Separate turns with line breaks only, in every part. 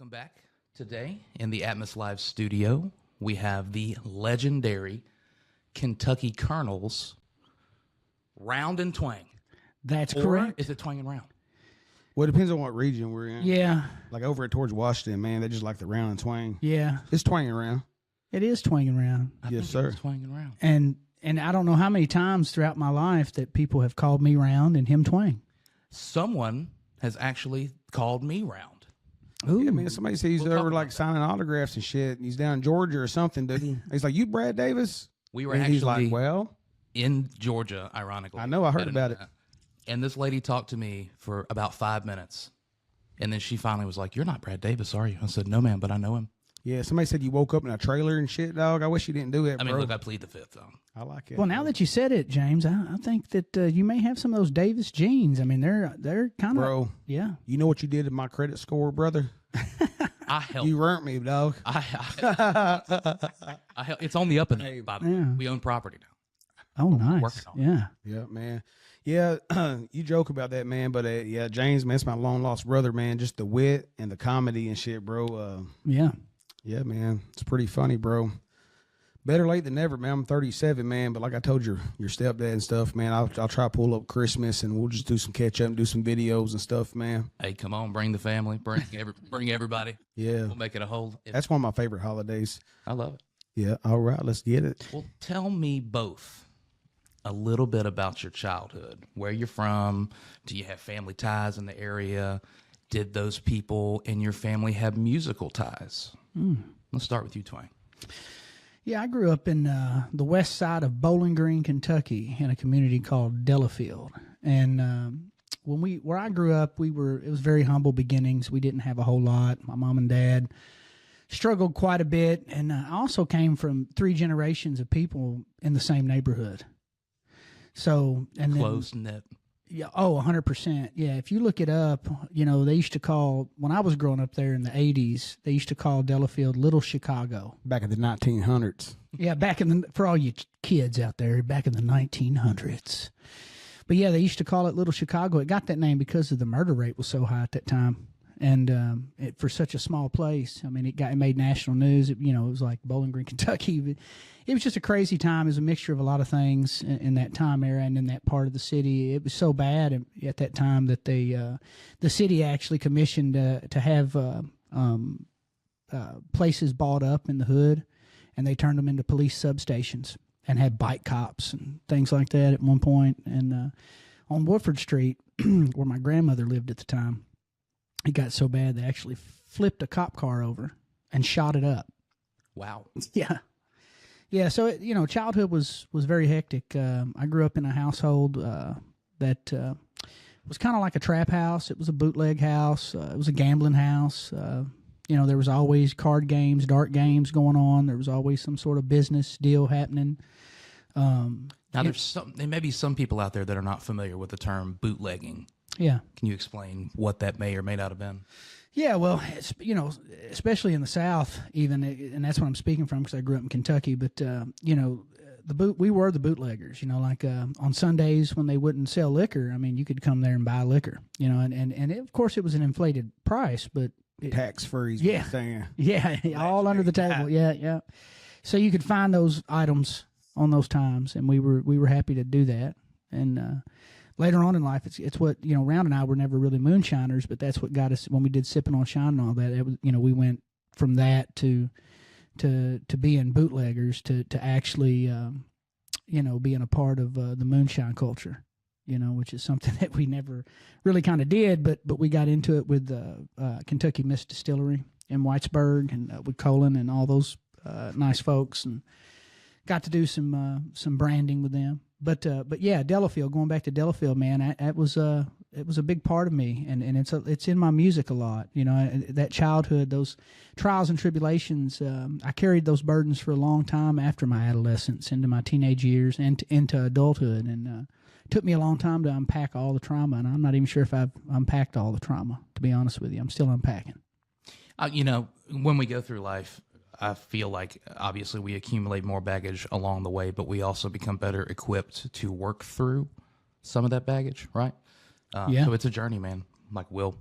Welcome back. Today in the Atmos Live studio, we have the legendary Kentucky Colonels, Round and Twang.
That's
Or
correct.
is it Twang and Round?
Well, it depends on what region we're in.
Yeah,
Like over towards Washington, man, they just like the round and twang.
yeah.
It's twang and round.
It is Twang and Round.
I
Yes,
think
sir.
It's Twang and Round.
And I don't know how many times throughout my life that people have called me Round and him Twang.
Someone has actually called me Round.
Ooh.
Yeah, man, somebody says he's
We'll talk
over like
about
signing autographs and shit, and he's down in Georgia or something, dude. He's like, "You Brad Davis?"
We were
And
actually
he's like, "Well,
in Georgia, ironically.
I know, I heard about it."
And this lady talked to me for about 5 minutes. And then she finally was like, "You're not Brad Davis, are you?" I said, "No, ma'am, but I know him."
yeah." Somebody said you woke up in a trailer and shit, dog. I wish you didn't do that,
I mean,
bro.
look, I plead the fifth, though.
I like it.
Well, now that you said it, James, I think that you may have some of those Davis genes. I mean, they're kind of,
bro,
yeah.
you know what you did to my credit score, brother?
I helped.
You burnt me, dog.
I helped. It's on the up and up, by the way.
Yeah.
We own property now.
Oh, nice.
working on
Yeah.
Yeah, man. Yeah, you joke about that, man, but yeah, James, man, it's my long lost brother, man. Just the wit and the comedy and shit, bro.
Yeah.
Yeah, man, it's pretty funny, bro. Better late than never, man. I'm 37, man, but like I told your stepdad and stuff, man, I'll try to pull up Christmas and we'll just do some catch up and do some videos and stuff, man.
Hey, come on, bring the family, bring everybody.
Yeah,
We'll make it a whole.
that's one of my favorite holidays.
I love it.
Yeah, all right, let's get it.
Well, tell me both a little bit about your childhood. Where you're from? Do you have family ties in the area? Did those people in your family have musical ties? Let's start with you, Twang.
Yeah, I grew up in the west side of Bowling Green, Kentucky, in a community called Delafield. And where I grew up, it was very humble beginnings. We didn't have a whole lot. My mom and dad struggled quite a bit, and I also came from 3 generations of people in the same neighborhood. So and
Close knit.
yeah, 100%. Yeah, if you look it up, they used to call, when I was growing up there in the 80s, they used to call Delafield Little Chicago.
Back in the 1900s.
Yeah, for all you kids out there, back in the 1900s. But yeah, they used to call it Little Chicago. It got that name because of the murder rate was so high at that time. And for such a small place, I mean, it made national news. It was like Bowling Green, Kentucky. But it was just a crazy time. It was a mixture of a lot of things in that time era and in that part of the city. It was so bad at that time that the city actually commissioned to have places bought up in the hood, and they turned them into police substations and had bike cops and things like that at one point. And on Woodford Street, where my grandmother lived at the time, it got so bad they actually flipped a cop car over and shot it up.
Wow.
Yeah. Yeah, so, childhood was very hectic. I grew up in a household that was kind of like a trap house. It was a bootleg house. It was a gambling house. There was always card games, dart games going on. There was always some sort of business deal happening.
Now, there may be some people out there that are not familiar with the term bootlegging.
Yeah.
Can you explain what that may or may not have been?
Yeah, well, especially in the South, even, and that's what I'm speaking from because I grew up in Kentucky. But we were the bootleggers. Like on Sundays when they wouldn't sell liquor, I mean, you could come there and buy liquor. And of course it was an inflated price, but
Tax free.
Yeah. Yeah, all under the table. Yeah. So you could find those items on those times, and we were happy to do that. And later on in life, it's what, Round and I were never really moonshiners, but that's what got us when we did Sipping on Shine and all that. It was, we went from that to being bootleggers to actually, being a part of the moonshine culture, which is something that we never really kind of did, but we got into it with Kentucky Mist Distillery in Whitesburg and with Colin and all those nice folks, and got to do some branding with them. But yeah, Delafield. Going back to Delafield, man, it was a big part of me, and it's in my music a lot. That childhood, those trials and tribulations. I carried those burdens for a long time after my adolescence, into my teenage years, and into adulthood, and it took me a long time to unpack all the trauma. And I'm not even sure if I've unpacked all the trauma. To be honest with you, I'm still unpacking.
When we go through life, I feel like obviously we accumulate more baggage along the way, but we also become better equipped to work through some of that baggage, right?
Yeah.
So it's a journey, man. Like we'll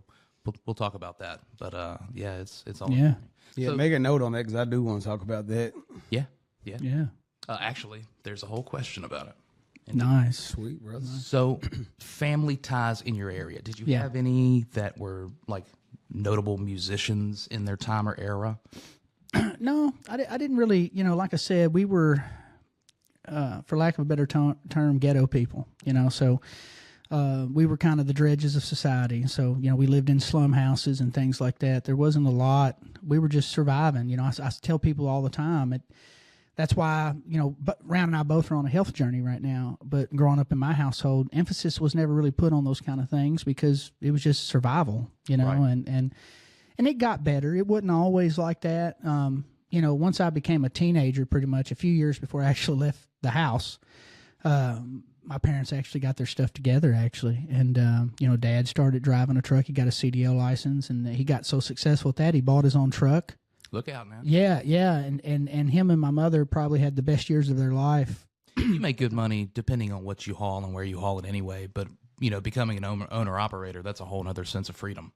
we'll talk about that. But yeah, it's all.
Yeah.
Yeah,
So-
make a note on that because I do want to talk about that.
Yeah.
Yeah.
Actually, there's a whole question about it.
Nice.
Sweet, brother.
So, family ties in your area. Did you
Yeah.
have any that were like notable musicians in their time or era?
No, I didn't really, like I said, we were, for lack of a better term, ghetto people, so we were kind of the dredges of society. So, we lived in slum houses and things like that. There wasn't a lot. We were just surviving. I tell people all the time, that's why, but Round and I both are on a health journey right now. But growing up in my household, emphasis was never really put on those kind of things because it was just survival,
Right.
and it got better. It wasn't always like that. Once I became a teenager, pretty much a few years before I actually left the house, my parents actually got their stuff together, actually. And, Dad started driving a truck. He got a CDL license, and he got so successful at that, he bought his own truck.
Look out, man.
Yeah. And him and my mother probably had the best years of their life.
You make good money depending on what you haul and where you haul it anyway. But, becoming an owner-operator, that's a whole other sense of freedom.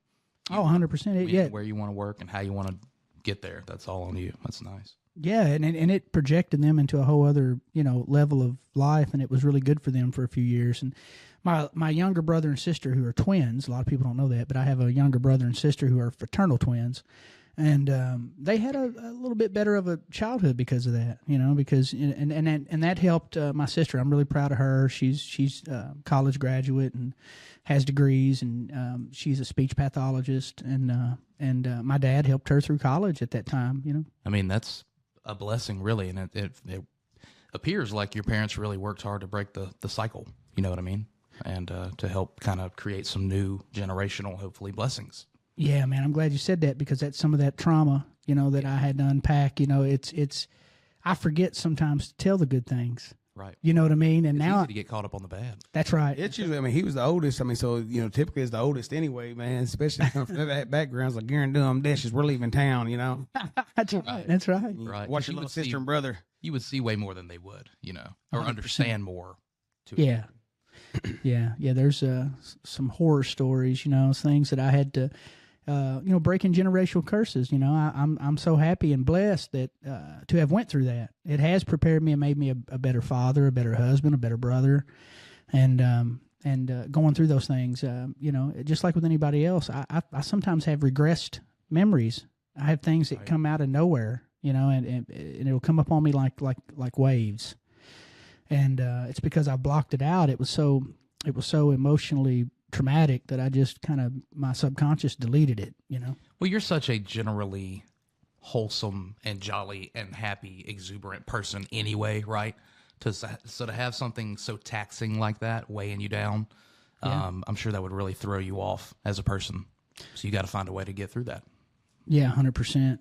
Oh, 100%. Yeah.
Where you want to work and how you want to get there. That's all on you. That's nice.
Yeah, and it projected them into a whole other, level of life, and it was really good for them for a few years. And my younger brother and sister, who are twins, a lot of people don't know that, but I have a younger brother and sister who are fraternal twins, and they had a little bit better of a childhood because of that, because and that helped my sister. I'm really proud of her. She's college graduate and has degrees, and she's a speech pathologist, and my dad helped her through college at that time.
I mean, that's a blessing, really, and it appears like your parents really worked hard to break the cycle. You know what I mean? And to help kind of create some new generational, hopefully, blessings.
Yeah, man, I'm glad you said that because that's some of that trauma, that I had to unpack. It's I forget sometimes to tell the good things.
Right.
You know what I mean? And
It's
now
easy to get caught up on the bad.
that's right.
It's usually, he was the oldest. So, typically it's the oldest anyway, man, especially from that background. It's like, guarantee them dishes, we're leaving town,
That's right. That's right.
Right.
Watch
'Cause
your
you
little
would see-
sister and brother.
You would see way more than they would, or
100%.
understand more.
Yeah. Yeah. There's some horror stories, things that I had to, breaking generational curses. I'm so happy and blessed that to have went through that. It has prepared me and made me a better father, a better husband, a better brother, and going through those things. Just like with anybody else, I sometimes have regressed memories. I have things that come out of nowhere, and it'll come up on me like waves. And it's because I blocked it out. It was so emotionally traumatic that I just kind of, my subconscious deleted it,
Well, you're such a generally wholesome and jolly and happy, exuberant person anyway, right? So to have something so taxing like that weighing you down, I'm sure that would really throw you off as a person. So you got to find a way to get through that.
Yeah, 100%.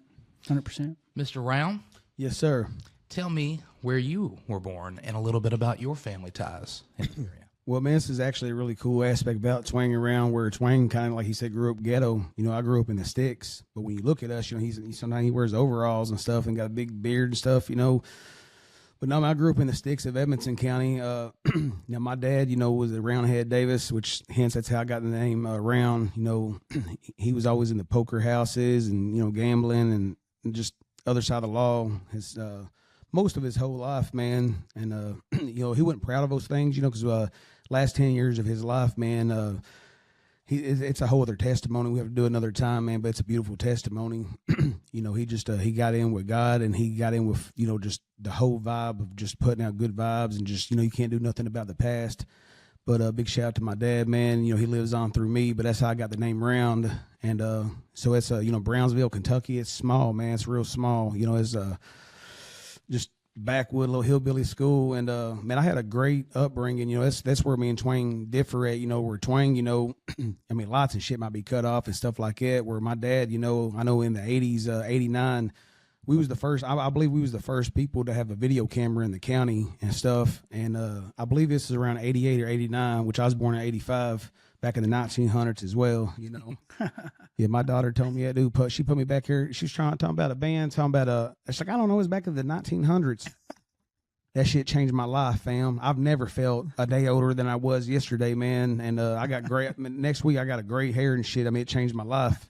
100%.
Mr. Round,
Yes, sir.
tell me where you were born and a little bit about your family ties in the area.
Well, man, this is actually a really cool aspect about Twang and Round, where Twang kind of, like he said, grew up ghetto. I grew up in the sticks, but when you look at us, sometimes he wears overalls and stuff and got a big beard and stuff, But no, I grew up in the sticks of Edmonton County. Now, my dad, was a Roundhead Davis, which hence that's how I got the name Round. He was always in the poker houses and, gambling and just other side of the law. His most of his whole life, man. And, he wasn't proud of those things, because last 10 years of his life, man, it's a whole other testimony. We have to do another time, man, but it's a beautiful testimony. He just, he got in with God, and he got in with, just the whole vibe of just putting out good vibes and just, you can't do nothing about the past. But big shout out to my dad, man. He lives on through me, but that's how I got the name Round. And so it's, Brownsville, Kentucky. It's small, man. It's real small. It's just backwood little hillbilly school. And man, I had a great upbringing. That's where me and Twang differ at. Where Twang, I mean, lots of shit might be cut off and stuff like that. Where my dad, I know in the 80s, 89, we was the first, I believe we was the first people to have a video camera in the county and stuff. And I believe this is around 88 or 89, which I was born in 85, back in the 1900s as well, Yeah, my daughter told me, dude, she put me back here. She's talking about a band, it's like, I don't know, it's back in the 1900s. that shit changed my life, fam. I've never felt a day older than I was yesterday, man. And I got great. Next week I got a great hair and shit. I mean, it changed my life.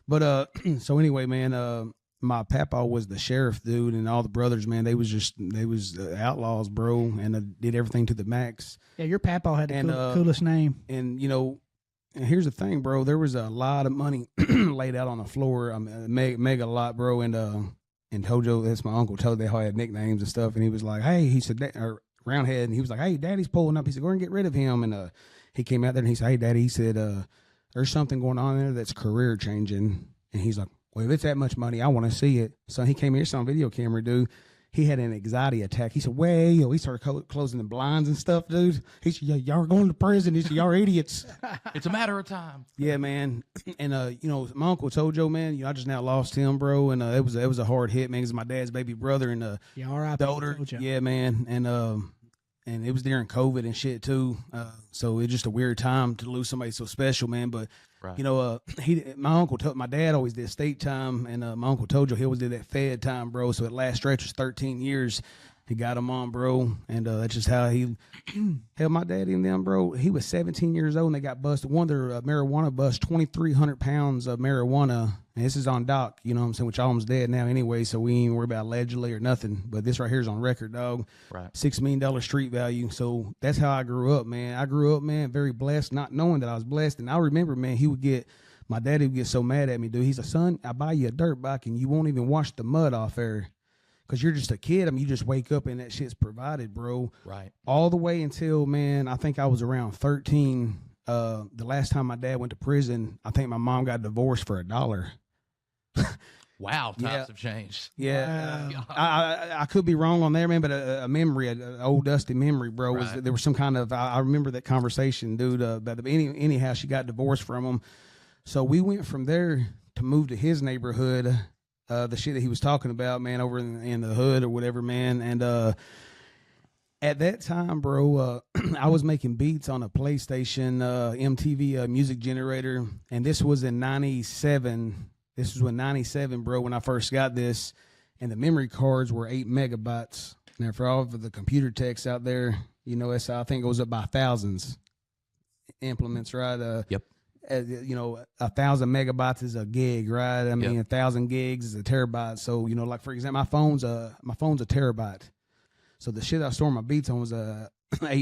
But so anyway, man. My papa was the sheriff, dude, and all the brothers, man. They was outlaws, bro, and did everything to the max.
Yeah, your papa had the coolest name.
And you know, and here's the thing, bro. There was a lot of money laid out on the floor. Mega lot, bro. And Tojo, that's my uncle. Tojo, they all had nicknames and stuff. And he was like, "Hey," he said, or Roundhead, and he was like, "Hey, Daddy's pulling up." He said, "Go and get rid of him." And he came out there and he said, "Hey, Daddy," he said, "There's something going on there that's career changing." And he's like, "Well, if it's that much money, I want to see it." So he came here, saw on video camera, dude. He had an anxiety attack. He said, "Well," he started closing the blinds and stuff, dude. He said, "Y'all are going to prison." He said, "Y'all are idiots."
It's a matter of time.
Yeah, man. And you know, my uncle Tojo, man. You know, I just now lost him, bro. And it was a hard hit, man. He's my dad's baby brother, and
yeah, all right,
the older, yeah, man. And it was during COVID and shit too. So it's just a weird time to lose somebody so special, man. But
right.
you know, my dad always did state time, and my uncle Tojo, he always did that Fed time, bro. So at last stretch was 13 years. He got him on, bro, and that's just how he held my daddy and them, bro. He was 17 years old, and they got busted. One of their marijuana bust, 2,300 pounds of marijuana, and this is on doc, you know what I'm saying, which all of them's dead now anyway, so we ain't worry about allegedly or nothing. But this right here is on record, dog.
Right.
$6 million street value. So that's how I grew up, man. I grew up, man, very blessed, not knowing that I was blessed. And I remember, man, my daddy would get so mad at me, dude. He's like, "Son, I buy you a dirt bike, and you won't even wash the mud off there. Because you're just a kid. I mean, you just wake up and that shit's provided, bro."
Right.
All the way until, man, I think I was around 13. The last time my dad went to prison, I think my mom got divorced for $1.
Wow, times have changed.
Yeah.
Wow.
I could be wrong on there, man, but a memory, an old dusty memory, bro.
Right.
There was some kind of, I remember that conversation, dude. Anyhow, she got divorced from him. So we went from there to move to his neighborhood. The shit that he was talking about, man, over in the hood or whatever, man. And at that time, bro, I was making beats on a PlayStation MTV music generator, and this was in 97. This was when 97, bro, when I first got this, and the memory cards were 8 megabytes. Now, for all of the computer techs out there, you know, I think it goes up by thousands implements, right?
Yep.
You know, 1,000 megabytes is a gig, right? I mean,
Yep.
1,000 gigs is a terabyte. So, you know, like for example, my phone's a terabyte. So the shit I store my beats on was 8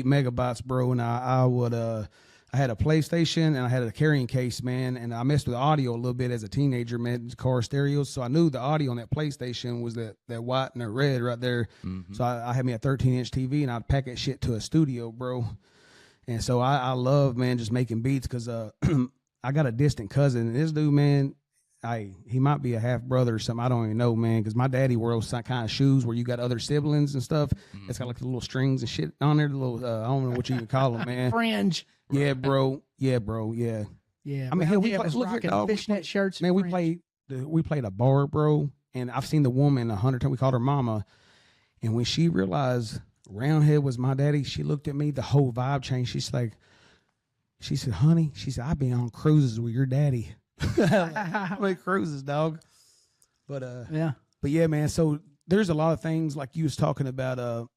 megabytes, bro. And I had a PlayStation and I had a carrying case, man. And I messed with audio a little bit as a teenager, man, car stereos. So I knew the audio on that PlayStation was that white and that red right there. Mm-hmm. So I had me a 13-inch TV and I'd pack that shit to a studio, bro. And so I love, man, just making beats because I got a distant cousin. And this dude, man, he might be a half brother or something. I don't even know, man, because my daddy wore some kind of shoes where you got other siblings and stuff. Mm-hmm. It's got like the little strings and shit on there. The little, I don't know what you even call them, man.
Fringe.
Yeah, bro. Yeah, bro. Yeah.
Yeah.
I mean, hell,
look here, dog. Fishnet shirts.
Man, we played a bar, bro, and I've seen the woman 100 times. We called her mama, and when she realized Roundhead was my daddy, she looked at me. The whole vibe changed. She said, "Honey," she said, "I've been on cruises with your daddy." I mean, cruises, dog. But yeah, man. So there's a lot of things like you was talking about.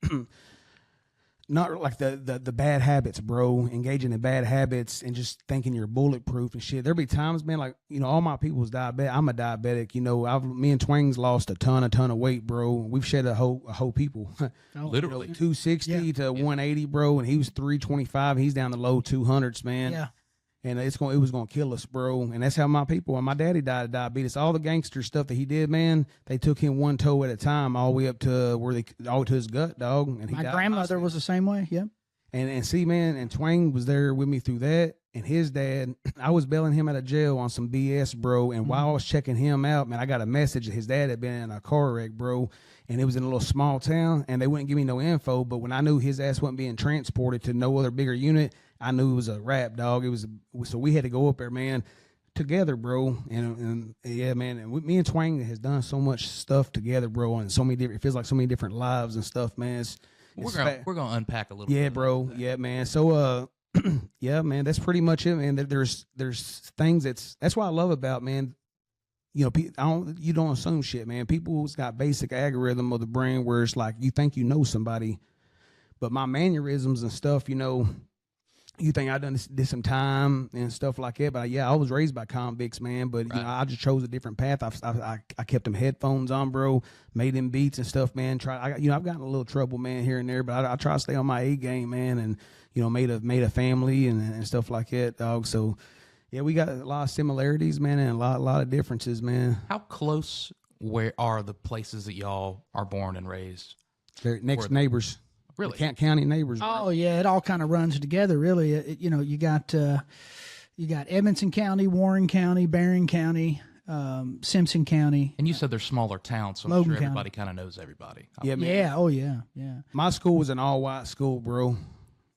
Not like the bad habits, bro. Engaging in bad habits and just thinking you're bulletproof and shit. There'll be times, man, like, you know, all my people's diabetic. I'm a diabetic. You know, me and Twang's lost a ton of weight, bro. We've shed a whole people.
Literally.
260 to 180, bro. And he was 325. He's down the low 200s, man.
Yeah.
And it was gonna kill us, bro. And that's how my people. When my daddy died of diabetes, all the gangster stuff that he did, man, they took him one toe at a time, all the way up to all to his gut, dog. And
my grandmother was the same way. Yep.
And see, man, and Twang was there with me through that. And his dad, I was bailing him out of jail on some BS, bro. And while I was checking him out, man, I got a message that his dad had been in a car wreck, bro. And it was in a little small town, and they wouldn't give me no info. But when I knew his ass wasn't being transported to no other bigger unit, I knew it was a rap, dog. So we had to go up there, man, together, bro. And yeah, man. And me and Twang has done so much stuff together, bro. And so many different, it feels like so many different lives and stuff, man.
We're gonna unpack a little.
Yeah,
bit
bro. Yeah, man. So yeah, man. That's pretty much it, man. There's things that's what I love about, man. you know, you don't assume shit, man. People's got basic algorithm of the brain where it's like you think you know somebody, but my mannerisms and stuff, you know, you think I did some time and stuff like that. But yeah, I was raised by convicts, man. But you know, I just chose a different path. I kept them headphones on, bro. Made them beats and stuff, man. I've gotten a little trouble, man, here and there, but I try to stay on my A game, man. And you know, made a family and stuff like that, dog. So yeah, we got a lot of similarities, man, and a lot of differences, man.
How close where are the places that y'all are born and raised?
They're next neighbors.
Really?
County neighbors.
Oh yeah, it all kind of runs together, really. You know, you got Edmonson County, Warren County, Barron County, Simpson County.
And you said they're smaller towns, so I'm
Logan
sure
County.
everybody kind of knows everybody.
Yeah, man.
Yeah. Oh yeah. Yeah.
My school was an all-white school, bro.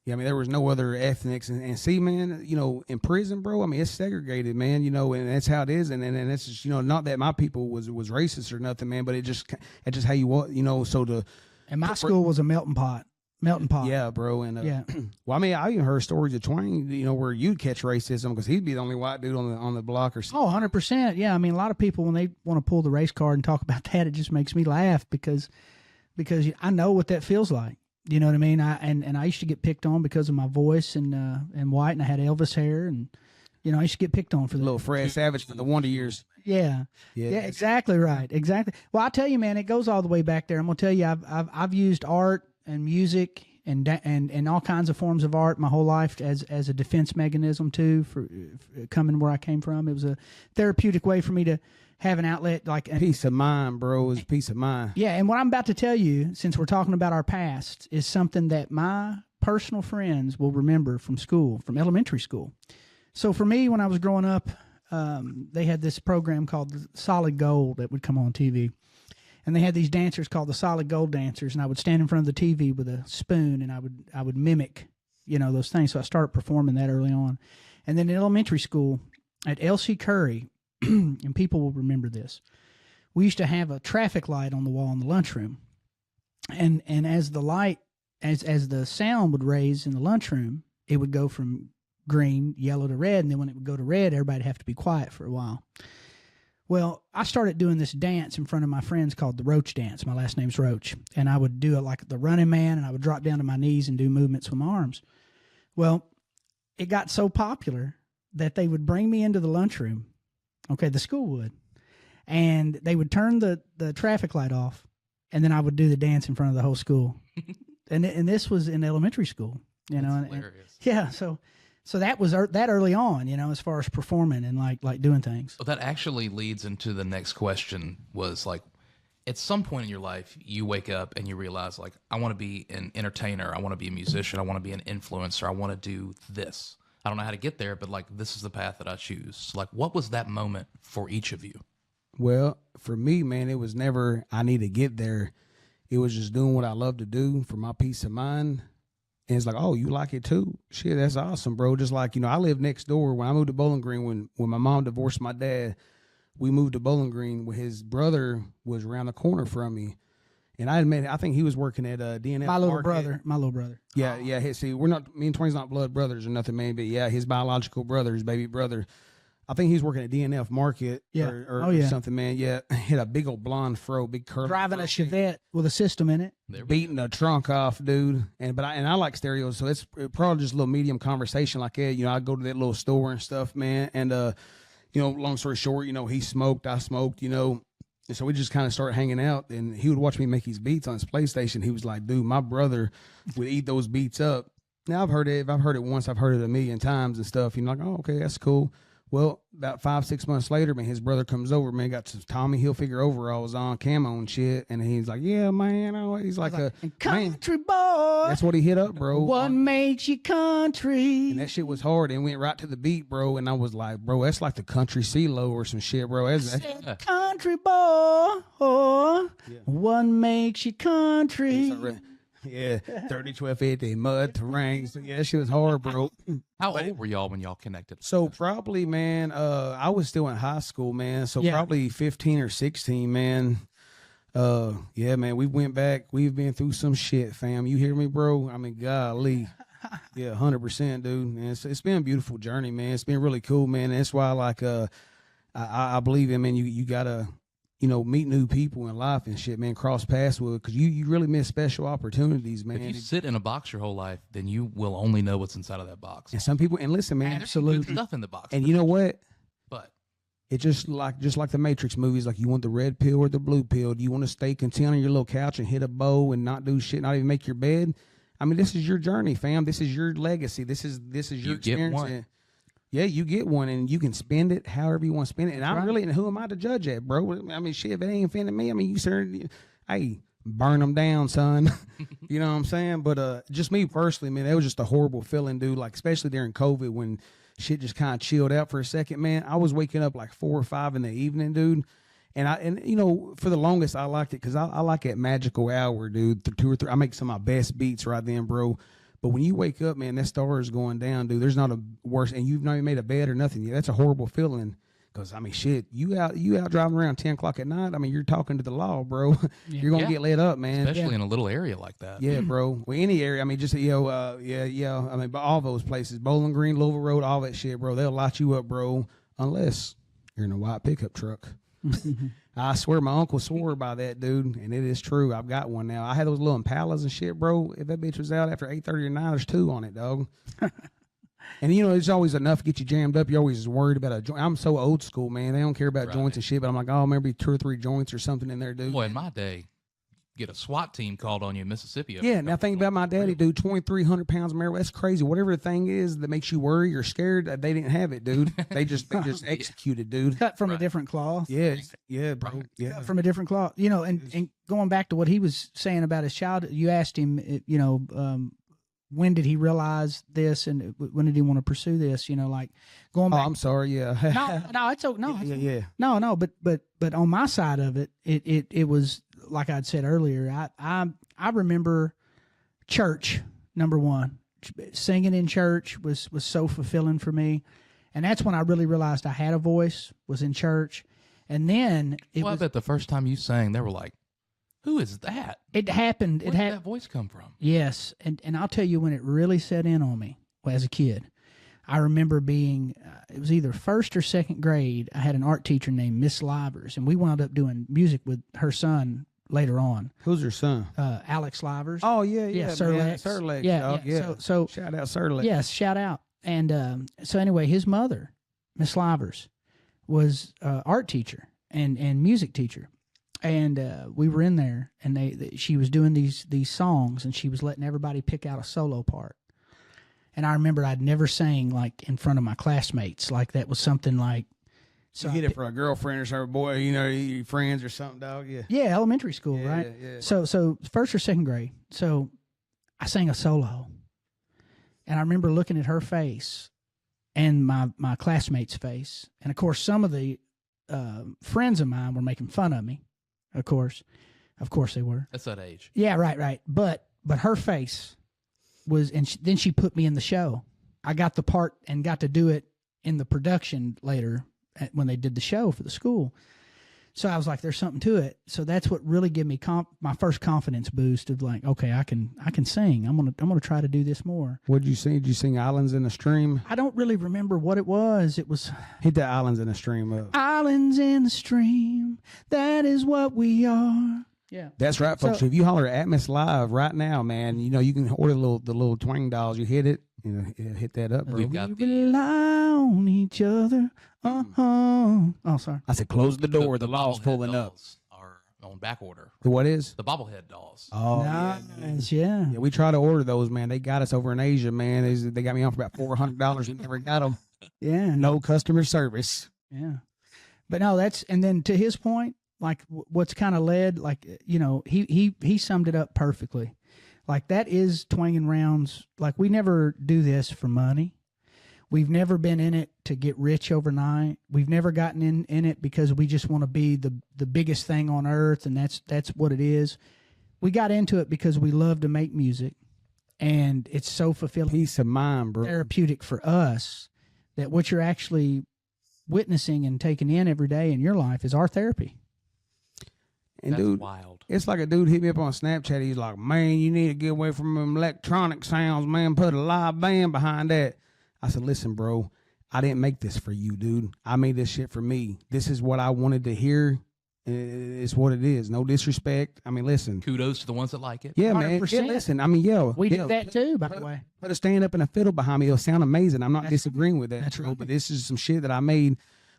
Yeah, I mean, there was no other ethnics. And see, man, you know, in prison, bro, I mean, it's segregated, man, you know, and that's how it is. And it's just, you know, not that my people was racist or nothing, man, but it's just how you want, you know, so the.
And my school was a melting pot.
Yeah, bro. And
yeah.
Well, I mean, I even heard stories of Twang, you know, where you'd catch racism because he'd be the only white dude on the block or something.
Oh, 100%. Yeah. I mean, a lot of people, when they want to pull the race card and talk about that, it just makes me laugh because I know what that feels like. You know what I mean? I used to get picked on because of my voice and white, and I had Elvis hair, and you know, I used to get picked on for that.
Little Fred Savage for the Wonder Years.
Yeah, exactly right, exactly. Well, I tell you, man, it goes all the way back there. I'm gonna tell you, I've used art and music and all kinds of forms of art my whole life as a defense mechanism too for coming where I came from. It was a therapeutic way for me to have an outlet, like
peace of mind, bro. Is peace of mind.
Yeah, and what I'm about to tell you, since we're talking about our past, is something that my personal friends will remember from school, from elementary school. So for me, when I was growing up, they had this program called the Solid Gold that would come on TV. And they had these dancers called the Solid Gold dancers, and I would stand in front of the TV with a spoon, and I would mimic, you know, those things. So I started performing that early on. And then in elementary school at L.C. Curry, and people will remember this, we used to have a traffic light on the wall in the lunchroom. And as the light, as the sound would raise in the lunchroom, it would go from green, yellow to red, and then when it would go to red, everybody'd have to be quiet for a while. Well, I started doing this dance in front of my friends called the Roach Dance. My last name's Roach. And I would do it like the Running Man, and I would drop down to my knees and do movements with my arms. Well, it got so popular that they would bring me into the lunchroom. Okay, the school would. And they would turn the traffic light off, and then I would do the dance in front of the whole school. and this was in elementary school, you know.
Hilarious.
Yeah, so that was that early on, you know, as far as performing and like doing things.
Well, that actually leads into the next question was like, at some point in your life, you wake up and you realize like, I want to be an entertainer. I want to be a musician. I want to be an influencer. I want to do this. I don't know how to get there, but like, this is the path that I choose. Like, what was that moment for each of you?
Well, for me, man, it was never, I need to get there. It was just doing what I love to do for my peace of mind. And it's like, oh, you like it too? Shit, that's awesome, bro. Just like, you know, I lived next door. When I moved to Bowling Green, when my mom divorced my dad, we moved to Bowling Green where his brother was around the corner from me. And I think he was working at DNF
My little
Market.
brother.
Yeah, yeah. See, me and Twang's not blood brothers or nothing, man. But yeah, his biological brother, his baby brother. I think he's working at DNF Market or something, man. Yeah, he had a big old blonde fro, big curly.
Driving a Chevette with a system in it.
Beating the trunk off, dude. And I like stereos, so it's probably just a little medium conversation like that. You know, I go to that little store and stuff, man. And, you know, long story short, you know, he smoked, I smoked, you know. And so we just kind of started hanging out, and he would watch me make these beats on his PlayStation. He was like, dude, my brother would eat those beats up. Now, I've heard it. If I've heard it once, I've heard it a million times and stuff. You know, like, oh, okay, that's cool. Well, about 5-6 months later, man, his brother comes over, man, got some Tommy Hilfiger overalls on, camo and shit, and he's like, yeah, man, he's like a
country
man.
boy.
That's what he hit up, bro.
What makes you country?
And that shit was hard, and went right to the beat, bro, and I was like, bro, that's like the country CeeLo or some shit, bro. That's
country boy, what makes you country?
Yeah, 30, 12, 50, mud, terrain. So yeah, that shit was hard, bro.
How old were y'all when y'all connected?
So probably, man, I was still in high school, man. So probably 15 or 16, man. Yeah, man, we went back. We've been through some shit, fam. You hear me, bro? I mean, golly. Yeah, 100%, dude. And it's been a beautiful journey, man. It's been really cool, man. And that's why, like, I believe in, man, you gotta, meet new people in life and shit, man, cross paths with, because you really miss special opportunities, man.
If you sit in a box your whole life, then you will only know what's inside of that box.
And some people, and listen, man,
There's some good stuff in the box.
and you know what?
But
It's just like the Matrix movies. Like, you want the red pill or the blue pill? Do you want to stay content on your little couch and hit a bow and not do shit, not even make your bed? I mean, this is your journey, fam. This is your legacy. This is your experience.
Get one.
Yeah, you get one, and you can spend it however you want to spend it. And
That's
I'm
right.
really, and who am I to judge that, bro? I mean, shit, if it ain't offending me, I mean, hey, burn them down, son. You know what I'm saying? But just me personally, man, that was just a horrible feeling, dude. Like, especially during COVID when shit just kind of chilled out for a second, man. I was waking up like 4 or 5 in the evening, dude. And for the longest, I liked it because I like that magical hour, dude. 2 or 3, I make some of my best beats right then, bro. But when you wake up, man, that star is going down, dude. There's not a worse, and you've not even made a bed or nothing. Yeah, that's a horrible feeling. Because, I mean, shit, you out driving around 10 o'clock at night. I mean, you're talking to the law, bro. You're going to get lit up, man.
Especially in a little area like that.
Yeah, bro. Well, any area. I mean, just, I mean, but all those places, Bowling Green, Louisville Road, all that shit, bro. They'll light you up, bro, unless you're in a white pickup truck. I swear my uncle swore by that, dude, and it is true. I've got one now. I had those little Impalas and shit, bro. If that bitch was out after 8:30 or 9, there's 2 on it, dog. And, it's always enough to get you jammed up. You're always worried about a joint. I'm so old school, man. They don't care about joints and shit, but I'm like, oh, maybe 2 or 3 joints or something in there, dude.
Boy, in my day, get a SWAT team called on you in Mississippi.
Yeah, now think about my daddy, dude. 2,300 pounds of marijuana. That's crazy. Whatever the thing is that makes you worry or scared, they didn't have it, dude. They just executed, dude.
Cut from a different cloth.
Yeah, bro. Yeah,
Cut from a different cloth. And going back to what he was saying about his childhood, you asked him, when did he realize this, and when did he want to pursue this? Like going back.
Oh, I'm sorry. Yeah.
No, it's okay. No,
yeah.
No, but on my side of it, it was like I'd said earlier. I remember church, number one. Singing in church was so fulfilling for me, and that's when I really realized I had a voice. Was in church, and then
I bet the first time you sang, they were like, "Who is that?"
It happened.
Where did that voice come from?
Yes, and I'll tell you when it really set in on me as a kid. I remember being, it was either 1st or 2nd grade. I had an art teacher named Miss Livers, and we wound up doing music with her son later on.
Who's her son?
Alex Livers.
Oh, yeah.
Sir Lex.
Sir Lex.
Yeah. So
shout out Sir Lex.
Yes, shout out. And so anyway, his mother, Miss Livers, was art teacher and music teacher. And we were in there, and she was doing these songs, and she was letting everybody pick out a solo part. And I remember I'd never sang like in front of my classmates. Like that was something like.
So you get it for a girlfriend or some boy, your friends or something, dog. Yeah.
Yeah, elementary school, right?
Yeah.
So 1st or 2nd grade. So I sang a solo, and I remember looking at her face, and my classmate's face, and of course some of the friends of mine were making fun of me. Of course they were.
That's that age.
Yeah, right. But her face was, and then she put me in the show. I got the part and got to do it in the production later when they did the show for the school. So I was like, there's something to it. So that's what really gave me my first confidence boost of like, okay, I can sing. I'm gonna try to do this more.
What'd you sing? Did you sing Islands in a Stream?
I don't really remember what it was. It was
hit the Islands in a Stream up.
Islands in the stream. That is what we are. Yeah,
that's right, folks. So, if you holler at Atmos Live right now, man, you can order the little twang dolls. You hit it, hit that up, bro.
We rely on each other. Oh, sorry.
I said, close the door. The law's pulling up.
Are on back order.
The what is?
The bobblehead dolls.
Oh,
nice. Yeah.
We try to order those, man. They got us over in Asia, man. They got me on for about $400. We never got them.
Yeah.
No customer service.
Yeah. But no, and then to his point, like what's kind of led, like, he summed it up perfectly. Like that is Twang and Round's, like we never do this for money. We've never been in it to get rich overnight. We've never gotten in it because we just want to be the biggest thing on earth, and that's what it is. We got into it because we love to make music, and it's so fulfilling.
Peace of mind, bro.
Therapeutic for us that what you're actually witnessing and taking in every day in your life is our therapy.
And
that's
dude,
wild.
It's like a dude hit me up on Snapchat. He's like, man, you need to get away from them electronic sounds, man. Put a live band behind that. I said, listen, bro, I didn't make this for you, dude. I made this shit for me. This is what I wanted to hear. It's what it is. No disrespect. I mean, listen.
Kudos to the ones that like it.
Yeah, man. Yeah, listen. I mean,
we did that too, by the way.
Put a stand up and a fiddle behind me. It'll sound amazing. I'm not disagreeing with that.
That's right.
But this is some shit that I made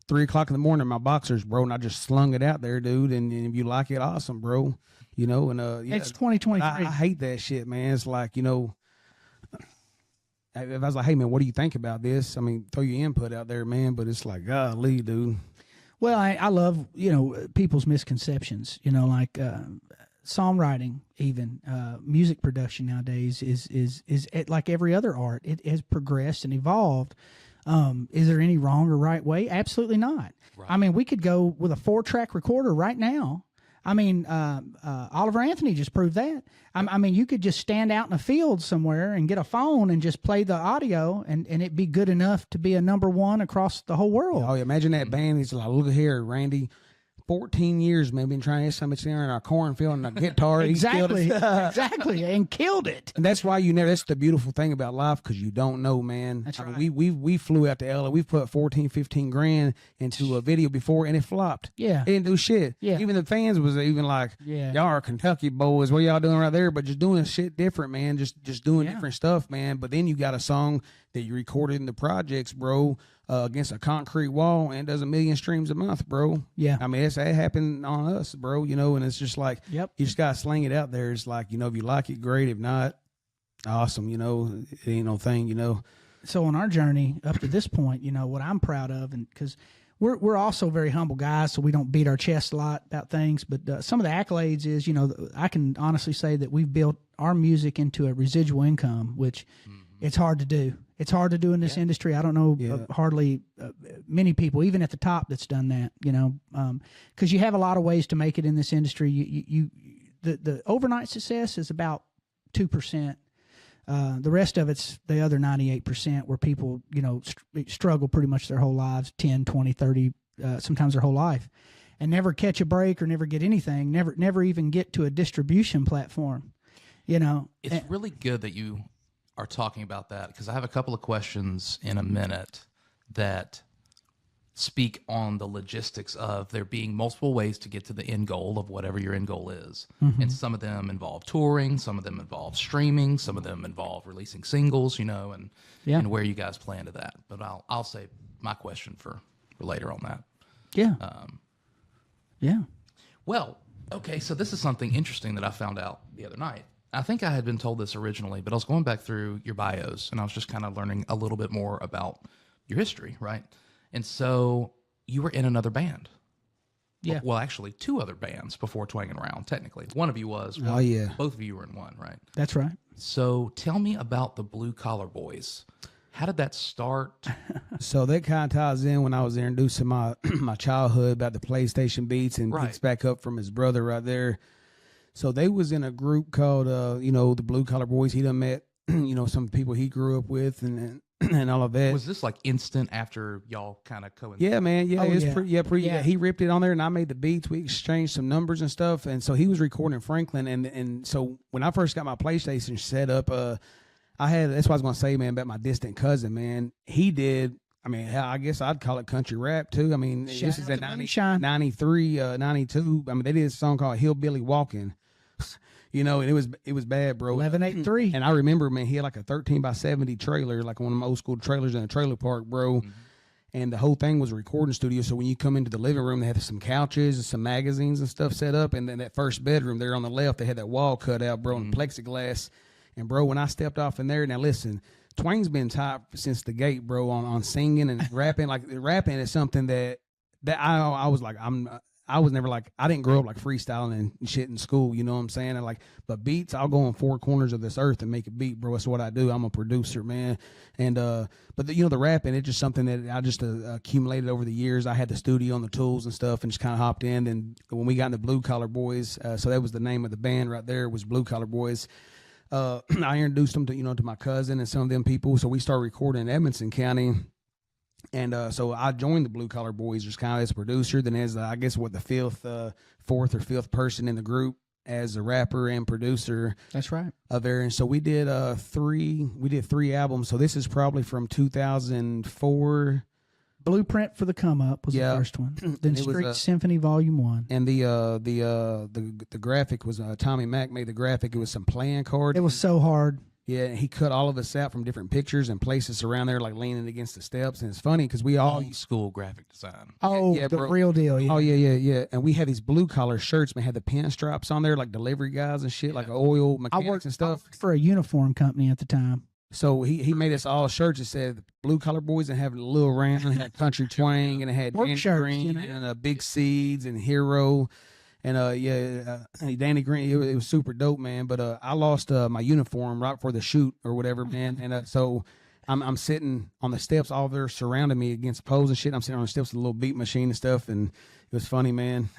3 o'clock in the morning in my boxers, bro, and I just slung it out there, dude. And if you like it, awesome, bro. You know, and yeah,
it's 2023.
I hate that shit, man. It's like, you know, if I was like, hey, man, what do you think about this? I mean, throw your input out there, man. But it's like, golly, dude.
Well, I love, you know, people's misconceptions, you know, like songwriting, even music production nowadays is like every other art. It has progressed and evolved. Is there any wrong or right way? Absolutely not. Right. I mean, we could go with a 4-track recorder right now. I mean, Oliver Anthony just proved that. I mean, you could just stand out in a field somewhere and get a phone and just play the audio, and it'd be good enough to be a #1 across the whole world.
Oh, yeah, imagine that band. He's like, look here, Randy. 14 years, man, been trying to so much there in our cornfield and our guitar.
Exactly, exactly, and killed it.
And that's why that's the beautiful thing about life, because you don't know, man.
That's right.
We flew out to LA. We've put 14, 15 grand into a video before, and it flopped.
Yeah.
It didn't do shit.
Yeah.
Even the fans was even like, y'all are Kentucky boys. What y'all doing right there? But just doing shit different, man. Just doing different stuff, man. But then you got a song that you recorded in the projects, bro, against a concrete wall, and does 1 million streams a month, bro.
Yeah.
I mean, it happened on us, bro, you know, and it's just like,
you
just got to sling it out there. It's like, you know, if you like it, great. If not, awesome, you know, it ain't no thing, you know.
So on our journey up to this point, you know, what I'm proud of, and because we're also very humble guys, so we don't beat our chest a lot about things, but some of the accolades is, you know, I can honestly say that we've built our music into a residual income, which it's hard to do. It's hard to do in this industry. I don't know hardly many people, even at the top, that's done that, you know, because you have a lot of ways to make it in this industry. The overnight success is about 2%. The rest of it's the other 98%, where people, you know, struggle pretty much their whole lives, 10, 20, 30, sometimes their whole life, and never catch a break or never get anything, never even get to a distribution platform, you know.
It's really good that you are talking about that, because I have a couple of questions in a minute that speak on the logistics of there being multiple ways to get to the end goal of whatever your end goal is. And some of them involve touring, some of them involve streaming, some of them involve releasing singles, you know, and where you guys plan to that. But I'll save my question for later on that. Well, okay, so this is something interesting that I found out the other night. I think I had been told this originally, but I was going back through your bios, and I was just kind of learning a little bit more about your history, right? And so you were in another band.
Yeah.
Well, actually, 2 other bands before Twang and Round, technically. One of you was.
Oh, yeah.
Both of you were in one, right?
That's right.
So tell me about the Blue Collar Boys. How did that start?
So that kind of ties in when I was introducing my my childhood about the PlayStation beats, and picks back up from his brother right there. So they was in a group called, you know, the Blue Collar Boys. He done met, you know, some people he grew up with, and all of that.
Was this like instant after y'all kind of coincided?
Yeah, man. Yeah, it was pretty.
Yeah.
He ripped it on there, and I made the beats. We exchanged some numbers and stuff, and so he was recording Franklin, and so when I first got my PlayStation set up, that's what I was gonna say, man, about my distant cousin, man. He did. I mean, hell, I guess I'd call it country rap too. I mean, this is at 93, 92. I mean, they did a song called Hillbilly Walking. You know, and it was bad, bro.
1183.
And I remember, man, he had like a 13x70 trailer, like one of them old school trailers in a trailer park, bro. And the whole thing was a recording studio. So when you come into the living room, they had some couches and some magazines and stuff set up. And then that first bedroom there on the left, they had that wall cut out, bro, and plexiglass. And, bro, when I stepped off in there, now listen, Twang's been tight since the gate, bro, on singing and rapping. Like, rapping is something that I was like, I was never like, I didn't grow up like freestyling and shit in school, you know what I'm saying? And like, but beats, I'll go on 4 corners of this earth and make a beat, bro. That's what I do. I'm a producer, man. And, but you know, the rapping, it's just something that I just accumulated over the years. I had the studio and the tools and stuff and just kind of hopped in. And when we got into Blue Collar Boys, so that was the name of the band right there, was Blue Collar Boys. I introduced them to, you know, to my cousin and some of them people. So we started recording in Edmonson County. And so I joined the Blue Collar Boys just kind of as a producer, then as I guess the 4th or 5th person in the group. as a rapper and producer.
That's right.
Of there, and so we did three albums. So this is probably from 2004.
Blueprint for the Come Up was the first one. Then Street Symphony Volume 1.
And the graphic was Tommy Mac made the graphic. It was some playing cards.
It was so hard.
Yeah, he cut all of us out from different pictures and placed us around there like leaning against the steps. And it's funny because we all
old school graphic design.
Oh, the real deal. Yeah.
Oh yeah. And we had these blue collar shirts. We had the pinstripes on there, like delivery guys and shit, like oil mechanics and stuff.
I worked for a uniform company at the time.
So he made us all shirts that said blue collar boys and having a little round and had country twang and it had Danny Green and Big Seeds and Hero. And Danny Green, it was super dope, man. But I lost my uniform right before the shoot or whatever, man. And so I'm sitting on the steps, all there surrounding me against poles and shit. I'm sitting on the steps with a little beat machine and stuff, and it was funny, man.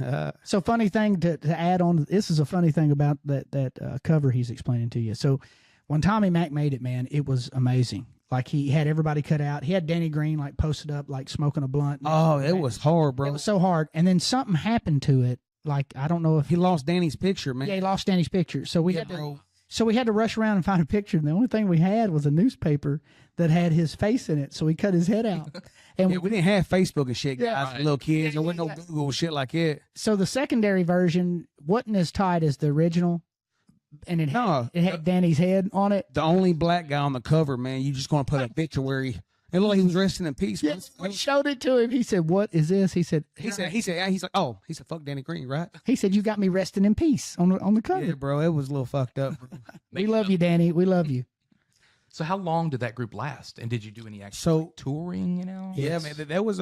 So funny thing to add on. This is a funny thing about that cover he's explaining to you. So when Tommy Mac made it, man, it was amazing. Like he had everybody cut out. He had Danny Green like posted up, like smoking a blunt.
Oh, it was hard, bro.
It was so hard. And then something happened to it. Like, I don't know if
he lost Danny's picture, man.
Yeah, he lost Danny's picture. So we had to rush around and find a picture. And the only thing we had was a newspaper that had his face in it. So we cut his head out. And
we didn't have Facebook and shit, guys.
Yeah,
little kids. There wasn't no Google shit like that.
So the secondary version wasn't as tight as the original. And it had Danny's head on it.
The only black guy on the cover, man. You just going to put a picture where he looked like he was resting in peace.
Yeah, we showed it to him. He said, "What is this?" He said,
he's like, fuck Danny Green, right?
He said, "You got me resting in peace on the cover."
Yeah, bro, it was a little fucked up.
We love you, Danny. We love you.
So how long did that group last? And did you do any actual touring, you know?
Yeah, man, that was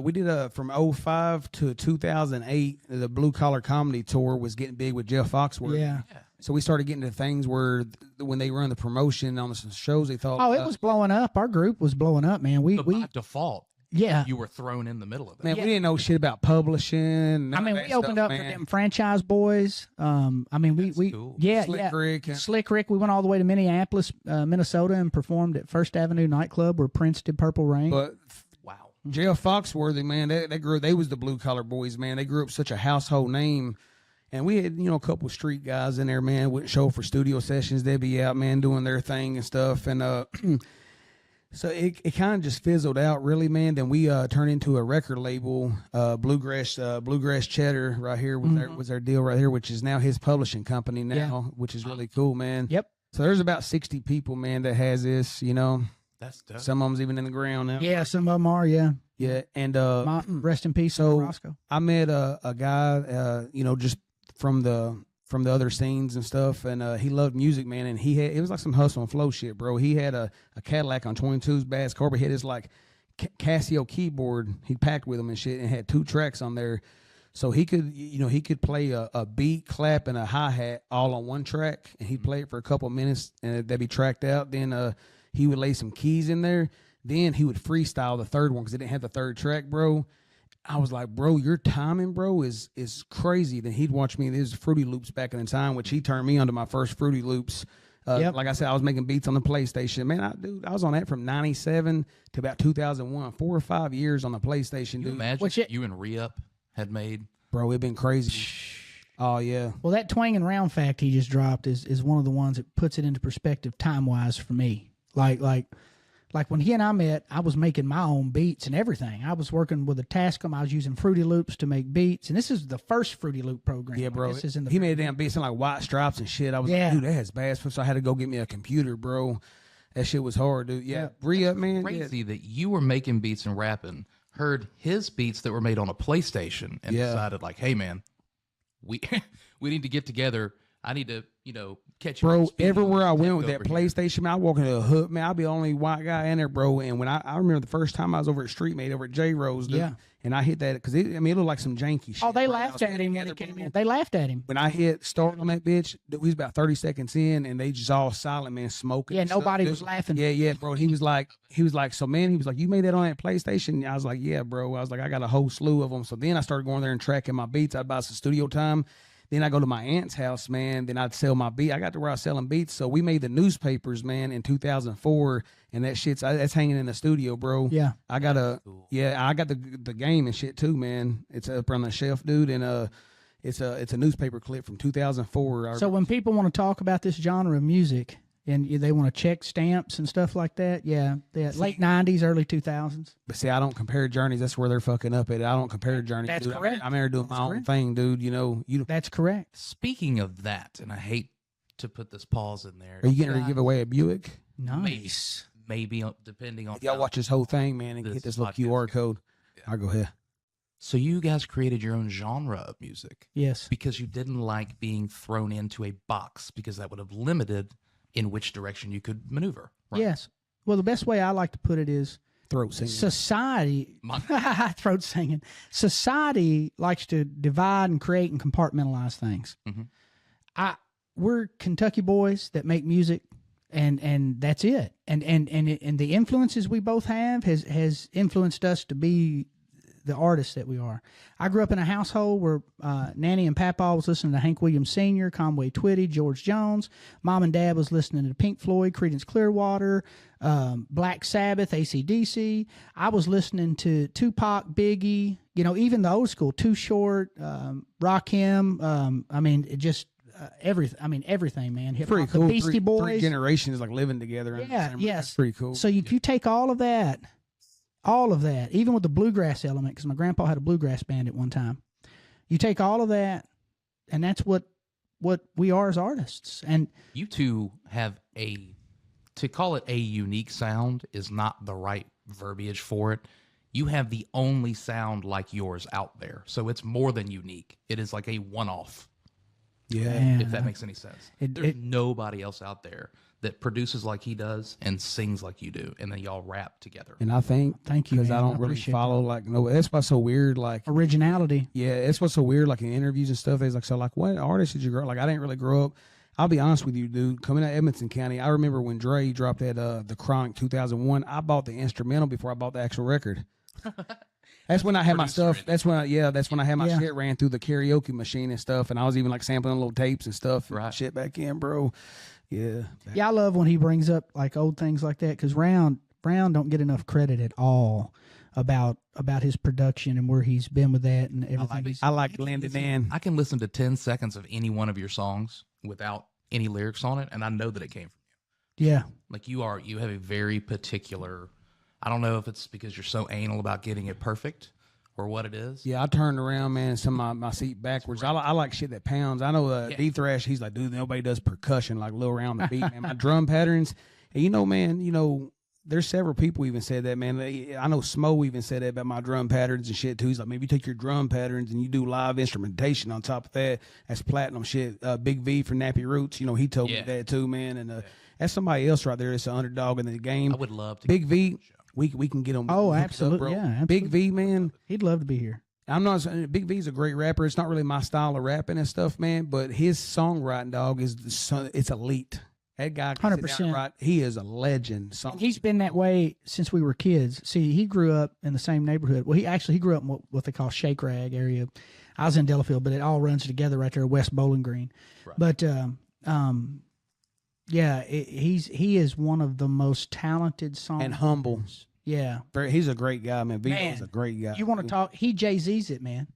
we did from 2005 to 2008, the Blue Collar Comedy Tour was getting big with Jeff Foxworthy.
Yeah.
So we started getting to things where when they run the promotion on some shows, they thought,
it was blowing up. Our group was blowing up, man.
By default, you were thrown in the middle of it.
Man, we didn't know shit about publishing.
We opened up for them franchise boys. We
cool.
Slick Rick. We went all the way to Minneapolis, Minnesota, and performed at First Avenue nightclub where Prince did Purple Rain.
But
wow,
Jeff Foxworthy, man, they was the Blue Collar Boys, man. They grew up such a household name. And we had, a couple of street guys in there, man, wouldn't show for studio sessions. They'd be out, man, doing their thing and stuff. And so it kind of just fizzled out, really, man. Then we turned into a record label, Bluegrass Cheddar right here was our deal right here, which is now his publishing company now, which is really cool, man.
Yep.
So there's about 60 people, man, that has this,
That's dope.
Some of them's even in the ground now.
Yeah, some of them are, yeah.
Yeah, and
rest in peace, Roscoe.
I met a guy, just from the other scenes and stuff, and he loved music, man, and it was like some hustle and flow shit, bro. He had a Cadillac on 22's bass car, but he had his like Casio keyboard he packed with him and shit, and had 2 tracks on there, so he could play a beat, clap, and a hi-hat all on one track, and he'd play it for a couple of minutes, and that'd be tracked out. Then he would lay some keys in there, then he would freestyle the third one because they didn't have the third track, bro. I was like, bro, your timing, bro, is crazy. Then he'd watch me. There's Fruity Loops back in the time, which he turned me onto my first Fruity Loops. Like I said, I was making beats on the PlayStation. Man, I was on that from 97 to about 2001, 4 or 5 years on the PlayStation, dude.
Imagine you and Re-Up had made.
Bro, it'd been crazy. Oh, yeah.
Well, that Twang and Round fact he just dropped is one of the ones that puts it into perspective time-wise for me. Like when he and I met, I was making my own beats and everything. I was working with a Tascam. I was using Fruity Loops to make beats. And this is the first Fruity Loop program.
Yeah, bro. He made damn beats in like White Stripes and shit. I was like, dude, that has bass. So I had to go get me a computer, bro. That shit was hard, dude. Yeah. Re-Up, man.
Crazy that you were making beats and rapping, heard his beats that were made on a PlayStation, and decided like, hey, man, we need to get together. I need to, catch you.
Bro, everywhere I went with that PlayStation, man, I walk into a hood, man, I'll be the only white guy in there, bro. And when I remember the first time I was over at Street Mate over at J Rose, dude, and I hit that because it looked like some janky shit.
Oh, they laughed at him when he came in. They laughed at him.
When I hit start on that bitch, we was about 30 seconds in, and they just all silent, man, smoking.
Yeah, nobody was laughing.
Yeah, bro. He was like, so man, he was like, you made that on that PlayStation? I was like, yeah, bro. I was like, I got a whole slew of them. So then I started going there and tracking my beats. I'd buy some studio time. Then I go to my aunt's house, man. Then I'd sell my beat. I got to where I was selling beats. So we made the newspapers, man, in 2004, and that's hanging in the studio, bro.
Yeah,
I got I got the game and shit too, man. It's up on the shelf, dude. And It's a newspaper clip from 2004.
So when people want to talk about this genre of music and they want to check stamps and stuff like that, late 90s, early 2000s.
But see, I don't compare journeys. That's where they're fucking up at. I don't compare journeys.
That's
dude.
correct.
I'm here doing my own thing, dude. You know,
That's correct.
Speaking of that, and I hate to put this pause in there.
Are you getting ready to give away a Buick?
Nice.
Maybe depending on
Y'all watch this whole thing, man, and hit this little QR code. I'll go ahead.
So you guys created your own genre of music.
Yes.
Because you didn't like being thrown into a box because that would have limited in which direction you could maneuver. Right?
Yes. Well, the best way I like to put it is
Throat singing.
society, throat singing. Society likes to divide and create and compartmentalize things.
Mm-hmm.
We're Kentucky boys that make music, and that's it. And the influences we both have has influenced us to be the artists that we are. I grew up in a household where Nanny and Papa was listening to Hank Williams Sr., Conway Twitty, George Jones. Mom and Dad was listening to Pink Floyd, Creedence Clearwater, Black Sabbath, AC/DC. I was listening to Tupac, Biggie, even the old school, Too Short, Rakim. Everything. Everything, man. Hip-hop,
Pretty cool.
The Beastie Boys.
Three generations like living together.
Yeah, yes.
That's pretty cool.
So you take all of that, even with the bluegrass element, because my grandpa had a bluegrass band at one time. You take all of that, and that's what we are as artists. And
you two have to call it a unique sound is not the right verbiage for it. You have the only sound like yours out there. So it's more than unique. It is like a one-off.
Yeah.
If that makes any sense. There's nobody else out there that produces like he does and sings like you do, and then y'all rap together.
And I think,
thank you,
because I don't really follow that's what's so weird. Like
originality.
Yeah, that's what's so weird. Like in interviews and stuff, it's like, so like, what artist did you grow up? Like I didn't really grow up. I'll be honest with you, dude. Coming out of Edmonson County, I remember when Dre dropped that the Chronic 2001. I bought the instrumental before I bought the actual record. That's when I had my stuff. That's when I had my shit ran through the karaoke machine and stuff, and I was even like sampling little tapes and stuff, and shit back in, bro. Yeah.
Yeah, I love when he brings up like old things like that, because Brown don't get enough credit at all about his production and where he's been with that and everything.
I like blending in.
I can listen to 10 seconds of any one of your songs without any lyrics on it, and I know that it came from you.
Yeah.
Like you have a very particular. I don't know if it's because you're so anal about getting it perfect or what it is.
Yeah, I turned around, man, some of my seat backwards. I like shit that pounds. I know D-Thrash, he's like, dude, nobody does percussion like Lil around the beat, man. My drum patterns, and man, there's several people even said that, man. I know Smo even said that about my drum patterns and shit, too. He's like, maybe you take your drum patterns and you do live instrumentation on top of that. That's platinum shit. Big V from Nappy Roots, he told me that, too, man. And that's somebody else right there that's an underdog in the game.
I would love to.
Big V. We can get him.
Oh, absolutely, absolutely.
Big V, man.
He'd love to be here.
I'm not. Big V's a great rapper. It's not really my style of rapping and stuff, man. But his songwriting, dog, it's elite. That guy,
100%.
Right, he is a legend.
He's been that way since we were kids. See, he grew up in the same neighborhood. Well, he grew up in what they call Shake Rag area. I was in Delafield, but it all runs together right there, West Bowling Green. Right. But he is one of the most talented songwriters.
And humble.
Yeah.
He's a great guy, man. Vito's a great guy.
You want to talk? He Jay-Z's it, man.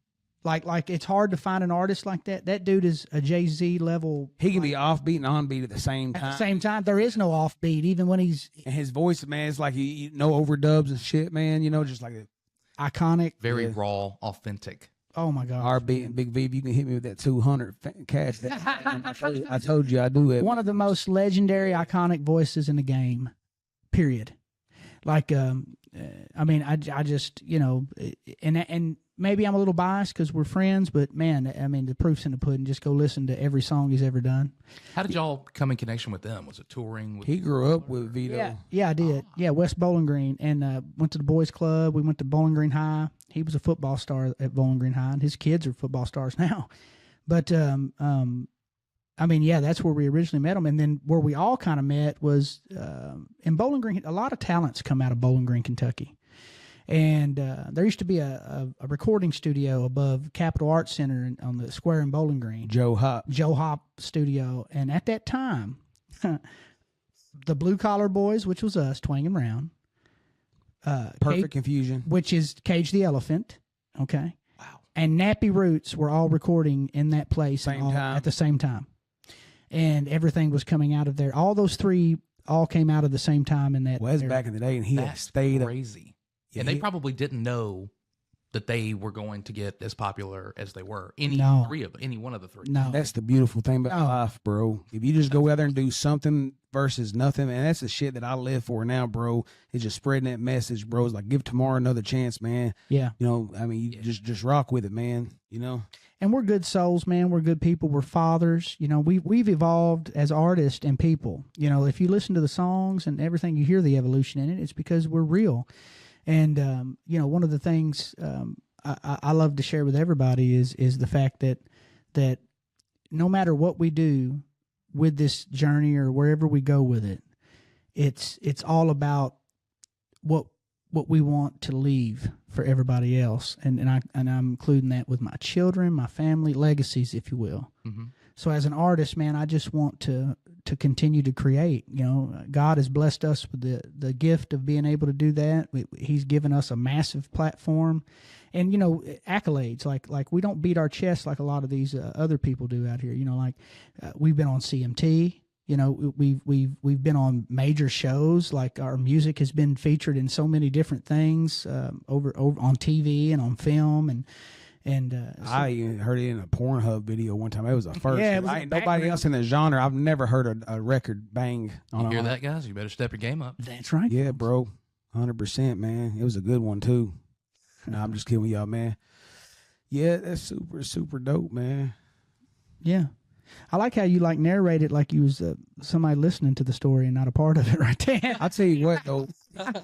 Like it's hard to find an artist like that. That dude is a Jay-Z level.
He can be offbeat and onbeat at the same time.
At the same time, there is no offbeat, even when he's.
And his voice, man, it's like no overdubs and shit, man. Just like
iconic.
Very raw, authentic.
Oh my God.
RB and Big V, you can hit me with that 200 cash. I told you I do it.
One of the most legendary, iconic voices in the game. Period. Like, I just, and maybe I'm a little biased because we're friends, but man, the proof's in the pudding. Just go listen to every song he's ever done.
How did y'all come in connection with them? Was it touring?
He grew up with Vito.
Yeah, I did. Yeah, West Bowling Green, and went to the boys' club. We went to Bowling Green High. He was a football star at Bowling Green High, and his kids are football stars now. But that's where we originally met him. And then where we all kind of met was in Bowling Green. A lot of talents come out of Bowling Green, Kentucky. And there used to be a recording studio above Capitol Arts Center on the square in Bowling Green.
Joe Hop
Studio. And at that time, the Blue Collar Boys, which was us, Twang and Round.
Perfect Confusion.
Which is Cage the Elephant. Okay.
Wow.
and Nappy Roots were all recording in that place
Time.
at the same time. And everything was coming out of there. All those three all came out at the same time in that.
Well, that's back in the day, and he had stayed
crazy.
Yeah,
and they probably didn't know that they were going to get as popular as they were. Any one of the three.
No.
That's the beautiful thing about life, bro. If you just go out there and do something versus nothing, and that's the shit that I live for now, bro. Is just spreading that message, bro. It's like give tomorrow another chance, man.
Yeah.
You know, I mean, you just rock with it, man. You know.
And we're good souls, man. We're good people. We're fathers. You know, we've evolved as artists and people. You know, if you listen to the songs and everything, you hear the evolution in it. It's because we're real. And you know, one of the things I love to share with everybody is the fact that no matter what we do with this journey or wherever we go with it, it's all about what we want to leave for everybody else, and I'm including that with my children, my family, legacies, if you will.
Mm-hmm.
So as an artist, man, I just want to continue to create. You know, God has blessed us with the gift of being able to do that. He's given us a massive platform, and you know, accolades. Like we don't beat our chest like a lot of these other people do out here. You know, like we've been on CMT. You know, we've been on major shows. Like our music has been featured in so many different things over on TV and on film and.
I even heard it in a Pornhub video one time. It was a first.
Yeah,
nobody else in the genre. I've never heard a record bang on.
You hear that, guys? You better step your game up.
That's right.
Yeah, bro, 100%, man. It was a good one too. No, I'm just kidding with y'all, man. Yeah, that's super dope, man.
Yeah. I like how you like narrate it like you was somebody listening to the story and not a part of it right there.
I'll tell you what, though.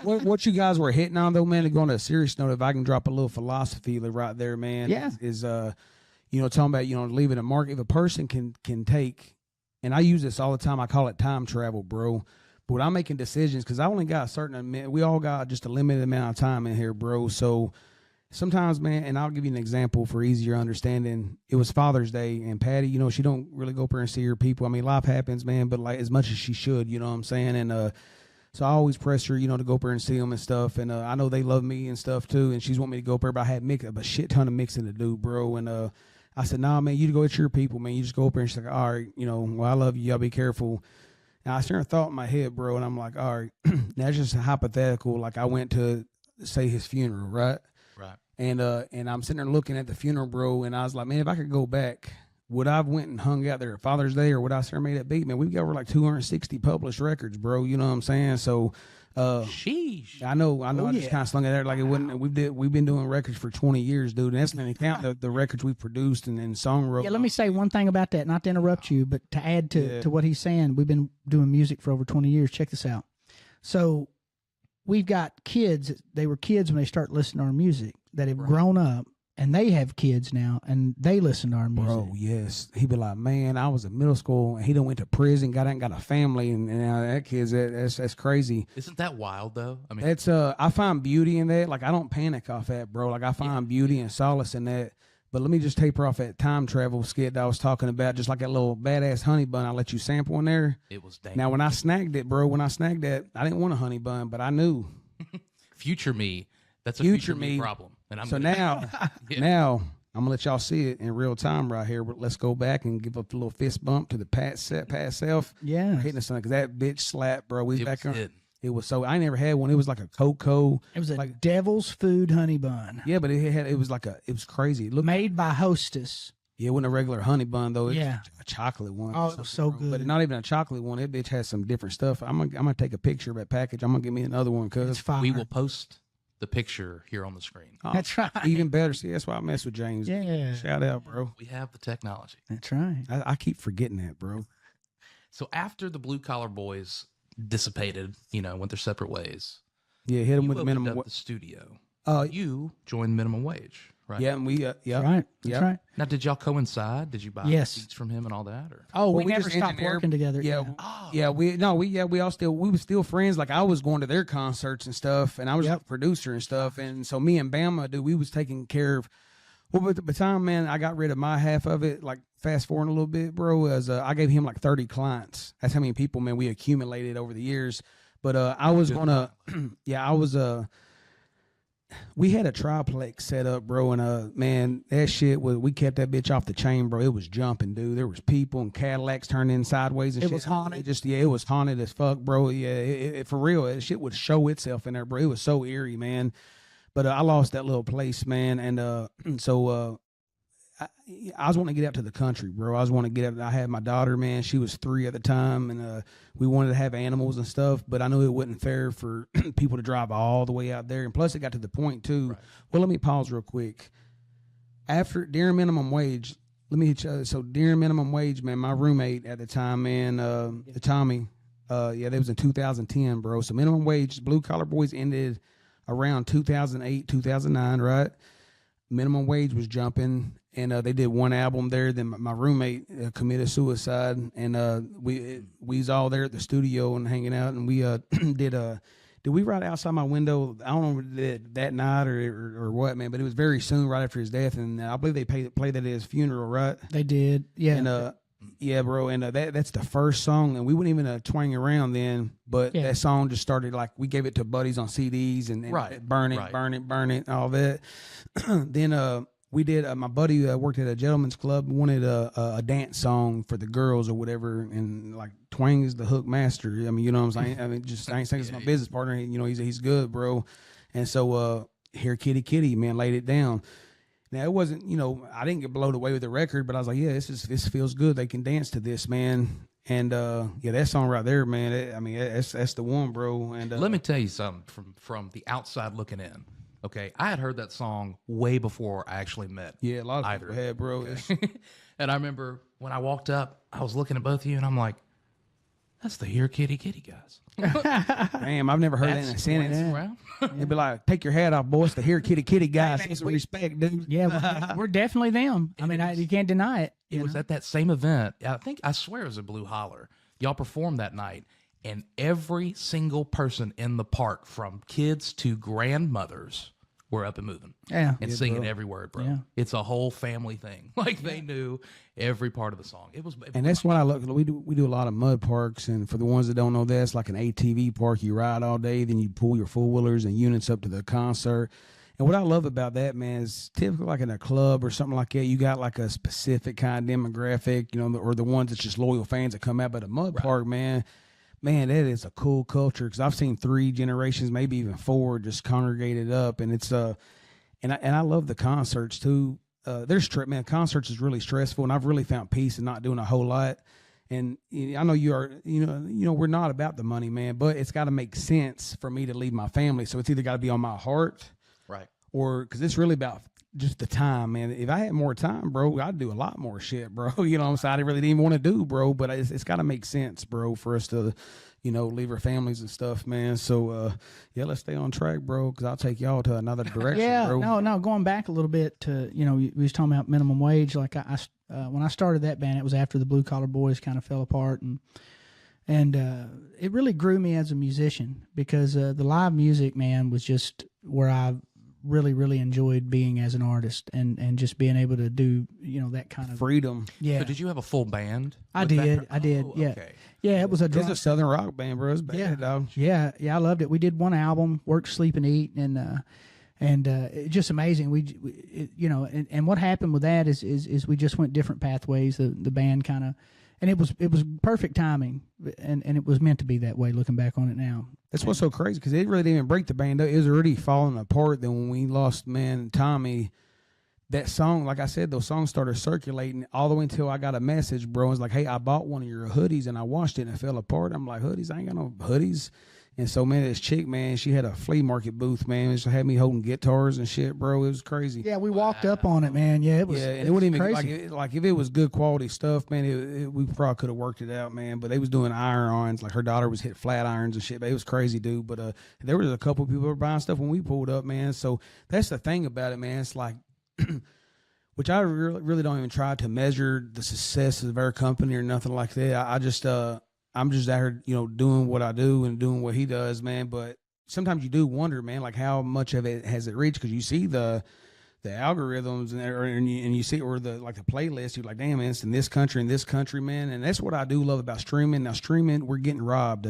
what you guys were hitting on, though, man, to go on a serious note, if I can drop a little philosophy right there, man, is you know, talking about, you know, leaving a mark. If a person can take, and I use this all the time, I call it time travel, bro. But when I'm making decisions, because I only got a certain, we all got just a limited amount of time in here, bro. So sometimes, man, and I'll give you an example for easier understanding. It was Father's Day, and Patty, you know, she don't really go up there and see her people. I mean, life happens, man, but like as much as she should, you know what I'm saying? And so I always press her, you know, to go up there and see them and stuff. And I know they love me and stuff too, and she's want me to go up there, but I had a shit ton of mixing to do, bro. And I said, nah, man, you go at your people, man. You just go up there. And she's like, all right, you know, well, I love you. Y'all be careful. And I started thought in my head, bro, and I'm like, all right, that's just a hypothetical. Like I went to say his funeral, right?
Right.
And I'm sitting there looking at the funeral, bro, and I was like, man, if I could go back, would I have went and hung out there at Father's Day, or would I have made that beat? Man, we've got over like 260 published records, bro. You know what I'm saying? So,
sheesh.
I know. I just kind of slung it there like it wouldn't. We've been doing records for 20 years, dude. And that's not even count the records we produced and song wrote.
Yeah, let me say one thing about that, not to interrupt you, but to add to what he's saying. We've been doing music for over 20 years. Check this out. So we've got kids. They were kids when they start listening to our music that have grown up, and they have kids now, and they listen to our music.
Bro, yes. He'd be like, man, I was in middle school, and he done went to prison, got out and got a family, and now that kid's, that's crazy.
Isn't that wild, though? I mean,
that's I find beauty in that. Like, I don't panic off that, bro. Like, I find beauty and solace in that. But let me just taper off that time travel skit that I was talking about, just like that little badass honey bun I let you sample in there.
It was dangerous.
Now, when I snagged it, bro, I didn't want a honey bun, but I knew.
Future me. That's a future me problem. And
now I'm gonna let y'all see it in real time right here. But let's go back and give up a little fist bump to the past self.
Yeah,
hitting the sun because that bitch slapped, bro. We back on.
It.
It was so I never had one. It was like a cocoa.
It was like devil's food honey bun.
Yeah, but it was crazy. It looked
made by Hostess.
Yeah, it wasn't a regular honey bun though. It was a chocolate one.
Oh, it was so good.
But not even a chocolate one. That bitch has some different stuff. I'm gonna take a picture of that package. I'm gonna give me another one because
we will post the picture here on the screen.
Oh,
that's right.
Even better. See, that's why I mess with James.
Yeah.
Shout out, bro.
We have the technology.
That's right.
I keep forgetting that, bro.
So after the Blue Collar Boys dissipated, you know, went their separate ways.
Yeah, hit them with the minimum
wage. The studio. You joined minimum wage, right?
Yeah, and we
Right. That's right.
Now, did y'all coincide? Did you buy seats from him and all that? Or?
Oh, we never stopped working together.
Yeah, we were still friends. Like I was going to their concerts and stuff, and I was a producer and stuff. And so me and Bama, dude, we was taking care of. Well, but the time, man, I got rid of my half of it. Like fast forward a little bit, bro. As I gave him like 30 clients. That's how many people, man, we accumulated over the years. But I was gonna, we had a triplex set up, bro, and man, that shit was, we kept that bitch off the chain, bro. It was jumping, dude. There was people and Cadillacs turning sideways and shit.
It was haunted.
It was haunted as fuck, bro. Yeah, for real, that shit would show itself in there, bro. It was so eerie, man. But I lost that little place, man, and so I was wanting to get out to the country, bro. I was wanting to get out. I had my daughter, man. She was 3 at the time, and we wanted to have animals and stuff. But I knew it wasn't fair for people to drive all the way out there. And plus, it got to the point too. Right. Well, let me pause real quick. During minimum wage, so during minimum wage, man, my roommate at the time, man, Tommy, that was in 2010, bro. So minimum wage, Blue Collar Boys ended around 2008, 2009, right? Minimum wage was jumping, and they did one album there. Then my roommate committed suicide, and we was all there at the studio and hanging out, and we did we write Outside My Window? I don't know that night or what, man, but it was very soon right after his death, and I believe they played that at his funeral, right?
They did, yeah.
And yeah, bro, and that's the first song, and we wouldn't even twang around then, but that song just started, like, we gave it to buddies on CDs and
right.
burn it, all that. Then we did, my buddy worked at a gentleman's club, wanted a dance song for the girls or whatever, and like Twang is the hook master. I mean, you know what I'm saying? I mean, just I ain't saying it's my business partner. You know, he's good, bro. And so here, Kitty Kitty, man, laid it down. Now, it wasn't, you know, I didn't get blown away with the record, but I was like, yeah, this feels good. They can dance to this, man. And yeah, that song right there, man. That's the one, bro. And
let me tell you something from the outside looking in. Okay, I had heard that song way before I actually met.
Yeah, a lot of people had, bro.
Okay. And I remember when I walked up, I was looking at both of you, and I'm like, "That's the Here Kitty Kitty guys."
Damn, I've never heard that in a sentence. They'd be like, "Take your hat off, boys. The Here Kitty Kitty guys." Some respect, dude.
Yeah, we're definitely them. I mean, you can't deny it.
It was at that same event. I swear it was a Blue Holler. Y'all performed that night, and every single person in the park, from kids to grandmothers, were up and moving.
Yeah.
And singing every word, bro. Yeah. It's a whole family thing. Like, they knew every part of the song. And
that's what I look. We do a lot of mud parks, and for the ones that don't know, that's like an ATV park. You ride all day, then you pull your four-wheelers and units up to the concert. And what I love about that, man, is typically like in a club or something like that, you got like a specific kind of demographic, you know, or the ones that's just loyal fans that come out. But a mud park, man, that is a cool culture, because I've seen 3 generations, maybe even 4, just congregated up, and it's and I love the concerts too. Concerts is really stressful, and I've really found peace in not doing a whole lot. And I know you are, you know, we're not about the money, man, but it's got to make sense for me to leave my family. So it's either got to be on my heart,
right,
or because it's really about just the time, man. If I had more time, bro, I'd do a lot more shit, bro. You know what I'm saying? I really didn't even want to do, bro, but it's got to make sense, bro, for us to, you know, leave our families and stuff, man. So, yeah, let's stay on track, bro, because I'll take y'all to another direction, bro.
No, going back a little bit to, you know, we was talking about minimum wage. Like, when I started that band, it was after the Blue Collar Boys kind of fell apart, and it really grew me as a musician, because the live music, man, was just where I really, really enjoyed being as an artist, and just being able to do, you know, that kind of
freedom.
Yeah.
So did you have a full band?
I did. Yeah.
Okay.
Yeah, it was
It's a Southern rock band, bro. It's bad, dog.
Yeah, I loved it. We did one album, Work, Sleep, and Eat, and it's just amazing. You know, and what happened with that is we just went different pathways. The band kind of, and it was perfect timing, and it was meant to be that way. Looking back on it now,
that's what's so crazy, because it really didn't even break the band. It was already falling apart. Then when we lost, man, Tommy, that song, like I said, those songs started circulating all the way until I got a message, bro. It was like, hey, I bought one of your hoodies and I washed it and it fell apart. I'm like, hoodies? I ain't got no hoodies. And so, man, this chick, man, she had a flea market booth, man. She had me holding guitars and shit, bro. It was crazy.
Yeah, we walked up on it, man. Yeah, it was.
Yeah, and it wouldn't even
crazy.
like if it was good quality stuff, man. We probably could have worked it out, man. But they was doing iron-ons, like her daughter was hit flat irons and shit. But it was crazy, dude. But there was a couple people who were buying stuff when we pulled up, man. So that's the thing about it, man. It's like, which I really don't even try to measure the success of our company or nothing like that. I just I'm just out here, you know, doing what I do and doing what he does, man. But sometimes you do wonder, man, like how much of it has it reached? Because you see the algorithms and you see, or the playlist, you're like, damn, man, it's in this country, man. And that's what I do love about streaming. Now, streaming, we're getting robbed.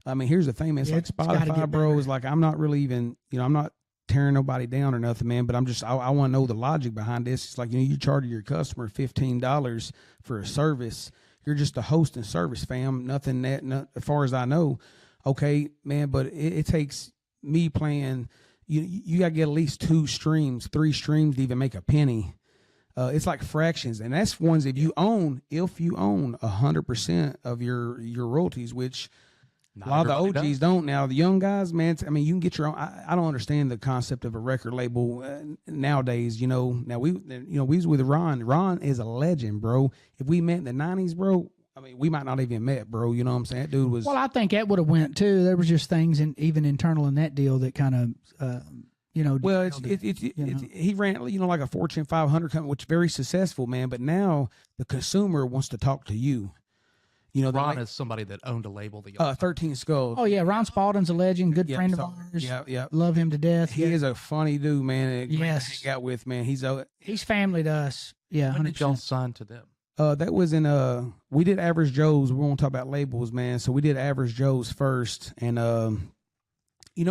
I mean, here's the thing, man. It's like Spotify, bro, is like, I'm not really even, you know, I'm not tearing nobody down or nothing, man. But I want to know the logic behind this. It's like, you charge your customer $15 for a service. You're just a host and service, fam. Nothing as far as I know. Okay, man, but it takes me playing. You got to get at least 2 streams, 3 streams to even make a penny. It's like fractions, and that's ones if you own 100% of your royalties, which a lot of the OGs don't. Now the young guys, man, I mean, you can get your own. I don't understand the concept of a record label nowadays. Now we was with Ron. Ron is a legend, bro. If we met in the '90s, bro, I mean, we might not even met, bro. You know what I'm saying? That dude was.
Well, I think that would have went too. There was just things even internal in that deal that kind of.
Well, he ran, like a Fortune 500 company, which is very successful, man. But now the consumer wants to talk to you.
Ron is somebody that owned a label.
13 Skulls.
Oh yeah, Ron Spalding's a legend, good friend of ours.
Yeah.
Love him to death.
He is a funny dude, man.
Yes,
hang out with, man. He's
family to us. Yeah, 100%.
When did y'all sign to them?
That was in we did Average Joe's. We won't talk about labels, man. So we did Average Joe's first, and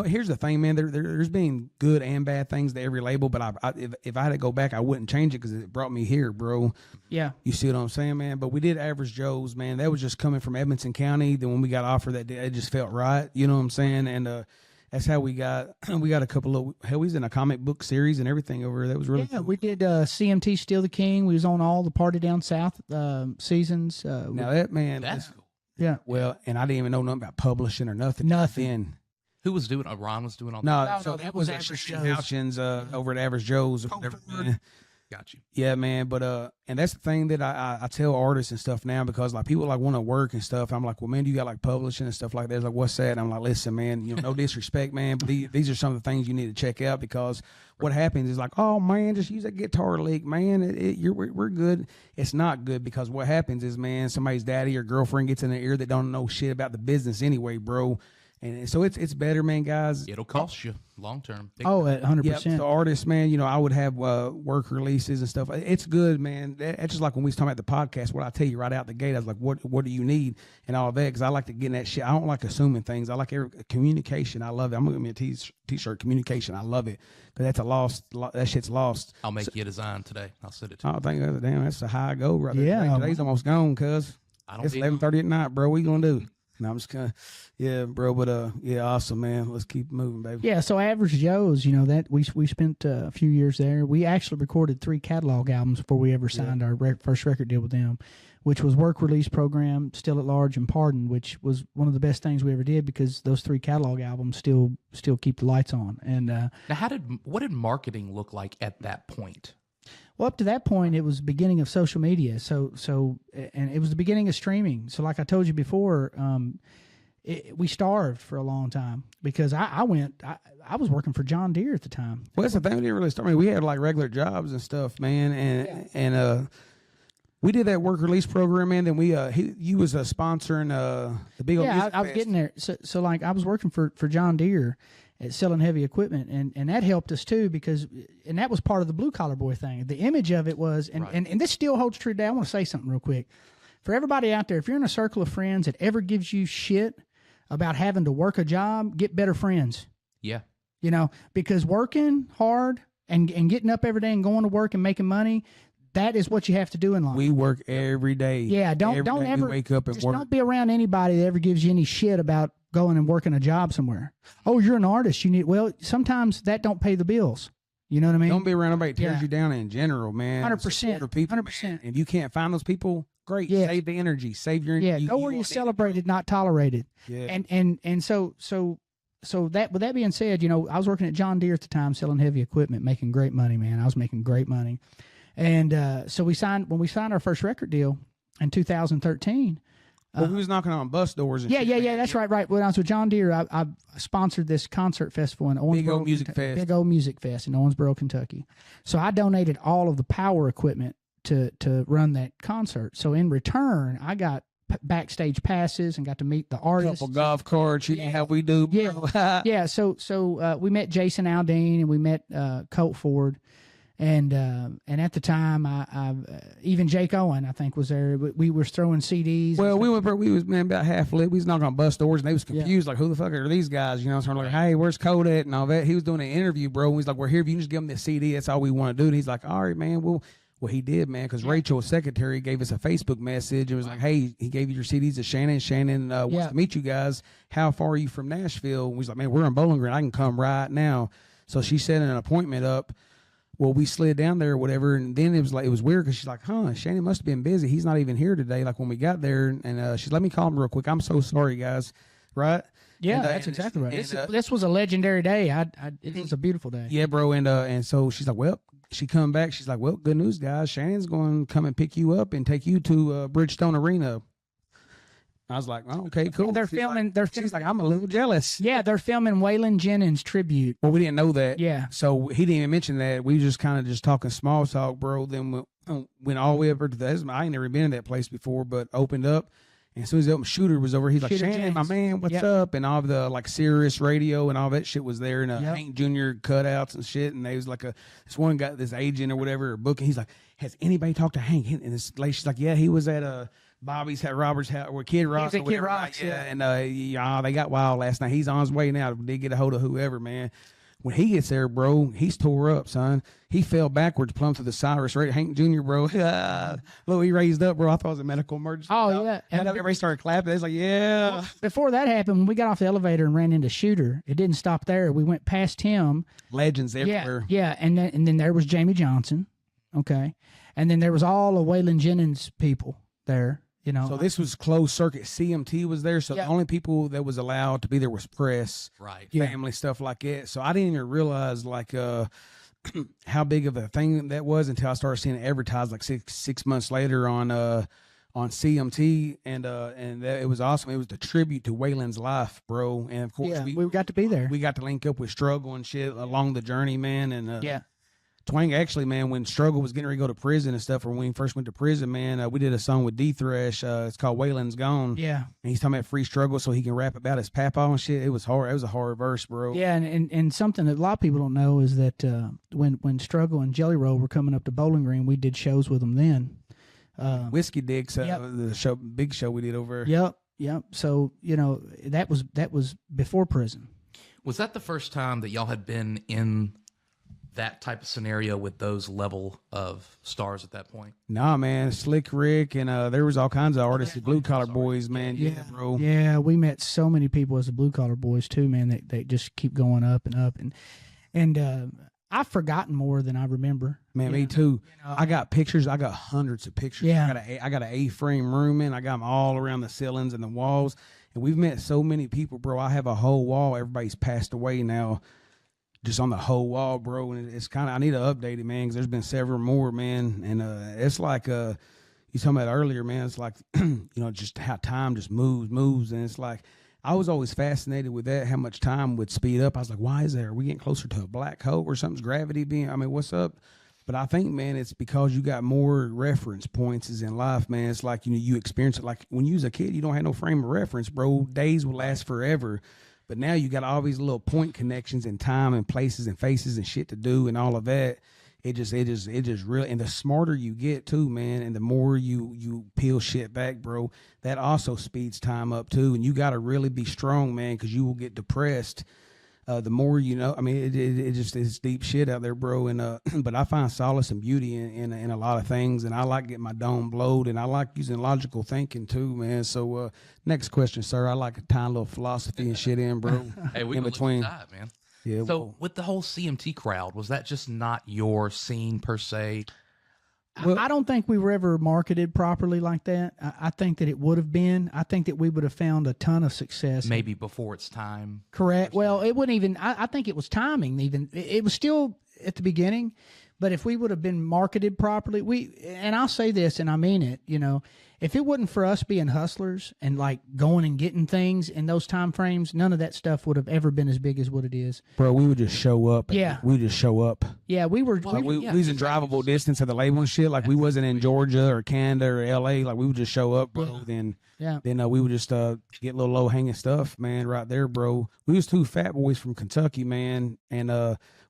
here's the thing, man. There's been good and bad things to every label, but if I had to go back, I wouldn't change it because it brought me here, bro.
Yeah.
You see what I'm saying, man? But we did Average Joe's, man. That was just coming from Edmonton County. Then when we got offered that day, it just felt right. You know what I'm saying? And that's how we got a couple of we was in a comic book series and everything over there. That was really cool.
We did CMT Still the King. We was on all the Party Down South seasons.
Now that, man,
that's cool.
Yeah.
Well, and I didn't even know nothing about publishing or nothing.
Nothing.
Who was doing? Ron was doing all
that.
No, that was Average Joe's.
Over at Average Joe's.
Got you.
Yeah, man. But and that's the thing that I tell artists and stuff now, because like people like want to work and stuff. I'm like, well, man, do you got like publishing and stuff like that? It's like, what's that? And I'm like, listen, man, no disrespect, man, but these are some of the things you need to check out, because what happens is like, oh man, just use that guitar lick, man. We're good. It's not good, because what happens is, man, somebody's daddy or girlfriend gets in their ear that don't know shit about the business anyway, bro. And so it's better, man, guys.
It'll cost you long term.
At 100%.
So artists, man, I would have work releases and stuff. It's good, man. That's just like when we was talking about the podcast. What I tell you right out the gate, I was like, what do you need and all that? Because I like to get in that shit. I don't like assuming things. I like communication. I love it. I'm gonna give me a t-shirt. Communication. I love it, because that shit's lost.
I'll make you a design today. I'll send it to you.
I think that's a high goal right there.
Yeah,
Today's almost gone, cuz it's 11:30 at night, bro. What you gonna do? No, I'm just kind of, yeah, bro. But yeah, awesome, man. Let's keep moving, baby.
Yeah. So Average Joe's, that we spent a few years there. We actually recorded 3 catalog albums before we ever signed our first record deal with them, which was Work Release Program, Still at Large, and Pardon, which was one of the best things we ever did, because those 3 catalog albums still keep the lights on. And
now, what did marketing look like at that point?
Well, up to that point, it was the beginning of social media. And it was the beginning of streaming. So like I told you before, we starved for a long time, because I was working for John Deere at the time.
Well, that's the thing. We didn't really start. I mean, we had like regular jobs and stuff, man. And we did that work release program, man. Then you was sponsoring the big old music
I was getting there. So like I was working for John Deere at selling heavy equipment, and that helped us too, because that was part of the blue collar boy thing. The image of it was, and this still holds true today. I want to say something real quick for everybody out there. If you're in a circle of friends that ever gives you shit about having to work a job, get better friends.
Yeah.
Because working hard and getting up every day and going to work and making money, that is what you have to do in life.
We work every day.
Yeah, don't ever
wake up and work.
Don't be around anybody that ever gives you any shit about going and working a job somewhere. Oh, you're an artist. Sometimes that don't pay the bills. You know what I mean?
Don't be around nobody that tears you down in general, man.
100%.
100%. If you can't find those people, great.
Yeah.
Save the energy. Save your
energy. Yeah, go where you're celebrated, not tolerated.
Yeah.
And so that, with that being said, I was working at John Deere at the time, selling heavy equipment, making great money, man. I was making great money. And so when we signed our first record deal in 2013.
Well, we was knocking on bus doors and
shit. Yeah, that's right. When I was with John Deere, I sponsored this concert festival in Owensboro. Big old music fest in Owensboro, Kentucky. So I donated all of the power equipment to run that concert. So in return, I got backstage passes and got to meet the artists.
Couple golf carts, how we do.
Yeah, yeah. So we met Jason Aldean and we met Colt Ford. And at the time, I even Jake Owen, I think, was there. We were throwing CDs.
Well, we was man about half lit. We was not gonna bust doors, and they was confused, like, who the fuck are these guys? You know, so I'm like, hey, where's Code at and all that. He was doing an interview, bro. And he's like, we're here. If you can just give him this CD, that's all we want to do. And he's like, all right, man. Well, he did, man, because Rachel's secretary gave us a Facebook message. It was like, hey, he gave you your CDs to Shannon. Shannon wants to meet you guys. How far are you from Nashville? And we was like, man, we're in Bowling Green. I can come right now. So she set an appointment up. Well, we slid down there or whatever, and then it was weird because she's like, Shannon must have been busy. He's not even here today, like when we got there. And she's let me call him real quick. I'm so sorry, guys. Right?
Yeah, that's exactly right. This was a legendary day. It was a beautiful day.
Yeah, bro. And so she's like, well, she come back. She's like, well, good news, guys. Shannon's going to come and pick you up and take you to Bridgestone Arena. I was like, oh, okay, cool.
They're filming.
She's like, I'm a little jealous.
Yeah, they're filming Waylon Jennings tribute.
Well, we didn't know that.
Yeah.
So he didn't even mention that. We just kind of just talking small talk, bro. Then we went all the way over to the. I ain't never been to that place before, but opened up. And as soon as the open Shooter was over, he's like, Shannon, James. My man, what's up? And all the like Sirius radio and all that shit was there, and Hank Jr. cutouts and shit. And they was like this one guy, this agent or whatever, or booking. He's like, has anybody talked to Hank? And this lady, she's like, yeah, he was at Bobby's at Robert's house or Kid Rock.
He was at Kid Rock's,
And they got wild last night. He's on his way now. They get a hold of whoever, man. When he gets there, bro, he's tore up, son. He fell backwards, plumb through the Cyrus radio. Hank Jr., bro. Look, he raised up, bro. I thought it was a medical emergency.
Oh, yeah.
And everybody started clapping. They was like, yeah.
Well, before that happened, when we got off the elevator and ran into Shooter, it didn't stop there. We went past him.
Legends everywhere.
Yeah. And then there was Jamie Johnson. Okay. And then there was all of Waylon Jennings people there. You know,
so this was closed circuit. CMT was there, so the only people that was allowed to be there was press,
right?
Family stuff like that. So I didn't even realize like how big of a thing that was until I started seeing it advertised like six months later on CMT, and it was awesome. It was the tribute to Waylon's life, bro. And of course
we got to be there.
We got to link up with Struggle and shit along the journey, man. And Twang, actually, man, when Struggle was getting ready to go to prison and stuff, or when he first went to prison, man, we did a song with D-Thresh. It's called Waylon's Gone.
Yeah.
And he's talking about free struggle so he can rap about his papa and shit. It was hard. It was a hard verse, bro.
Yeah, and something that a lot of people don't know is that when Struggle and Jelly Roll were coming up to Bowling Green, we did shows with them then.
Whiskey Dicks, the big show we did over.
Yep. So, you know, that was before prison.
Was that the first time that y'all had been in that type of scenario with those level of stars at that point?
Nah, man, Slick Rick, and there was all kinds of artists, the Blue Collar Boys, man. Yeah, bro.
Yeah, we met so many people as the Blue Collar Boys too, man. They just keep going up and up, and I've forgotten more than I remember.
Man, me too. You know, I got pictures. I got hundreds of pictures.
Yeah,
I got an A-frame room, man. I got them all around the ceilings and the walls, and we've met so many people, bro. I have a whole wall. Everybody's passed away now. Just on the whole wall, bro, and it's kind of, I need to update it, man, because there's been several more, man, and it's like you talking about earlier, man. It's like you know, just how time just moves, and it's like I was always fascinated with that, how much time would speed up. I was like, why is that? Are we getting closer to a black hole or something's gravity being? I mean, what's up? But I think, man, it's because you got more reference points in life, man. It's like you experience it. Like when you was a kid, you don't have no frame of reference, bro. Days will last forever. But now you got all these little point connections in time and places and faces and shit to do and all of that. It just really, and the smarter you get too, man, and the more you peel shit back, bro, that also speeds time up too. And you got to really be strong, man, because you will get depressed. The more you know, I mean, it's deep shit out there, bro. And but I find solace and beauty in a lot of things, and I like getting my dome blowed, and I like using logical thinking too, man. So next question, sir. I like tying a little philosophy and shit in, bro.
Hey, we
in
can
between,
look at that, man.
Yeah.
So with the whole CMT crowd, was that just not your scene per se?
Well, I don't think we were ever marketed properly like that. I think that it would have been. I think that we would have found a ton of success.
Maybe before its time.
Correct. Well, it wouldn't even, I think it was timing even. It was still at the beginning, but if we would have been marketed properly, and I'll say this, and I mean it, you know, if it wasn't for us being hustlers and like going and getting things in those time frames, none of that stuff would have ever been as big as what it is.
Bro, we would just show up.
Yeah.
We would just show up.
Yeah, we were.
Like we was in drivable distance of the label and shit. Like we wasn't in Georgia or Canada or LA. Like we would just show up, bro. Then we would just get a little low hanging stuff, man, right there, bro. We was two fat boys from Kentucky, man, and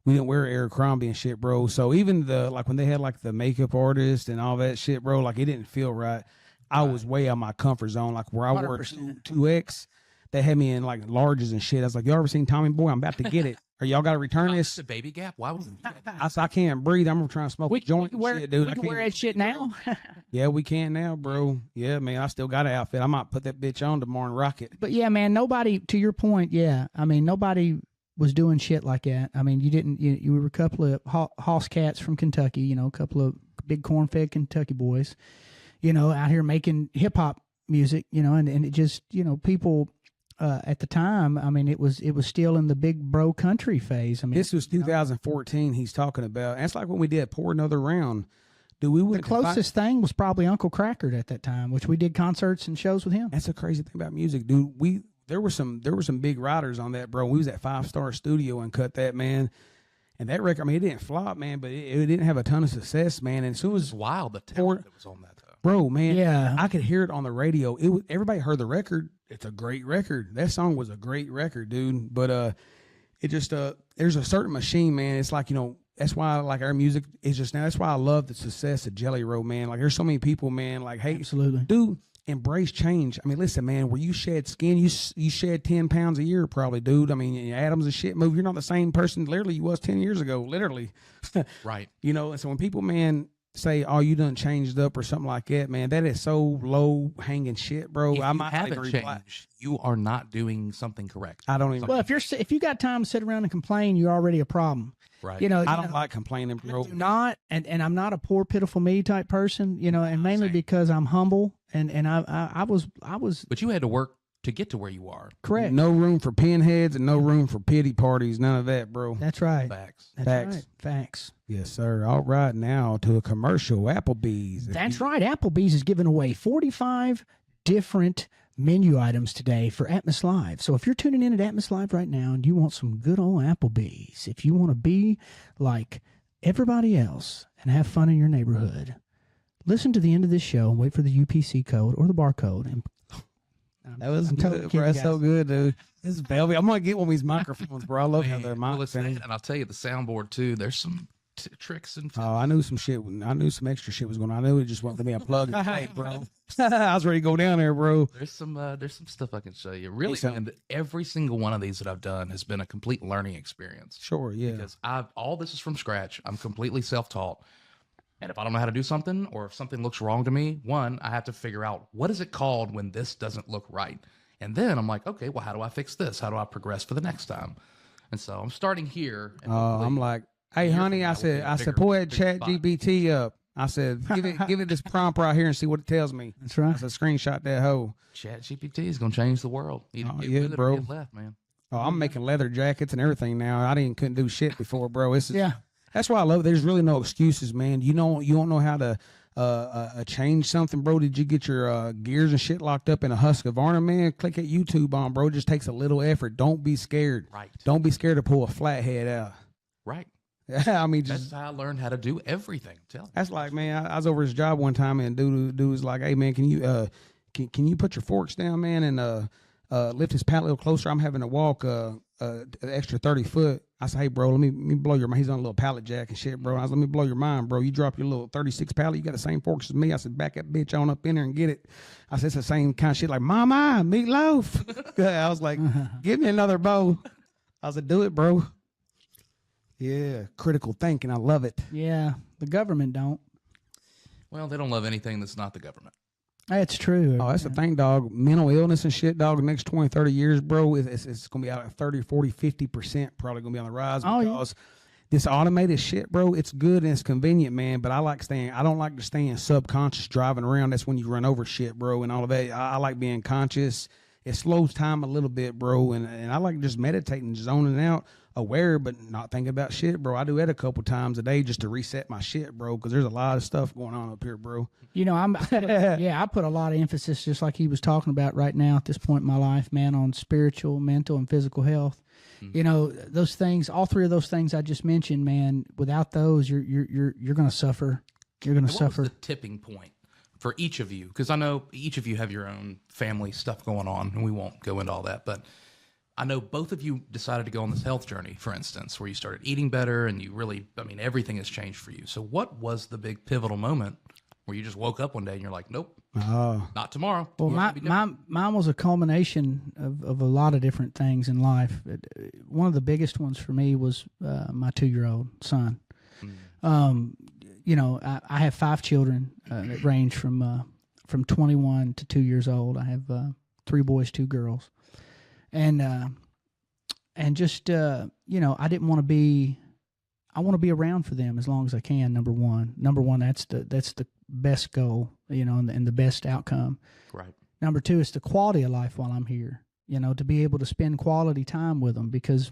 We didn't wear Abercrombie and shit, bro. So even like when they had like the makeup artist and all that shit, bro, like it didn't feel right. I was way out of my comfort zone. Like where I wore 2X, they had me in like larges and shit. I was like, y'all ever seen Tommy Boy? I'm about to get it. Or y'all got to return this?
It's a baby gap. Why was
I said, I can't breathe. I'm trying to smoke a joint and shit, dude.
We can wear that shit now.
Yeah, we can now, bro. Yeah, man, I still got an outfit. I might put that bitch on tomorrow and rock it.
But yeah, man, nobody, to your point, yeah. I mean, nobody was doing shit like that. I mean, you were a couple of hoss cats from Kentucky, you know, a couple of big corn-fed Kentucky boys, you know, out here making hip-hop music, you know, and it just, you know, people at the time, I mean, it was still in the big bro country phase. I mean,
this was 2014 he's talking about. That's like when we did Pour Another Round. Dude, we went
the closest thing was probably Uncle Crackard at that time, which we did concerts and shows with him.
That's the crazy thing about music, dude. There were some big writers on that, bro. We was at 5 Star Studio and cut that, man. And that record, I mean, it didn't flop, man, but it didn't have a ton of success, man. And as soon as
wild the talent that was on that, though.
Bro, man,
yeah,
I could hear it on the radio. Everybody heard the record. It's a great record. That song was a great record, dude. But it just there's a certain machine, man. It's like, you know, that's why like our music is just now. That's why I love the success of Jelly Roll, man. Like there's so many people, man. Like, hey,
absolutely,
dude. Embrace change. I mean, listen, man, where you shed skin, you shed 10 pounds a year probably, dude. I mean, your atoms and shit move. You're not the same person literally you was 10 years ago, literally.
Right.
You know, and so when people, man, say, oh, you done changed up or something like that, man, that is so low hanging shit, bro.
If
I
you
might
haven't changed, you are not doing something correct.
I don't even.
Well, if you got time to sit around and complain, you're already a problem.
Right.
You know,
I don't like complaining, bro.
I do not, and I'm not a poor, pitiful me type person, you know, and mainly because I'm humble, and I was.
But you had to work to get to where you are.
Correct.
No room for pinheads and no room for pity parties. None of that, bro.
That's right.
Facts.
That's
Facts.
right. Facts.
Yes, sir. All right, now to a commercial. Applebee's.
That's right. Applebee's is giving away 45 different menu items today for Atmos Live. So if you're tuning in at Atmos Live right now and you want some good old Applebee's, if you want to be like everybody else and have fun in your neighborhood, listen to the end of this show and wait for the UPC code or the barcode. And
that was good, bro. That's so good, dude. This is Velvet. I'm gonna get one of these microphones, bro. I love how they're microphones.
And I'll tell you, the soundboard too. There's some tricks and.
Oh, I knew some shit. I knew some extra shit was going on. I knew it just wasn't gonna be a plug and play, bro. I was ready to go down there, bro.
There's some stuff I can show you. Really, and every single one of these that I've done has been a complete learning experience.
Sure, yeah.
Because all this is from scratch. I'm completely self-taught. And if I don't know how to do something, or if something looks wrong to me, one, I have to figure out what is it called when this doesn't look right. And then I'm like, okay, well, how do I fix this? How do I progress for the next time? And so I'm starting here. And
I'm like, hey, honey, I said, pull that chat GPT up. I said, give it this prompt right here and see what it tells me.
That's right.
I said, screenshot that hoe.
Chat GPT is going to change the world. Either get
yeah,
with it
bro.
or get left, man.
Oh, I'm making leather jackets and everything now. I couldn't do shit before, bro.
Yeah.
That's why I love it. There's really no excuses, man. You don't know how to change something, bro. Did you get your gears and shit locked up in a Husqvarna, man? Click at YouTube on, bro. It just takes a little effort. Don't be scared.
Right.
Don't be scared to pull a flathead out.
Right.
I mean,
that's how I learned how to do everything.
That's like, man, I was over his job one time and dude was like, hey, man, can you put your forks down, man, and lift his pallet a little closer? I'm having to walk an extra 30 foot. I said, hey, bro, let me blow your mind. He's on a little pallet jack and shit, bro. I was let me blow your mind, bro. You drop your little 36 pallet, you got the same forks as me. I said, back that bitch on up in there and get it. I said, it's the same kind of shit like, mama, meatloaf. I was like, give me another bowl. I said, do it, bro. Yeah, critical thinking. I love it.
Yeah, the government don't.
Well, they don't love anything that's not the government.
That's true.
Oh, that's the thing, dog. Mental illness and shit, dog. The next 20, 30 years, bro, it's going to be out at 30, 40, 50% probably going to be on the rise because this automated shit, bro, it's good and it's convenient, man, but I don't like to stay in subconscious driving around. That's when you run over shit, bro, and all of that. I like being conscious. It slows time a little bit, bro, and I like just meditating, zoning out, aware, but not thinking about shit, bro. I do that a couple times a day just to reset my shit, bro, because there's a lot of stuff going on up here, bro.
You know, I put a lot of emphasis, just like he was talking about right now at this point in my life, man, on spiritual, mental, and physical health. Mm-hmm. You know, those things, all three of those things I just mentioned, man. Without those, you're going to suffer. You're going to suffer.
What was the tipping point for each of you? Because I know each of you have your own family stuff going on, and we won't go into all that. But I know both of you decided to go on this health journey, for instance, where you started eating better and you really, I mean, everything has changed for you. So what was the big pivotal moment where you just woke up one day and you're like, nope, not tomorrow?
Well, mine was a culmination of a lot of different things in life. One of the biggest ones for me was my 2-year-old son. You know, I have 5 children that range from 21 to 2 years old. I have 3 boys, 2 girls. And just, you know, I didn't want to be, I want to be around for them as long as I can. Number one, that's the best goal, you know, and the best outcome.
Right.
Number 2 is the quality of life while I'm here, you know, to be able to spend quality time with them. Because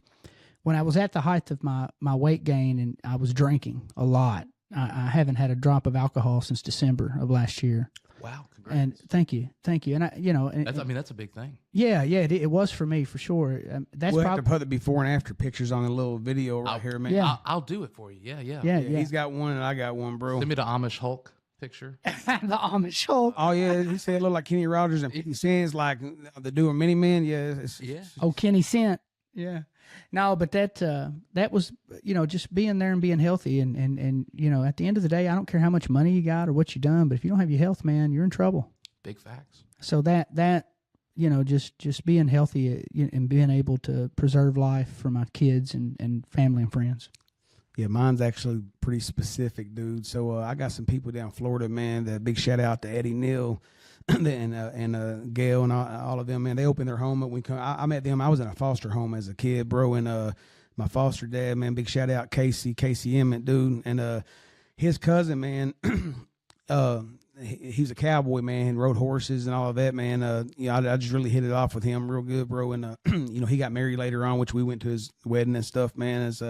when I was at the height of my weight gain and I was drinking a lot, I haven't had a drop of alcohol since December of last year.
Wow. Congrats.
And thank you. And I, you know,
that's a big thing.
Yeah, it was for me for sure. That's
we'll have to put the before and after pictures on a little video right here, man.
Yeah.
I'll do it for you. Yeah.
He's got one and I got one, bro.
Send me the Amish Hulk picture.
the Amish Hulk.
Oh yeah, he said it looked like Kenny Rogers and 50 Cent's like the doing Mini Men. Yeah.
Oh, Kenny Cent. Yeah. No, but that was, you know, just being there and being healthy and you know, at the end of the day, I don't care how much money you got or what you done, but if you don't have your health, man, you're in trouble.
Big facts.
So that you know, just being healthy and being able to preserve life for my kids and family and friends.
Yeah, mine's actually pretty specific, dude. So I got some people down in Florida, man. That big shout out to Eddie Neal and Gail and all of them, man. They opened their home up when I met them. I was in a foster home as a kid, bro. And my foster dad, man, big shout out Casey Emmett, dude. And his cousin, man, he was a cowboy, man, rode horses and all of that, man. You know, I just really hit it off with him real good, bro. And you know, he got married later on, which we went to his wedding and stuff, man. As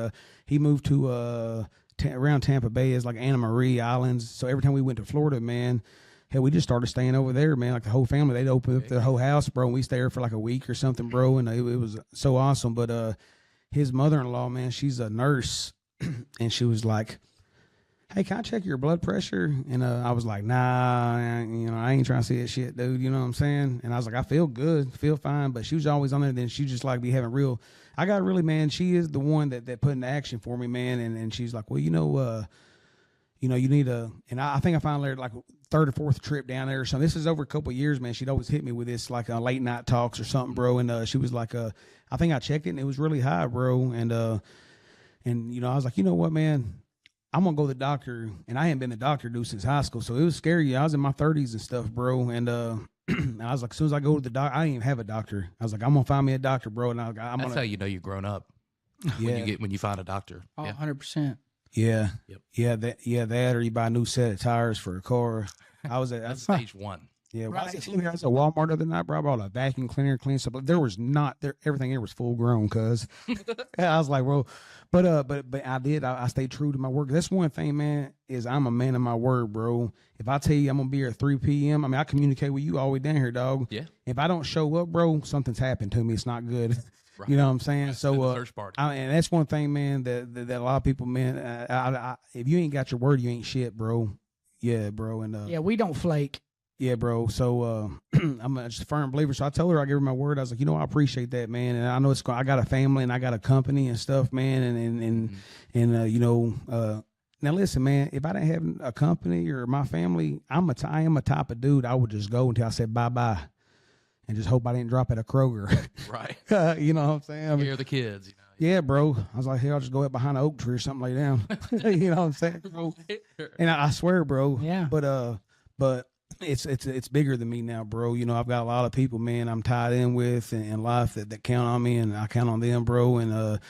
he moved to around Tampa Bay as like Anna Marie Islands. So every time we went to Florida, man, hell, we just started staying over there, man. Like the whole family, they'd open up their whole house, bro. And we stayed there for like a week or something, bro. And it was so awesome. But his mother-in-law, man, she's a nurse, and she was like, "Hey, can I check your blood pressure?" And I was like, "Nah, you know, I ain't trying to see that shit, dude." You know what I'm saying? And I was like, "I feel good, feel fine." But she was always on there. Then she just like be having real. I got really, man. She is the one that put into action for me, man. And she's like, "Well, you know, you need a." And I think I finally learned like 3rd or 4th trip down there or something. This is over a couple of years, man. She'd always hit me with this like late night talks or something, bro. And she was like, I think I checked it and it was really high, bro. And you know, I was like, you know what, man. I'm going to go to the doctor, and I hadn't been to the doctor, dude, since high school, so it was scary. I was in my 30s and stuff, bro, and I was like, as soon as I go to the doctor, I didn't even have a doctor. I was like, I'm going to find me a doctor, bro, and
That's how you know you've grown up, when you find a doctor.
Oh, yeah. 100%.
Yeah.
Yep.
That, or you buy a new set of tires for a car.
That's stage 1.
Yeah,
right.
I was at Walmart the other night, bro. I bought a vacuum cleaner, clean stuff. But there was everything there was full grown, cuz. I was like, bro, but I did. I stayed true to my word. That's one thing, man, is I'm a man of my word, bro. If I tell you I'm gonna be here at 3 p.m., I mean, I communicate with you all the way down here, dog.
Yeah.
If I don't show up, bro, something's happened to me. It's not good. Right. You know what I'm saying?
Right.
So,
search party.
and that's one thing, man, that a lot of people, man, if you ain't got your word, you ain't shit, bro. Yeah, bro. And
yeah, we don't flake.
Yeah, bro. So I'm just a firm believer. So I told her, I gave her my word. I was like, you know, I appreciate that, man. And I know I got a family and I got a company and stuff, man. And you know, now listen, man, if I didn't have a company or my family, I am a type of dude. I would just go until I said bye-bye and just hope I didn't drop at a Kroger.
Right.
You know what I'm saying?
Hear the kids, you know.
Yeah, bro. I was like, hey, I'll just go up behind an oak tree or something, lay down. You know what I'm saying, bro? And I swear, bro.
Yeah.
But it's bigger than me now, bro. You know, I've got a lot of people, man, I'm tied in with in life that count on me, and I count on them, bro. And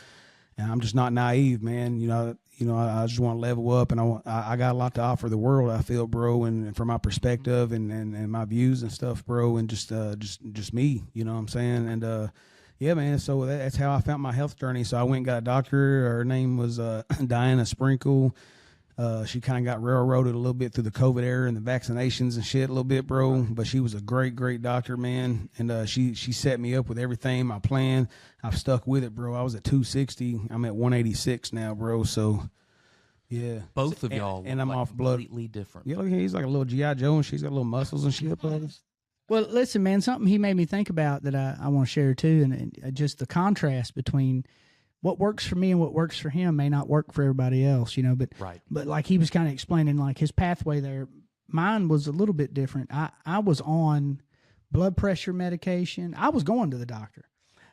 I'm just not naive, man. You know, I just want to level up, and I got a lot to offer the world, I feel, bro, and from my perspective and my views and stuff, bro, and just me, you know what I'm saying? And yeah, man, so that's how I found my health journey. So I went and got a doctor. Her name was Diana Sprinkle. She kind of got railroaded a little bit through the COVID era and the vaccinations and shit a little bit, bro. But she was a great, great doctor, man. And she set me up with everything, my plan. I've stuck with it, bro. I was at 260. I'm at 186 now, bro. So, yeah.
Both of y'all
and I'm off blood.
Completely different.
Yeah, look, he's like a little G.I. Joe, and she's got little muscles and shit.
Well, listen, man, something he made me think about that I want to share too, and just the contrast between what works for me and what works for him may not work for everybody else, you know. But
Right.
but like he was kind of explaining, like his pathway there, mine was a little bit different. I was on blood pressure medication. I was going to the doctor.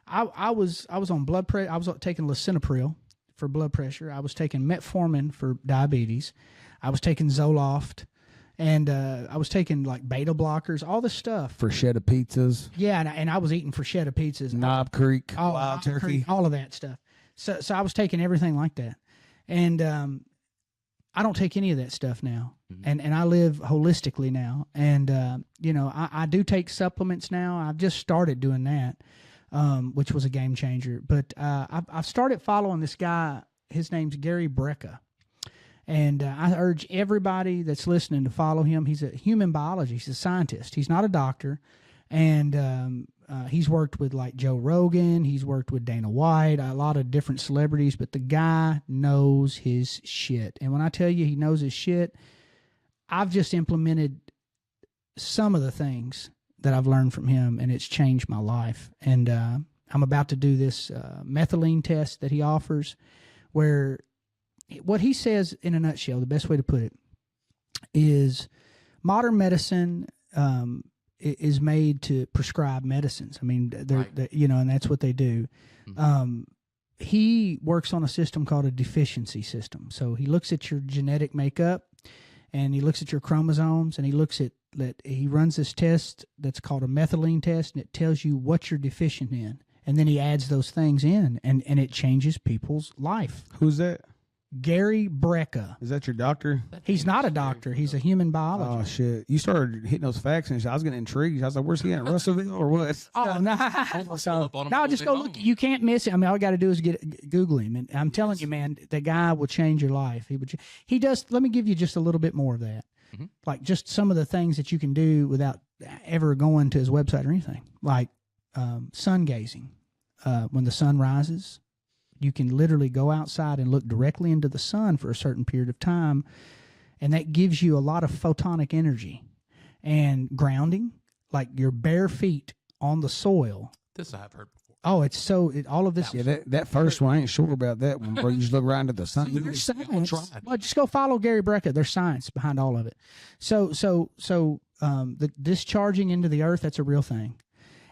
I was on blood pressure. I was taking lisinopril for blood pressure. I was taking metformin for diabetes. I was taking Zoloft. And I was taking like beta blockers, all this stuff.
Freschetta pizzas.
Yeah, and I was eating Freschetta pizzas.
Knob Creek.
Wild turkey. All of that stuff. So I was taking everything like that. And I don't take any of that stuff now. Mm-hmm. And I live holistically now. And, you know, I do take supplements now. I've just started doing that, which was a game changer. But I've started following this guy. His name's Gary Brecka. And I urge everybody that's listening to follow him. He's a human biologist. He's a scientist. He's not a doctor. And he's worked with like Joe Rogan. He's worked with Dana White, a lot of different celebrities. But the guy knows his shit. And when I tell you he knows his shit, I've just implemented some of the things that I've learned from him, and it's changed my life. And I'm about to do this methylene test that he offers, where what he says in a nutshell, the best way to put it, is modern medicine is made to prescribe medicines. I mean, you know, and that's what they do. Mm-hmm. He works on a system called a deficiency system. So he looks at your genetic makeup, and he looks at your chromosomes, and he looks at that. He runs this test that's called a methylene test, and it tells you what you're deficient in, and then he adds those things in, and it changes people's life.
Who's that?
Gary Brecka.
Is that your doctor?
He's not a doctor. He's a human biologist.
Oh, shit. You started hitting those facts, and I was getting intrigued. I was like, where's he at, Russellville or what?
Oh, no. No, just go look. You can't miss it. I mean, all you got to do is Google him. And I'm telling you, man, the guy will change your life. He does. Let me give you just a little bit more of that. Mm-hmm. Like just some of the things that you can do without ever going to his website or anything. Like sun gazing. When the sun rises, you can literally go outside and look directly into the sun for a certain period of time, and that gives you a lot of photonic energy. And grounding, like your bare feet on the soil.
This I've heard before.
Oh, it's so all of this.
Yeah, that first one, I ain't sure about that one, bro. You just look right into the sun.
There's science. Well, just go follow Gary Brecka. There's science behind all of it. So the discharging into the earth, that's a real thing.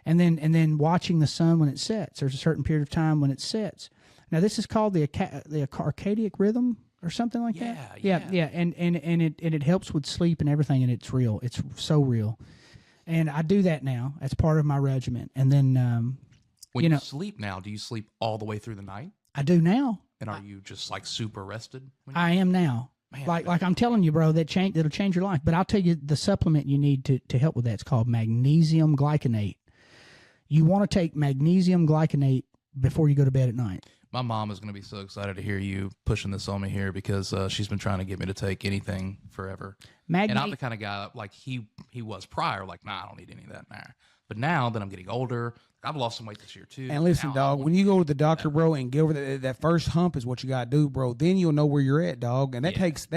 And then watching the sun when it sets. There's a certain period of time when it sets. Now, this is called the circadian rhythm or something like that. Yeah. And it helps with sleep and everything, and it's real. It's so real. And I do that now. That's part of my regimen. And then,
when you sleep now, do you sleep all the way through the night?
I do now.
And are you just like super rested?
I am now. Man, like I'm telling you, bro, that'll change your life. But I'll tell you the supplement you need to help with that. It's called magnesium glycinate. You want to take magnesium glycinate before you go to bed at night.
My mom is going to be so excited to hear you pushing this on me here because she's been trying to get me to take anything forever. And I'm the kind of guy like he was prior, like, nah, I don't need any of that now. But now that I'm getting older, I've lost some weight this year too.
And listen, dog, when you go to the doctor, bro, and get over that first hump is what you got to do, bro. Then you'll know where you're at, dog. And that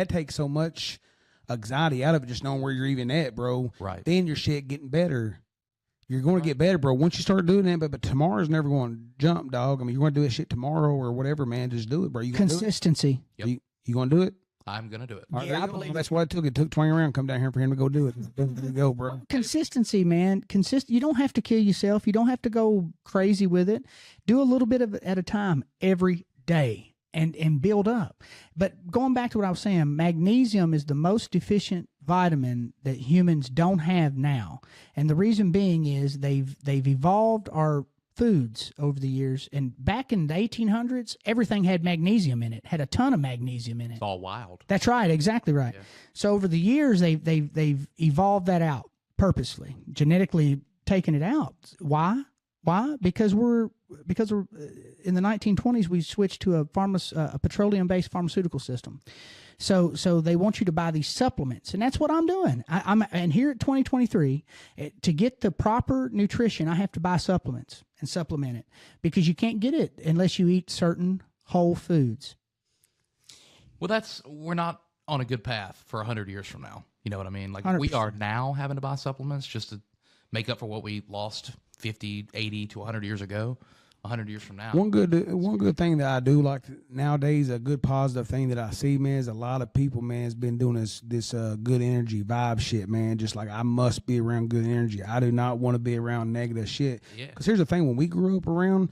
takes so much anxiety out of it, just knowing where you're even at, bro.
Right.
Then your shit getting better. You're going to get better, bro. Once you start doing that, but tomorrow's never going to jump, dog. I mean, you're going to do that shit tomorrow or whatever, man. Just do it, bro. You
Consistency.
Do it? Yep. You going to do it?
I'm going to do it.
Right, yeah, I believe that's what it took. It took Twang and Round come down here for him to go do it. Go, bro.
Consistency, man. You don't have to kill yourself. You don't have to go crazy with it. Do a little bit of it at a time every day and build up. But going back to what I was saying, magnesium is the most deficient vitamin that humans don't have now. And the reason being is they've evolved our foods over the years. And back in the 1800s, everything had magnesium in it, had a ton of magnesium in it.
It's all wild.
That's right. Exactly right. Yeah. So over the years, they've evolved that out purposely, genetically taken it out. Why? Because we're in the 1920s, we switched to a petroleum-based pharmaceutical system. So they want you to buy these supplements, and that's what I'm doing. And here at 2023, to get the proper nutrition, I have to buy supplements and supplement it because you can't get it unless you eat certain whole foods.
Well, we're not on a good path for 100 years from now. You know what I mean? Like
100%.
We are now having to buy supplements just to make up for what we lost 50, 80 to 100 years ago, 100 years from now.
One good thing that I do like nowadays, a good positive thing that I see, man, is a lot of people, man, has been doing this good energy vibe shit, man. Just like, I must be around good energy. I do not want to be around negative shit.
Yeah.
Because here's the thing, when we grew up around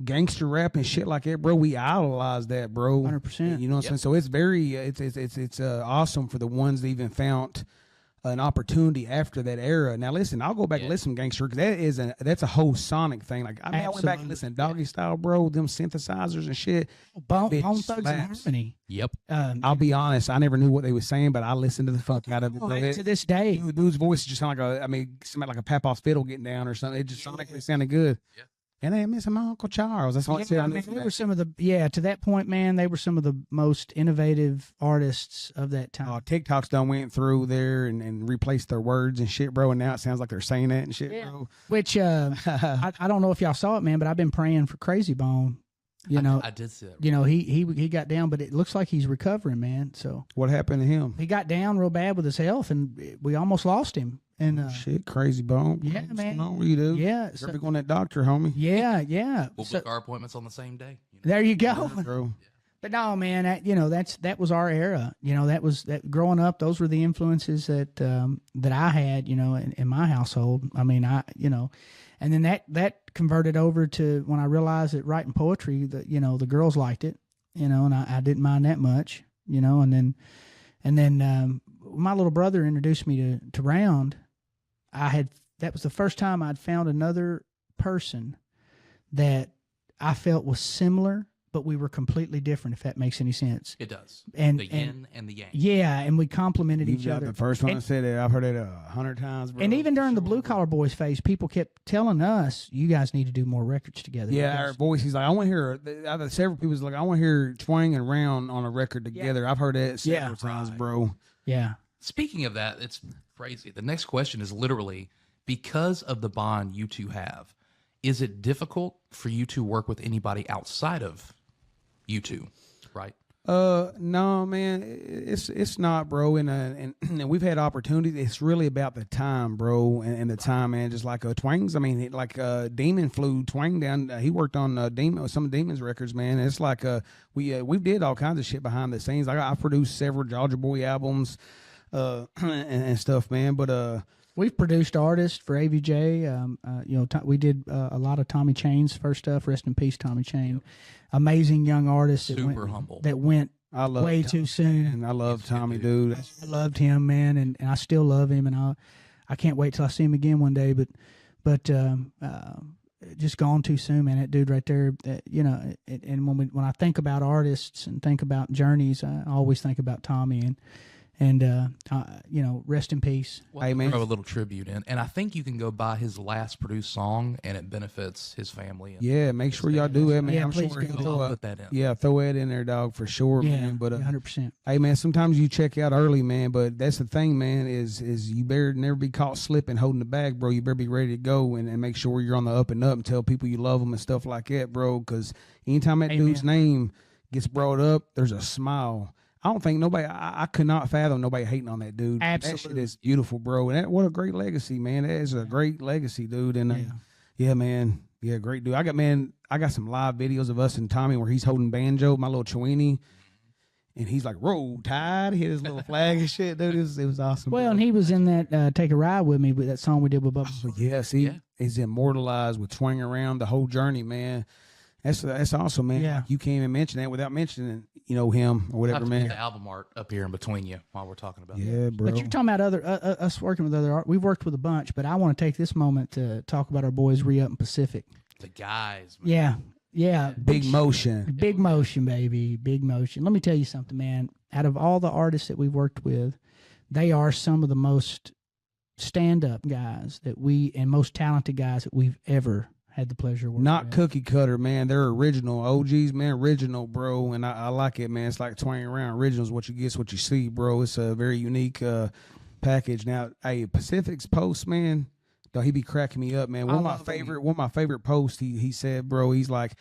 gangster rap and shit like that, bro, we idolized that, bro.
100%.
You know what I'm saying? So it's very it's awesome for the ones that even found an opportunity after that era. Now listen, I'll go back and listen to gangster, because that's a whole sonic thing. Like, I mean, I went back and listened to Doggy Style, bro, them synthesizers and shit.
Bone Thugs and Harmony.
Yep.
I'll be honest, I never knew what they were saying, but I listened to the fuck out of it.
To this day,
dude's voice just sounded like somebody like a Papa's fiddle getting down or something. It just sounded good. Yeah. And I miss my Uncle Charles. That's what I said.
I mean, they were some of the to that point, man. They were some of the most innovative artists of that time.
TikTok's done went through there and replaced their words and shit, bro. And now it sounds like they're saying that and shit, bro.
Which I don't know if y'all saw it, man, but I've been praying for Crazy Bone.
I did see that.
You know, he got down, but it looks like he's recovering, man. So
what happened to him?
He got down real bad with his health, and we almost lost him. And
shit, Crazy Bone.
Yeah, man.
What you do?
Yeah,
better be going to that doctor, homie.
Yeah.
We'll book our appointments on the same day.
There you go,
bro.
But no, man, that was our era. You know, that growing up, those were the influences that I had. You know, in my household. I mean, and then that converted over to when I realized that writing poetry, that the girls liked it. You know, and I didn't mind that much. You know, and then my little brother introduced me to Round. That was the first time I'd found another person that I felt was similar, but we were completely different, if that makes any sense.
It does.
And
the yin and the yang.
Yeah, and we complimented each other.
The first one I said it, I've heard it 100 times, bro.
And even during the Blue Collar Boys phase, people kept telling us, you guys need to do more records together.
Yeah, our voice, he's like, I want to hear, several people was like, I want to hear Twang and Round on a record together. I've heard that several times, bro.
Yeah.
Speaking of that, it's crazy. The next question is literally, because of the bond you two have, is it difficult for you to work with anybody outside of you two, right?
No, man, it's not, bro. And we've had opportunities. It's really about the time, bro, and the time, man. Just like Twang's, I mean, like Demon flew Twang down. He worked on some Demon's records, man. It's like we did all kinds of shit behind the scenes. I produced several Georgia Boy albums, and stuff, man. But
we've produced artists for AVJ. We did a lot of Tommy Chain's first stuff. Rest in peace, Tommy Chain. Yep. Amazing young artist.
Super humble.
That went way too soon.
And I love Tommy, dude.
I loved him, man, and I still love him, and I can't wait till I see him again one day. But just gone too soon, man. That dude right there, and when I think about artists and think about journeys, I always think about Tommy and rest in peace.
Well, hey, man. Throw a little tribute in, and I think you can go buy his last produced song, and it benefits his family. And
make sure y'all do that, man.
Yeah,
I'm
please
sure
go.
Put that in.
Yeah, throw that in there, dog, for sure, man. But
100%.
Hey, man, sometimes you check out early, man. But that's the thing, man. Is you better never be caught slipping, holding the bag, bro. You better be ready to go and make sure you're on the up and up and tell people you love them and stuff like that, bro. Because anytime that dude's name gets brought up, there's a smile. I don't think nobody. I could not fathom nobody hating on that dude.
Absolutely,
that shit is beautiful, bro. And what a great legacy, man. That is a great legacy, dude. And yeah, man, great dude. I got some live videos of us and Tommy where he's holding banjo, my little Chewini, and he's like, "Roll Tide," hit his little flag and shit, dude. It was awesome.
Well,
bro.
And he was in that "Take a Ride with Me" with that song we did with Bubba.
Oh, yeah, see, he's immortalized with Twang Around the whole journey, man. That's awesome, man.
Yeah.
You can't even mention that without mentioning, him or whatever, man.
The album art up here in between you while we're talking about
that. Bro.
But you're talking about us working with other art. We've worked with a bunch, but I want to take this moment to talk about our boys Re-Up and Pacific.
The guys, man.
Yeah.
Big motion.
Big motion, baby. Big motion. Let me tell you something, man. Out of all the artists that we've worked with, they are some of the most stand-up guys and most talented guys that we've ever had the pleasure of working
Not
with.
cookie cutter, man. They're original. OGs, man, original, bro. And I like it, man. It's like Twang Around. Original is what you get, what you see, bro. It's a very unique package. Now, hey, Pacific's post, man, he be cracking me up, man. One of my favorite posts, he said, bro, he's like,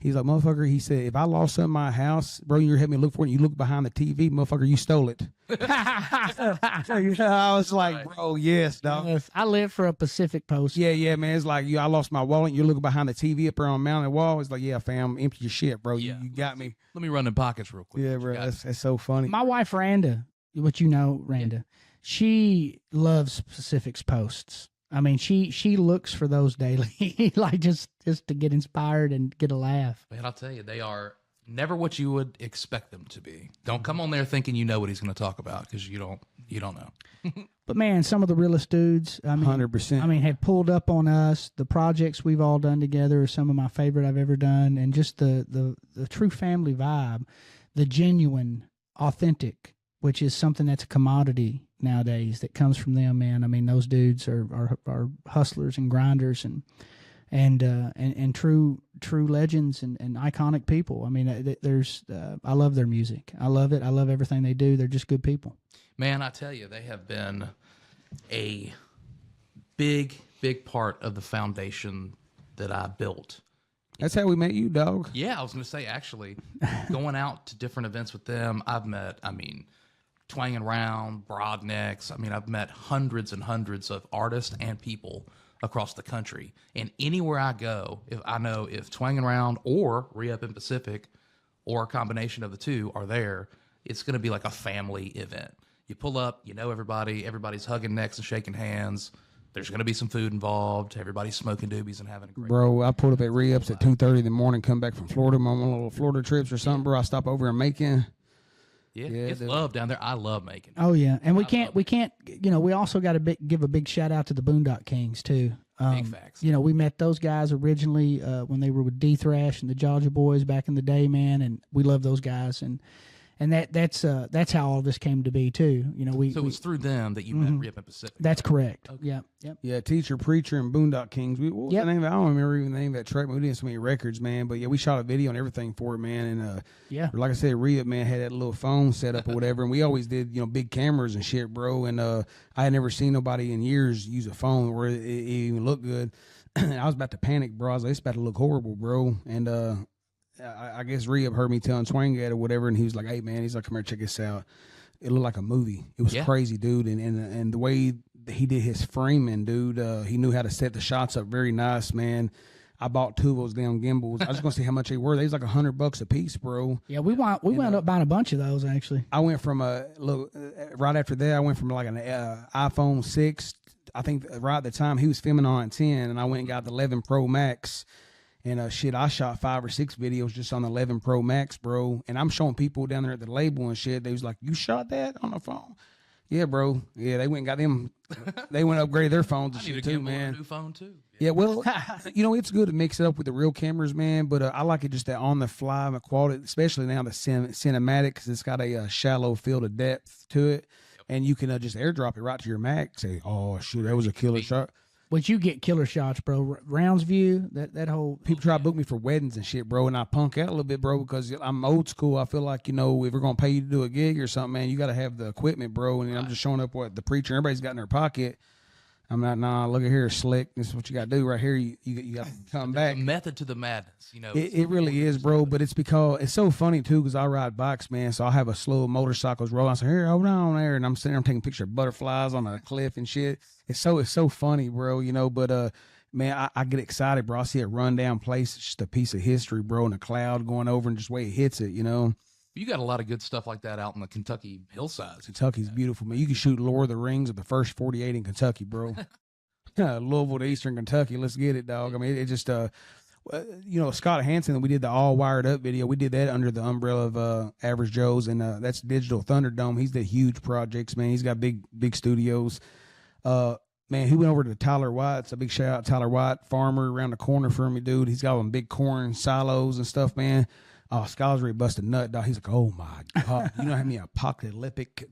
He's like, motherfucker, he said, if I lost something in my house, bro, you're helping me look for it, and you look behind the TV, motherfucker, you stole it. I was like, bro, yes, dog.
Yes, I live for a Pacific Post.
Yeah, man. It's like, I lost my wallet, and you're looking behind the TV up there on the mountain wall. It's like, yeah, fam, empty your shit, bro. You got me.
Let me run in pockets real quick.
Yeah, bro, that's so funny.
My wife, Randa, what you know, Randa, she loves Pacific's posts. I mean, she looks for those daily, like just to get inspired and get a laugh.
Man, I'll tell you, they are never what you would expect them to be. Don't come on there thinking you know what he's going to talk about, because you don't know.
But man, some of the realest dudes, I mean,
100%.
I mean, have pulled up on us. The projects we've all done together are some of my favorite I've ever done, and just the true family vibe, the genuine, authentic, which is something that's a commodity nowadays that comes from them, man. I mean, those dudes are hustlers and grinders and true legends and iconic people. I mean, I love their music. I love it. I love everything they do. They're just good people.
Man, I tell you, they have been a big part of the foundation that I built.
That's how we met you, dog.
Yeah, I was going to say, actually, going out to different events with them, I've met, Twang and Round, Broadnecks. I've met hundreds and hundreds of artists and people across the country. And anywhere I go, if Twang and Round or Re-Up in Pacific or a combination of the two are there, it's going to be like a family event. You pull up, you know everybody, everybody's hugging necks and shaking hands. There's going to be some food involved. Everybody's smoking doobies and having a great
Bro, I pulled up at Re-Ups at 2:30 in the morning, come back from Florida, on one little Florida trips or something, bro. I stop over in Macon.
Yeah, it's love down there. I love Macon.
Oh yeah, and we can't. We also got to give a big shout out to the Boondock Kings too.
Big facts.
We met those guys originally when they were with D Thrash and the Georgia Boys back in the day, man, and we love those guys, and that's how all this came to be too.
So it was through them that you met Re-Up in Pacific.
That's correct. Okay. Yep.
Yeah, Teacher, Preacher, and Boondock Kings. What was the name? I don't remember even the name of that track. We did so many records, man. But yeah, we shot a video and everything for it, man. And like I said, Re-Up, man, had that little phone set up or whatever, and we always did, big cameras and shit, bro. And I had never seen nobody in years use a phone where it even looked good. I was about to panic, bro. I was like, it's about to look horrible, bro. And I guess Re-Up heard me telling Twang that or whatever, and he was like, hey, man, he's like, come here, check this out. It looked like a movie. It was crazy, dude. And the way he did his framing, dude, he knew how to set the shots up very nice, man. I bought 2 of those damn gimbals. I was going to see how much they were. They was like $100 a piece, bro.
Yeah, we wound up buying a bunch of those, actually.
I went from right after that, I went from like an iPhone 6. I think right at the time he was filming on 10, and I went and got the 11 Pro Max. And I shot 5 or 6 videos just on the 11 Pro Max, bro. And I'm showing people down there at the label and shit. They was like, you shot that on the phone? Yeah, bro. Yeah, they went and got them. They went and upgraded their phones and shit too, man.
A new phone too.
Yeah, well, it's good to mix it up with the real cameras, man. But I like it just that on the fly, the quality, especially now the cinematic, because it's got a shallow field of depth to it. And you can just airdrop it right to your Mac. Say, oh, shoot, that was a killer shot.
But you get killer shots, bro. Rounds View, that whole...
People try to book me for weddings and shit, bro, and I punk out a little bit, bro, because I'm old school. I feel like, if we're going to pay you to do a gig or something, man, you got to have the equipment, bro, and I'm just showing up what the preacher, everybody's got in their pocket. I'm not, nah, look at here, slick. This is what you got to do right here. You got to come back.
A method to the madness,
It really is, bro, but it's because it's so funny, too, because I ride bikes, man, so I'll have a slow motorcycles rolling. I say, here, hold on there, and I'm sitting there, I'm taking a picture of butterflies on a cliff and shit. It's so funny, bro, but, man, I get excited, bro. I see a rundown place. It's just a piece of history, bro, and a cloud going over and just the way it hits it,
You got a lot of good stuff like that out in the Kentucky hillsides.
Kentucky's beautiful, man. You can shoot Lord of the Rings of the first 48 in Kentucky, bro. Louisville to Eastern Kentucky. Let's get it, dog. I mean, it just, Scott Hansen, we did the all wired up video. We did that under the umbrella of Average Joe's, and that's Digital Thunderdome. He's did huge projects, man. He's got big studios. Man, he went over to Tyler White's. A big shout out, Tyler White, farmer around the corner from me, dude. He's got them big corn silos and stuff, man. Oh, Skylar's ready to bust a nut, dog. He's like, oh my God. You know how many apocalyptic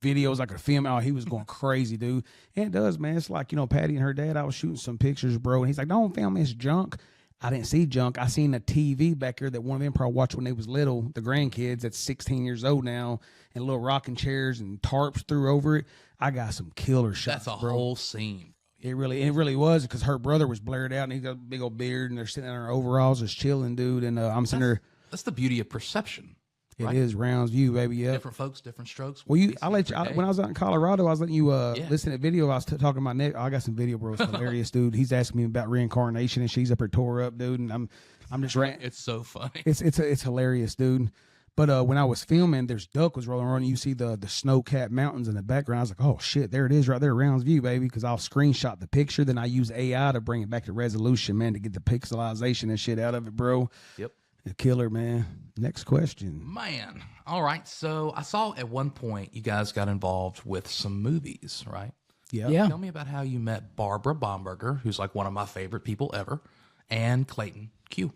videos I could film? Oh, he was going crazy, dude. And it does, man. It's like, Patty and her dad, I was shooting some pictures, bro. And he's like, don't film this junk. I didn't see junk. I seen a TV back there that one of them probably watched when they was little, the grandkids that's 16 years old now, and little rocking chairs and tarps threw over it. I got some killer shots,
That's a
bro.
whole scene.
It really was, because her brother was blared out and he got a big old beard and they're sitting in their overalls just chilling, dude. And I'm sitting there.
That's the beauty of perception.
It is Rounds View, baby. Yeah.
Different folks, different strokes.
Well, when I was out in Colorado, I was letting you listen to video. I was talking about Nick. I got some video, bro. It's hilarious, dude. He's asking me about reincarnation and she's up her tore up, dude. And I'm just
It's so funny.
It's hilarious, dude. But when I was filming, there's duck was rolling around. And you see the snow-capped mountains in the background. I was like, oh shit, there it is, right there, Rounds View, baby. Because I'll screenshot the picture, then I use AI to bring it back to resolution, man, to get the pixelization and shit out of it, bro.
Yep.
A killer, man. Next question.
Man. All right. So I saw at one point you guys got involved with some movies, right?
Yeah.
Tell me about how you met Barbara Bomberger, who's like one of my favorite people ever, and Clayton Q.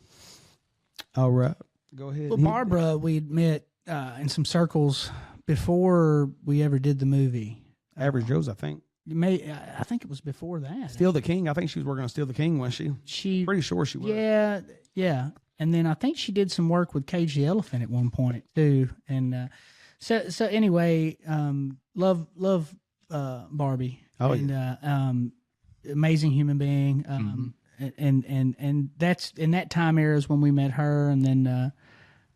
All right. Go ahead.
Well, Barbara, we'd met in some circles before we ever did the movie.
Average Joe's, I think.
I think it was before that.
Steal the King. I think she was working on Steal the King, wasn't she? Pretty sure she was.
Yeah. And then I think she did some work with Cage the Elephant at one point too. And so anyway, love Barbie.
Oh,
and amazing human being. And that's in that time era is when we met her. And then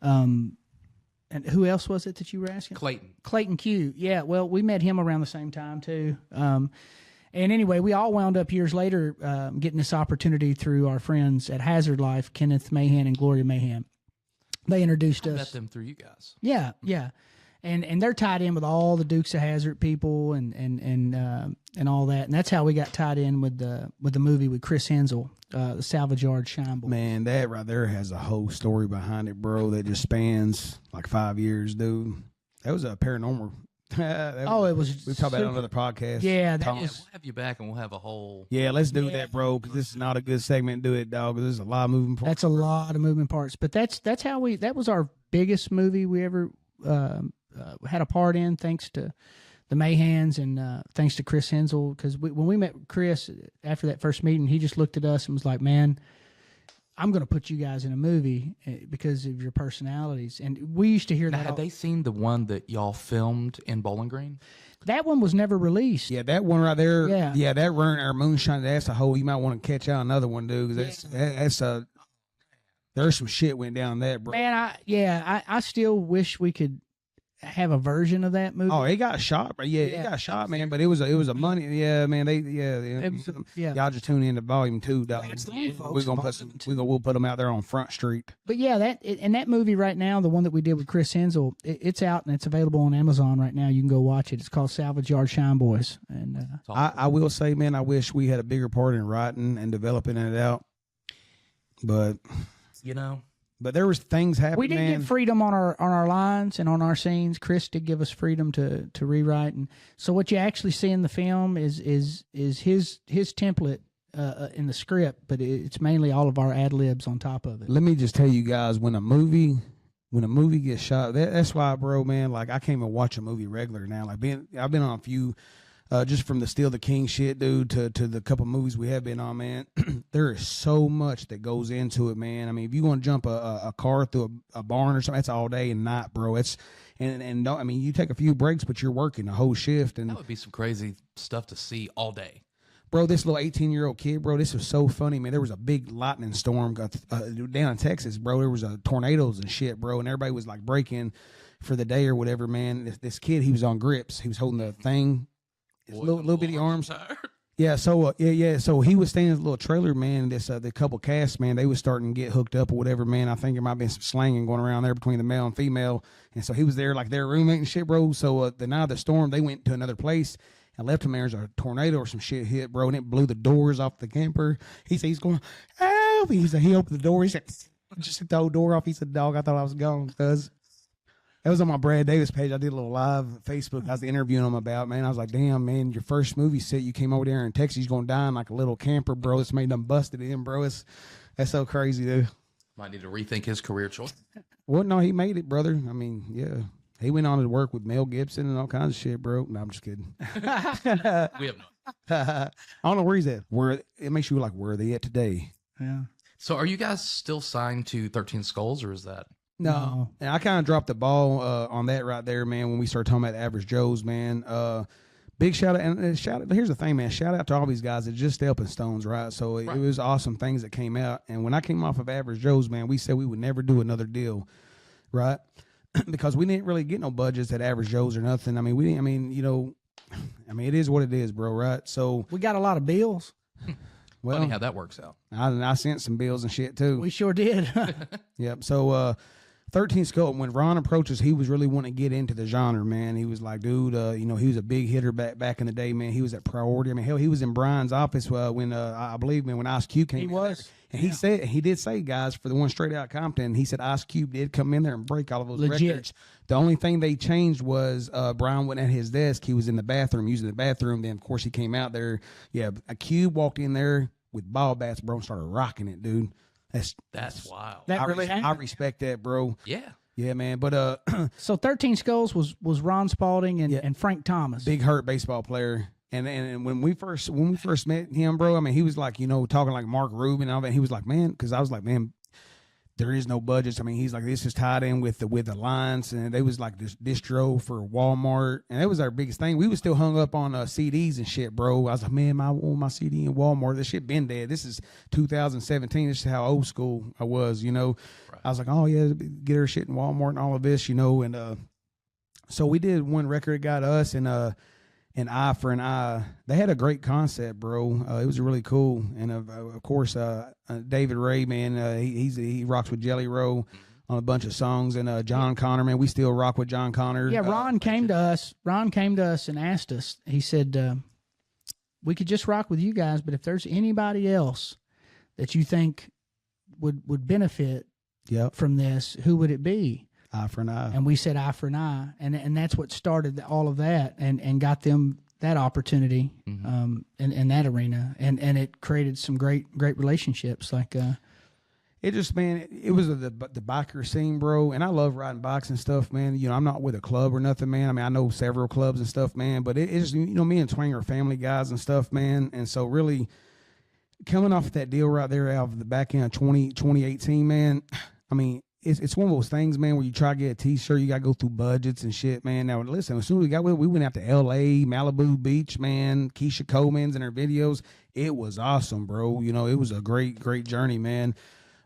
and who else was it that you were asking? Clayton Q. Yeah, well, we met him around the same time too. And anyway, we all wound up years later getting this opportunity through our friends at Hazard Life, Kenneth Mahan and Gloria Mahan. They introduced us.
I met them through you guys.
Yeah. And they're tied in with all the Dukes of Hazzard people and all that. And that's how we got tied in with the movie with Chris Hensel, the Salvage Yard Shine Boy.
Man, that right there has a whole story behind it, bro, that just spans like 5 years, dude. That was a paranormal.
It was.
We've talked about it on another podcast.
Yeah,
we'll have you back and we'll have a whole.
Yeah, let's do that, bro, because this is not a good segment. Do it, dog, because there's a lot of moving parts.
That's a lot of moving parts. But that was our biggest movie we ever had a part in, thanks to the Mayhans and thanks to Chris Hensel. Because when we met Chris after that first meeting, he just looked at us and was like, man, I'm going to put you guys in a movie because of your personalities. And we used to hear that.
Had they seen the one that y'all filmed in Bowling Green?
That one was never released.
Yeah, that one right there. Yeah, that Run Our Moonshine. That's a whole. You might want to catch out another one, dude. Because that's a. There's some shit went down that, bro.
Man, I still wish we could have a version of that movie.
Oh, it got shot, but it got shot, man. But it was a money, man. Y'all just tune in to Volume 2, dog. We'll put them out there on Front Street.
But yeah, that movie right now, the one that we did with Chris Hensel, it's out and it's available on Amazon right now. You can go watch it. It's called Salvage Yard Shine Boys. And
I will say, man, I wish we had a bigger part in writing and developing it out. But But there was things happening.
We did get freedom on our lines and on our scenes. Chris did give us freedom to rewrite, and so what you actually see in the film is his template in the script, but it's mainly all of our ad libs on top of it.
Let me just tell you guys, when a movie gets shot, that's why, bro, man. Like, I can't even watch a movie regular now. Like, I've been on a few. Just from the Steal the King shit, dude, to the couple movies we have been on, man, there is so much that goes into it, man. I mean, if you want to jump a car through a barn or something, that's all day and night, bro. I mean, you take a few breaks, but you're working a whole shift. And
that would be some crazy stuff to see all day.
Bro, this little 18-year-old kid, bro, this was so funny, man. There was a big lightning storm down in Texas, bro. There was tornadoes and shit, bro, and everybody was like breaking for the day or whatever, man. This kid, he was on grips. He was holding the thing. His little bitty arms. Yeah, so so he was staying in a little trailer, man. The couple casts, man, they was starting to get hooked up or whatever, man. I think there might have been some slanging going around there between the male and female, and so he was there like their roommate and shit, bro. So the night of the storm, they went to another place and left him there. There's a tornado or some shit hit, bro, and it blew the doors off the camper. He said he's going, help! He said he opened the door. He said, just hit the whole door off. He said, dog, I thought I was gone, cuz. That was on my Brad Davis page. I did a little live Facebook. I was interviewing him about, man. I was like, damn, man, your first movie set, you came over there in Texas, you're going to die in like a little camper, bro. It's made them busted in, bro. That's so crazy, dude.
Might need to rethink his career choice.
Well, no, he made it, brother. I mean, yeah. He went on to work with Mel Gibson and all kinds of shit, bro. No, I'm just kidding.
We have no.
I don't know where he's at. It makes you like, where are they at today?
Yeah.
So are you guys still signed to 13 Skulls, or is that?
No. And I kind of dropped the ball on that right there, man, when we started talking about Average Joe's, man. Big shout out, and shout out. Here's the thing, man. Shout out to all these guys that just stepping stones, right? So it was awesome things that came out. And when I came off of Average Joe's, man, we said we would never do another deal, right? Because we didn't really get no budgets at Average Joe's or nothing. I mean, we didn't. I mean, you know, it is what it is, bro, right? So
we got a lot of bills.
Well, funny how that works out.
I sent some bills and shit too.
We sure did.
Yep. So 13 Scope, when Ron approaches, he was really wanting to get into the genre, man. He was like, dude, you know, he was a big hitter back in the day, man. He was at Priority. I mean, hell, he was in Brian's office when I believe, man, when Ice Cube came.
He was.
And he did say, guys, for the one straight out Compton, he said Ice Cube did come in there and break all of those records. The only thing they changed was Brian went at his desk. He was in the bathroom, using the bathroom. Then, of course, he came out there. Yeah, a Cube walked in there with ball bats, bro, and started rocking it, dude.
That's wild.
I respect that, bro.
Yeah.
Yeah, man. But
so 13 Skulls was Ron Spalding and Frank Thomas.
Big Hurt baseball player. And when we first met him, bro, I mean, he was like, you know, talking like Mark Rubin and all that. He was like, man, because I was like, man, there is no budgets. I mean, he's like, this is tied in with the lines, and they was like this distro for Walmart, and that was our biggest thing. We was still hung up on CDs and shit, bro. I was like, man, I want my CD in Walmart. This shit been dead. This is 2017. This is how old school I was, you know. Right. I was like, oh yeah, get her shit in Walmart and all of this, you know. And so we did one record. It got us and Eye for an Eye. They had a great concept, bro. It was really cool. And of course, David Ray, man, he rocks with Jelly Roll on a bunch of songs. And John Connor, man, we still rock with John Connor.
Yeah, Ron came to us. Ron came to us and asked us. He said, we could just rock with you guys, but if there's anybody else that you think would benefit from this, who would it be?
Eye for an Eye.
And we said Eye for an Eye. And that's what started all of that and got them that opportunity in that arena. And it created some great relationships. Like
it just, man, it was the biker scene, bro. And I love riding bikes and stuff, man. You know, I'm not with a club or nothing, man. I mean, I know several clubs and stuff, man. But it just, you know, me and Twang are family guys and stuff, man. And so really coming off of that deal right there out of the back end of 2018, man, I mean, it's one of those things, man, where you try to get a T-shirt, you got to go through budgets and shit, man. Now, listen, as soon as we went out to L.A., Malibu Beach, man, Keisha Coleman's and her videos. It was awesome, bro. You know, it was a great journey, man.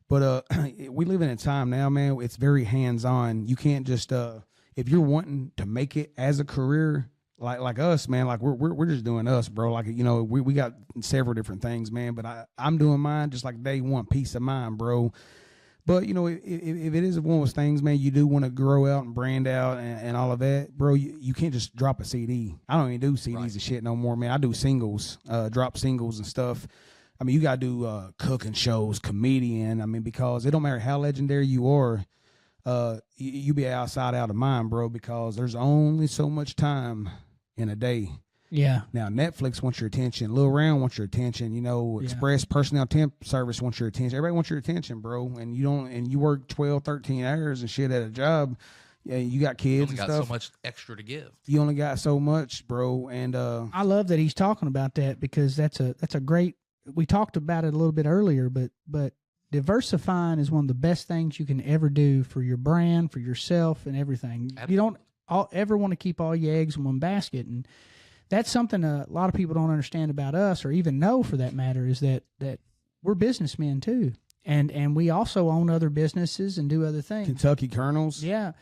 But we live in a time now, man, it's very hands-on. You can't just, if you're wanting to make it as a career, like us, man, like we're just doing us, bro. Like, you know, we got several different things, man, but I'm doing mine just like they want peace of mind, bro. But, you know, if it is one of those things, man, you do want to grow out and brand out and all of that, bro, you can't just drop a CD. I don't even do CDs and shit no more, man. I do singles, drop singles and stuff. I mean, you got to do cooking shows, comedian. I mean, because it don't matter how legendary you are, you be outside out of mind, bro, because there's only so much time in a day.
Yeah.
Now, Netflix wants your attention. Lil Round wants your attention. You know, Express Personnel Temp Service wants your attention. Everybody wants your attention, bro. And you work 12, 13 hours and shit at a job. Yeah, you got kids and stuff. You only got so
much extra to give.
You only got so much, bro. And
I love that he's talking about that because that's a great. We talked about it a little bit earlier, but diversifying is one of the best things you can ever do for your brand, for yourself, and everything. Absolutely. You don't ever want to keep all your eggs in one basket, and that's something a lot of people don't understand about us, or even know for that matter, is that we're businessmen too, and we also own other businesses and do other things.
Kentucky Colonels.
Yeah.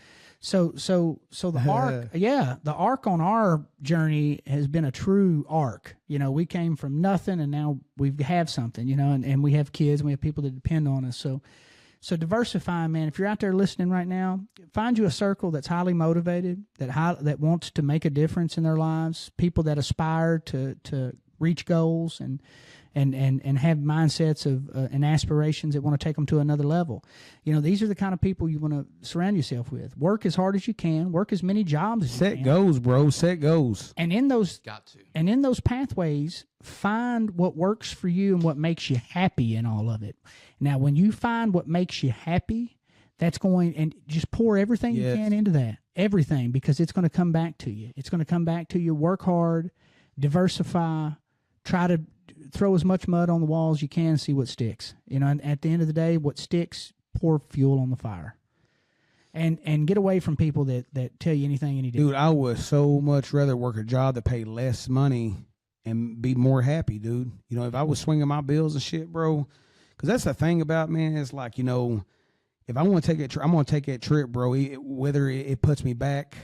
So the arc, the arc on our journey has been a true arc. You know, we came from nothing and now we have something, you know, and we have kids and we have people that depend on us. So diversifying, man, if you're out there listening right now, find you a circle that's highly motivated, that wants to make a difference in their lives, people that aspire to reach goals and have mindsets of and aspirations that want to take them to another level. You know, these are the kind of people you want to surround yourself with. Work as hard as you can. Work as many jobs as you can.
Set goals, bro. Set goals.
And in those pathways, find what works for you and what makes you happy in all of it. Now, when you find what makes you happy, that's going, and just pour everything you can into that. Everything, because it's going to come back to you. It's going to come back to you. Work hard, diversify, try to throw as much mud on the wall as you can, see what sticks. You know, and at the end of the day, what sticks, pour fuel on the fire. and get away from people that tell you anything any different.
Dude, I would so much rather work a job that pay less money and be more happy, dude. You know, if I was swinging my bills and shit, bro, because that's the thing about, man, it's like, you know, if I want to take I'm going to take that trip, bro, whether it puts me back,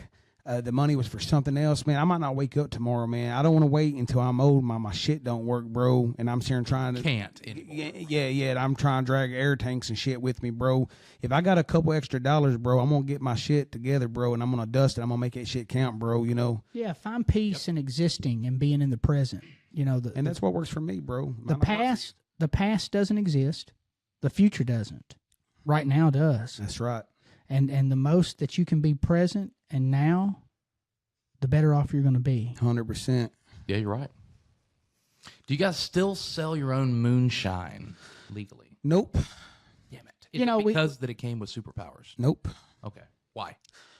the money was for something else, man. I might not wake up tomorrow, man. I don't want to wait until I'm old. My shit don't work, bro. And I'm sitting trying to.
Can't anymore.
Yeah. I'm trying to drag air tanks and shit with me, bro. If I got a couple extra dollars, bro, I'm going to get my shit together, bro. And I'm going to dust it. I'm going to make that shit count, bro, you know?
Yeah, find peace in existing and being in the present. You know,
and that's what works for me, bro.
The past doesn't exist. The future doesn't. Right now does.
That's right.
And the most that you can be present and now, the better off you're going to be.
100%.
Yeah, you're right. Do you guys still sell your own moonshine legally?
Nope.
Damn it. Is it because that it came with superpowers?
Nope.
Okay. Why?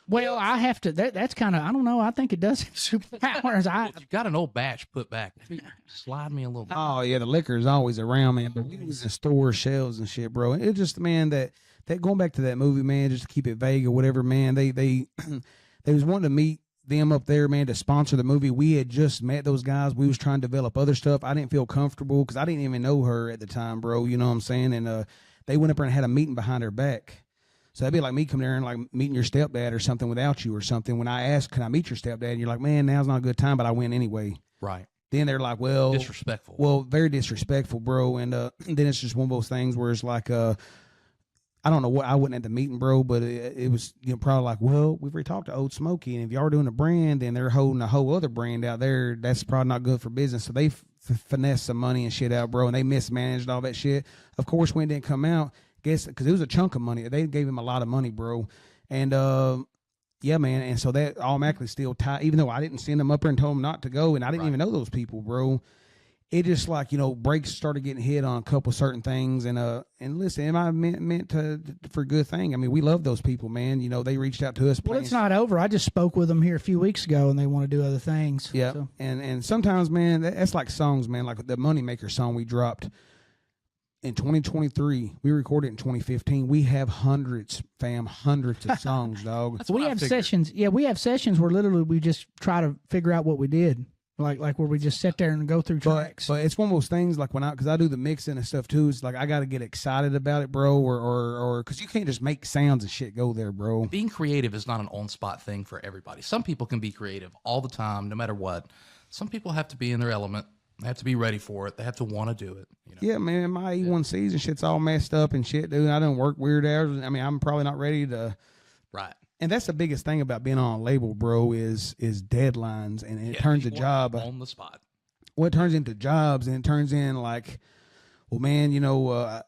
Well, I have to. That's kind of. I don't know. I think it does have superpowers.
Well, you got an old batch put back. Slide me a little bit.
Oh yeah, the liquor is always around, man. But we was in store shelves and shit, bro. It just, man, that going back to that movie, man, just to keep it vague or whatever, man. They they was wanting to meet them up there, man, to sponsor the movie. We had just met those guys. We was trying to develop other stuff. I didn't feel comfortable because I didn't even know her at the time, bro. You know what I'm saying? And they went up there and had a meeting behind her back. So that'd be like me coming there and like meeting your stepdad or something without you or something. When I asked, can I meet your stepdad? And you're like, man, now's not a good time, but I went anyway.
Right.
Then they're like, well.
Disrespectful.
Well, very disrespectful, bro. And then it's just one of those things where it's like, I don't know what, I wasn't at the meeting, bro, but it was, you know, probably like, well, we've already talked to Old Smoky, and if y'all are doing a brand and they're holding a whole other brand out there, that's probably not good for business. So they finessed some money and shit out, bro, and they mismanaged all that shit. Of course, when it didn't come out, guess because it was a chunk of money, they gave him a lot of money, bro. And yeah, man, and so that automatically still tied, even though I didn't send them up there and told them not to go, and I didn't even know those people, bro. It just like, you know, brakes started getting hit on a couple certain things, and listen, I meant to for good thing. I mean, we love those people, man. You know, they reached out to us.
Well, it's not over. I just spoke with them here a few weeks ago, and they want to do other things.
Yeah,
so.
and sometimes, man, that's like songs, man. Like the Moneymaker song we dropped in 2023, we recorded in 2015. We have hundreds of songs, dog.
We have sessions. Yeah, we have sessions where literally we just try to figure out what we did. Like where we just sit there and go through tracks.
But it's one of those things like because I do the mixing and stuff too. It's like I got to get excited about it, bro, or because you can't just make sounds and shit go there, bro.
Being creative is not an on-spot thing for everybody. Some people can be creative all the time, no matter what. Some people have to be in their element. They have to be ready for it. They have to want to do it. You know?
Yeah, man, my E1Cs and shit's all messed up and shit, dude. I don't work weird hours. I mean, I'm probably not ready to.
Right.
And that's the biggest thing about being on a label, bro, is deadlines, and it turns a job
on the spot.
Well, it turns into jobs, and it turns in like, well, man, you know,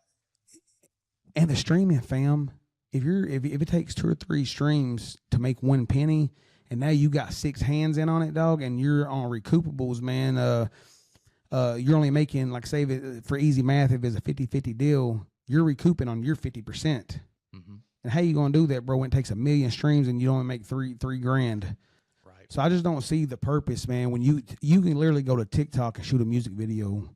and the streaming, fam. If it takes 2 or 3 streams to make 1 penny, and now you got 6 hands in on it, dog, and you're on recoupables, man. You're only making, like, say, for easy math, if it's a 50-50 deal, you're recouping on your 50%. Mm-hmm. And how you gonna do that, bro, when it takes 1 million streams and you only make three grand?
Right.
So I just don't see the purpose, man. When you can literally go to TikTok and shoot a music video.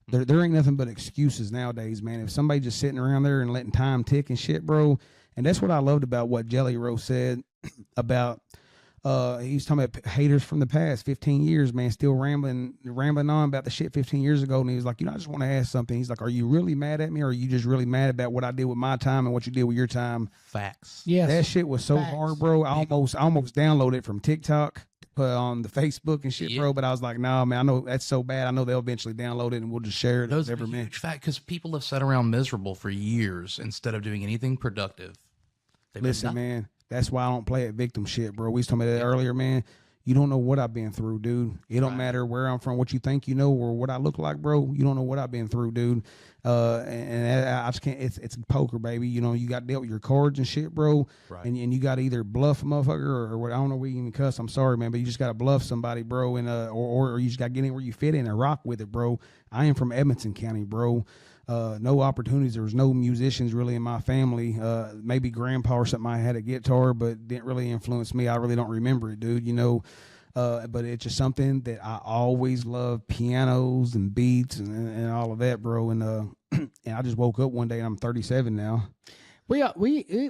There ain't nothing but excuses nowadays, man. If somebody just sitting around there and letting time tick and shit, bro. And that's what I loved about what Jelly Roll said about he was talking about haters from the past 15 years, man, still rambling on about the shit 15 years ago. And he was like, you know, I just want to ask something. He's like, are you really mad at me, or are you just really mad about what I did with my time and what you did with your time?
Facts.
Yes.
That shit was so hard, bro. I almost downloaded it from TikTok, put it on the Facebook and shit, bro. But I was like, nah, man, I know that's so bad. I know they'll eventually download it and we'll just share it.
Those are huge fact, because people have sat around miserable for years instead of doing anything productive.
Listen, man. That's why I don't play at victim shit, bro. We was talking about that earlier, man. You don't know what I've been through, dude. It don't matter where I'm from, what you think you know, or what I look like, bro. You don't know what I've been through, dude. And I just can't. It's poker, baby. You know, you got to deal with your cards and shit, bro.
Right.
And you got to either bluff a motherfucker or what. I don't know where you even cuss. I'm sorry, man, but you just got to bluff somebody, bro. And or you just got to get in where you fit in and rock with it, bro. I am from Edmonton County, bro. No opportunities. There was no musicians really in my family. Maybe grandpa or something. I had a guitar, but didn't really influence me. I really don't remember it, dude. You know, but it's just something that I always loved: pianos and beats and all of that, bro. And and I just woke up one day and I'm 37 now.
We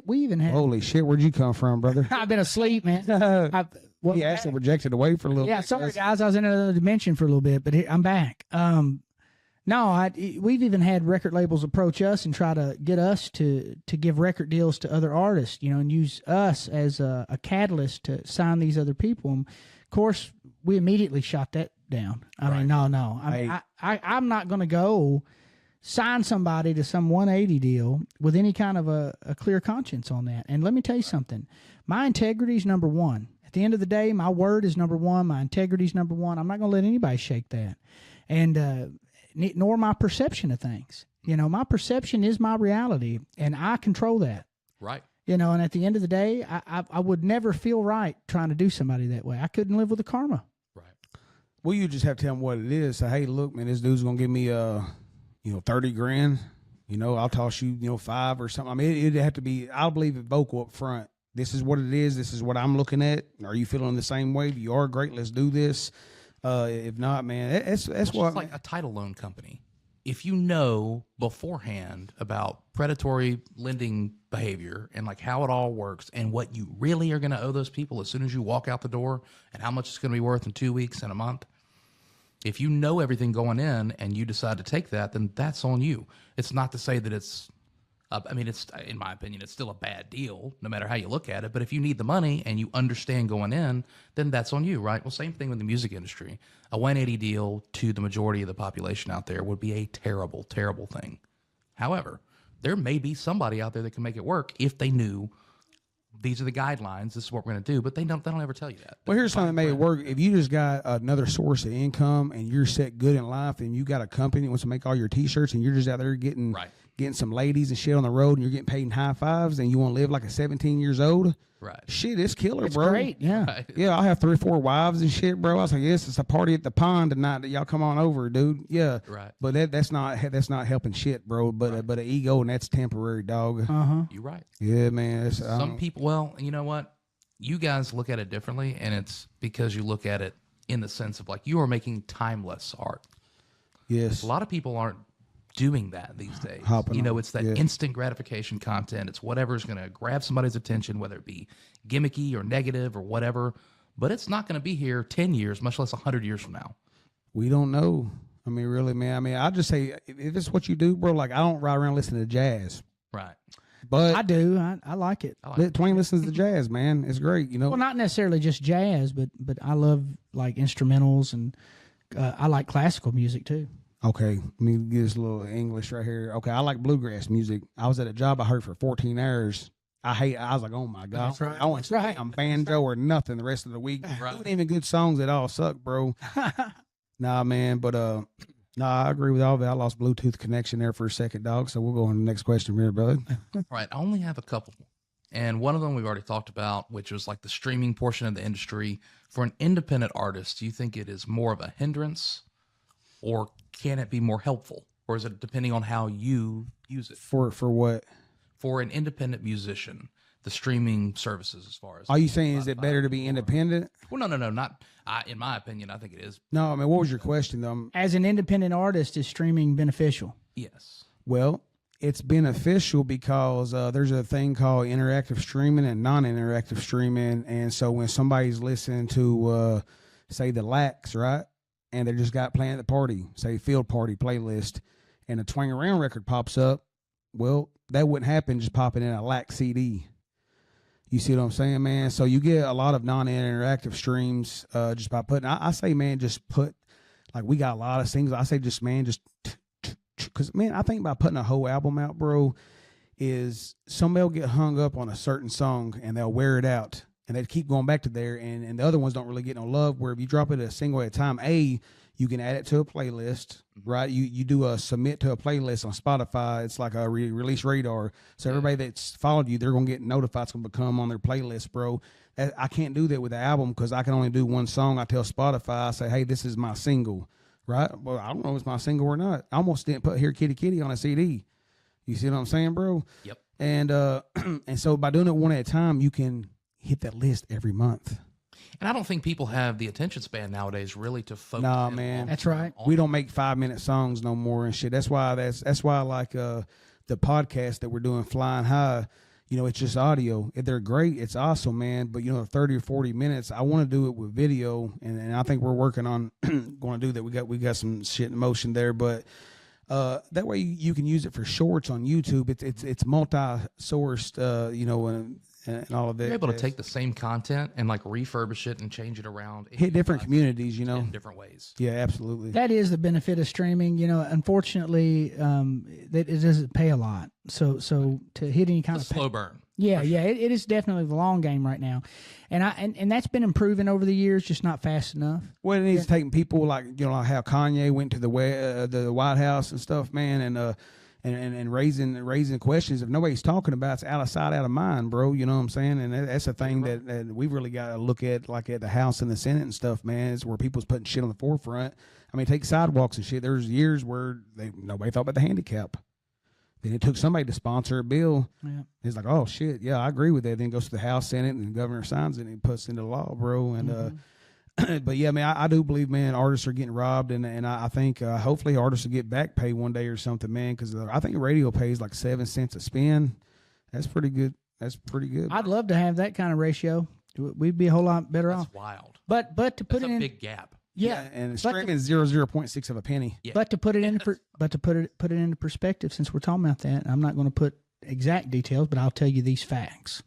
even had.
Holy shit, where'd you come from, brother?
I've been asleep, man.
He actually projected away for a little bit.
Yeah, sorry guys, I was in another dimension for a little bit, but I'm back. No, we've even had record labels approach us and try to get us to give record deals to other artists, and use us as a catalyst to sign these other people. And of course, we immediately shot that down. I mean, no. I'm not going to go sign somebody to some 180 deal with any kind of a clear conscience on that. And let me tell you something. My integrity is number one. At the end of the day, my word is number one. My integrity is number one. I'm not going to let anybody shake that. And nor my perception of things. My perception is my reality, and I control that.
Right.
And at the end of the day, I would never feel right trying to do somebody that way. I couldn't live with the karma.
Right.
Well, you just have to tell them what it is. Say, hey, look, man, this dude's going to give me, 30 grand. I'll toss you, 5 or something. I mean, it'd have to be, I'll believe it vocal up front. This is what it is. This is what I'm looking at. Are you feeling the same way? If you are, great. Let's do this. If not, man, that's what.
It's like a title loan company. If you know beforehand about predatory lending behavior and like how it all works and what you really are going to owe those people as soon as you walk out the door and how much it's going to be worth in 2 weeks and a month, if you know everything going in and you decide to take that, then that's on you. It's not to say that it's, it's, in my opinion, it's still a bad deal, no matter how you look at it. But if you need the money and you understand going in, then that's on you, right? Well, same thing with the music industry. A 180 deal to the majority of the population out there would be a terrible, terrible thing. However, there may be somebody out there that can make it work if they knew these are the guidelines, this is what we're going to do, but they don't ever tell you that.
Well, here's something that made it work. If you just got another source of income and you're set good in life and you got a company that wants to make all your T-shirts and you're just out there getting some ladies and shit on the road and you're getting paid in high fives and you want to live like a 17 years old, shit, it's killer,
it's
bro.
Great, yeah.
Right.
Yeah, I'll have 3 or 4 wives and shit, bro. I was like, yes, it's a party at the pond tonight that y'all come on over, dude. Yeah.
Right.
But that's not helping shit, bro. But but an ego, and that's temporary, dog.
You're
right.
Yeah, man.
Some people, well, you know what? You guys look at it differently, and it's because you look at it in the sense of like you are making timeless art.
Yes.
A lot of people aren't doing that these days. It's that instant gratification content. It's whatever's going to grab somebody's attention, whether it be gimmicky or negative or whatever. But it's not going to be here 10 years, much less 100 years from now.
We don't know. I mean, really, man. I mean, I'll just say, if it's what you do, bro, like I don't ride around listening to jazz.
Right.
But
I do. I like it.
Twang listens to jazz, man. It's great,
Well, not necessarily just jazz, but I love like instrumentals and I like classical music too.
Okay, let me get this little English right here. Okay, I like bluegrass music. I was at a job I heard for 14 hours. I was like, oh my God.
That's right.
I want I'm banjo or nothing the rest of the week.
Right.
Not even good songs at all. Suck, bro. Nah, man, but I agree with all of it. I lost Bluetooth connection there for a second, dog. So we'll go on to the next question here, brother.
All right, I only have a couple. And one of them we've already talked about, which was like the streaming portion of the industry. For an independent artist, do you think it is more of a hindrance or can it be more helpful? Or is it depending on how you use it?
For what?
For an independent musician, the streaming services as far as...
Are you saying is it better to be independent?
Well, no, not... in my opinion, I think it is.
No, I mean, what was your question, though?
As an independent artist, is streaming beneficial?
Yes.
Well, it's beneficial because there's a thing called interactive streaming and non-interactive streaming. And so when somebody's listening to, say, the Lax, right? And they just got playing at the party, say field party playlist, and a Twang and Round record pops up, well, that wouldn't happen just popping in a Lax CD. You see what I'm saying, man? So you get a lot of non-interactive streams just by putting, I say, man, just put, like we got a lot of singles. I say just, man, just, because, man, I think by putting a whole album out, bro, is somebody will get hung up on a certain song and they'll wear it out. And they keep going back to there, and the other ones don't really get no love. Where if you drop it a single at a time, you can add it to a playlist, right? You do a submit to a playlist on Spotify. It's like a release radar. So everybody that's followed you, they're going to get notified. It's going to become on their playlist, bro. I can't do that with the album because I can only do one song. I tell Spotify, I say, hey, this is my single, right? Well, I don't know if it's my single or not. I almost didn't put Here Kitty Kitty on a CD. You see what I'm saying, bro?
Yep.
And and so by doing it one at a time, you can hit that list every month.
And I don't think people have the attention span nowadays really to focus.
Nah, man.
That's right.
We don't make 5-minute songs no more and shit. That's why like the podcast that we're doing, Flying High, you know, it's just audio. They're great. It's awesome, man. But, you know, 30 or 40 minutes, I want to do it with video. And I think we're working on going to do that. We got some shit in motion there. But that way you can use it for shorts on YouTube. It's multi-sourced, you know, and all of that.
You're able to take the same content and like refurbish it and change it around.
Hit different communities, you know.
In different ways.
Yeah, absolutely.
That is the benefit of streaming. You know, unfortunately, it doesn't pay a lot. So to hit any kind of
slow burn.
Yeah, it is definitely the long game right now, and that's been improving over the years, just not fast enough.
Well, it needs taking people like, you know, like how Kanye went to the White House and stuff, man, and raising questions. If nobody's talking about it, it's out of sight, out of mind, bro. You know what I'm saying? And that's a thing that we've really got to look at, like at the House and the Senate and stuff, man. Is where people's putting shit on the forefront. I mean, take sidewalks and shit. There's years where nobody thought about the handicap. Then it took somebody to sponsor a bill. Yeah. It's like, oh shit, yeah, I agree with that. Then it goes to the House, Senate, and the governor signs it and puts it into law, bro. And but yeah, man, I do believe, man, artists are getting robbed, and I think hopefully artists will get back pay one day or something, man, because I think radio pays like 7 cents a spin. That's pretty good. That's pretty good.
I'd love to have that kind of ratio. We'd be a whole lot better off.
That's wild.
But to put
That's
it
a
in
big gap.
Yeah,
and streaming is 0.6 of a penny.
Yeah. But to put it into perspective, since we're talking about that, I'm not going to put exact details, but I'll tell you these facts.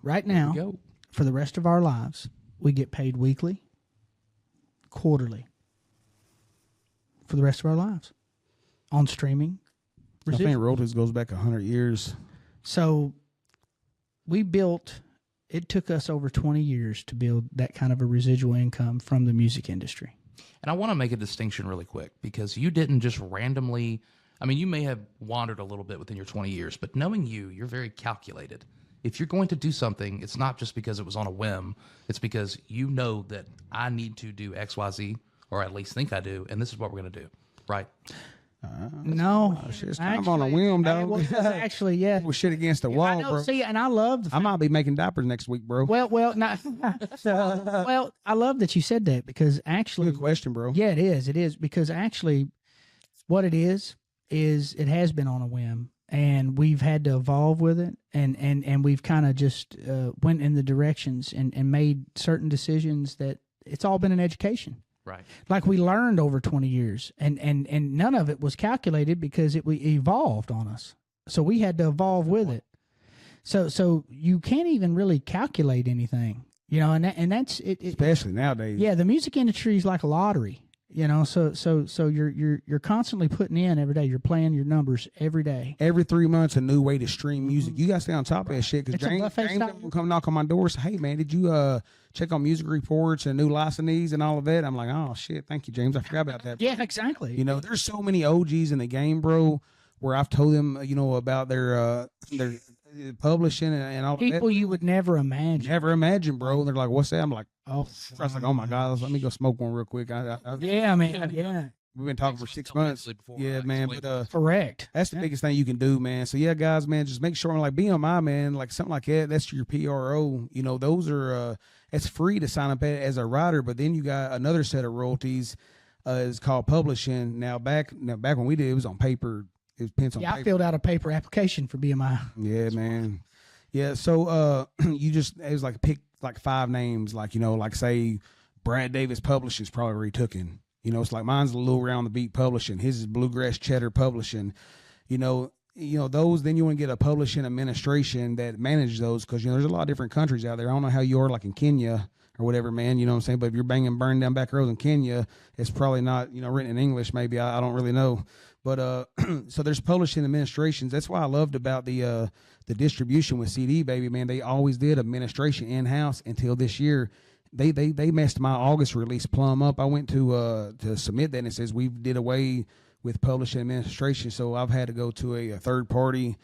Right now, for the rest of our lives, we get paid weekly, quarterly, for the rest of our lives on streaming.
I think royalties goes back 100 years.
So we built. It took us over 20 years to build that kind of a residual income from the music industry.
And I want to make a distinction really quick, because you didn't just randomly, I mean, you may have wandered a little bit within your 20 years, but knowing you're very calculated. If you're going to do something, it's not just because it was on a whim. It's because you know that I need to do X, Y, Z, or at least think I do, and this is what we're going to do, right?
No,
it's kind of on a whim, dog.
Well, actually, yeah.
We're shit against the wall, bro.
See, and I love.
I might be making diapers next week, bro.
Well, not. Well, I love that you said that, because actually,
good question, bro.
Yeah, it is because actually, what it is it has been on a whim, and we've had to evolve with it, and we've kind of just went in the directions and made certain decisions that it's all been an education.
Right.
Like we learned over 20 years, and none of it was calculated because we evolved on us. So we had to evolve with it. So you can't even really calculate anything, you know, and that's it.
Especially nowadays.
Yeah, the music industry is like a lottery, you know. So you're constantly putting in every day. You're playing your numbers every day.
Every 3 months, a new way to stream music. You got to stay on top of that shit, because James will come knock on my door and say, "Hey, man, did you check on music reports and new licensees and all of that?" I'm like, "Oh shit, thank you, James. I forgot about that."
Yeah, exactly.
You know, there's so many OGs in the game, bro, where I've told them, you know, about their publishing and all
people
that.
You would never imagine.
Never imagine, bro. They're like, "What's that?" I'm like, "Oh," I was like, "Oh my god, let me go smoke one real quick."
Yeah, man. Yeah.
We've been talking for 6 months. Yeah, man. But
correct.
That's the biggest thing you can do, man. So yeah, guys, man, just make sure, like BMI, man, like something like that. That's your PRO. You know, those are it's free to sign up as a writer, but then you got another set of royalties. It's called publishing. Now back when we did, it was on paper. It was pencil.
Yeah, I filled out a paper application for BMI.
Yeah, man. Yeah, so it was like pick like 5 names, like, you know, like say Brad Davis Publishing is probably where he took in. You know, it's like mine's a little Round the Beat Publishing. His is Bluegrass Cheddar Publishing. You know those. Then you want to get a publishing administration that manages those, because you know there's a lot of different countries out there. I don't know how you are like in Kenya or whatever, man. You know what I'm saying? But if you're banging Burn Down Back Roads in Kenya, it's probably not, you know, written in English. Maybe I don't really know. But so there's publishing administrations. That's why I loved about the distribution with CD Baby, man. They always did administration in house until this year. They messed my August release plumb up. I went to submit that, and it says we did away with publishing administration, so I've had to go to a third party.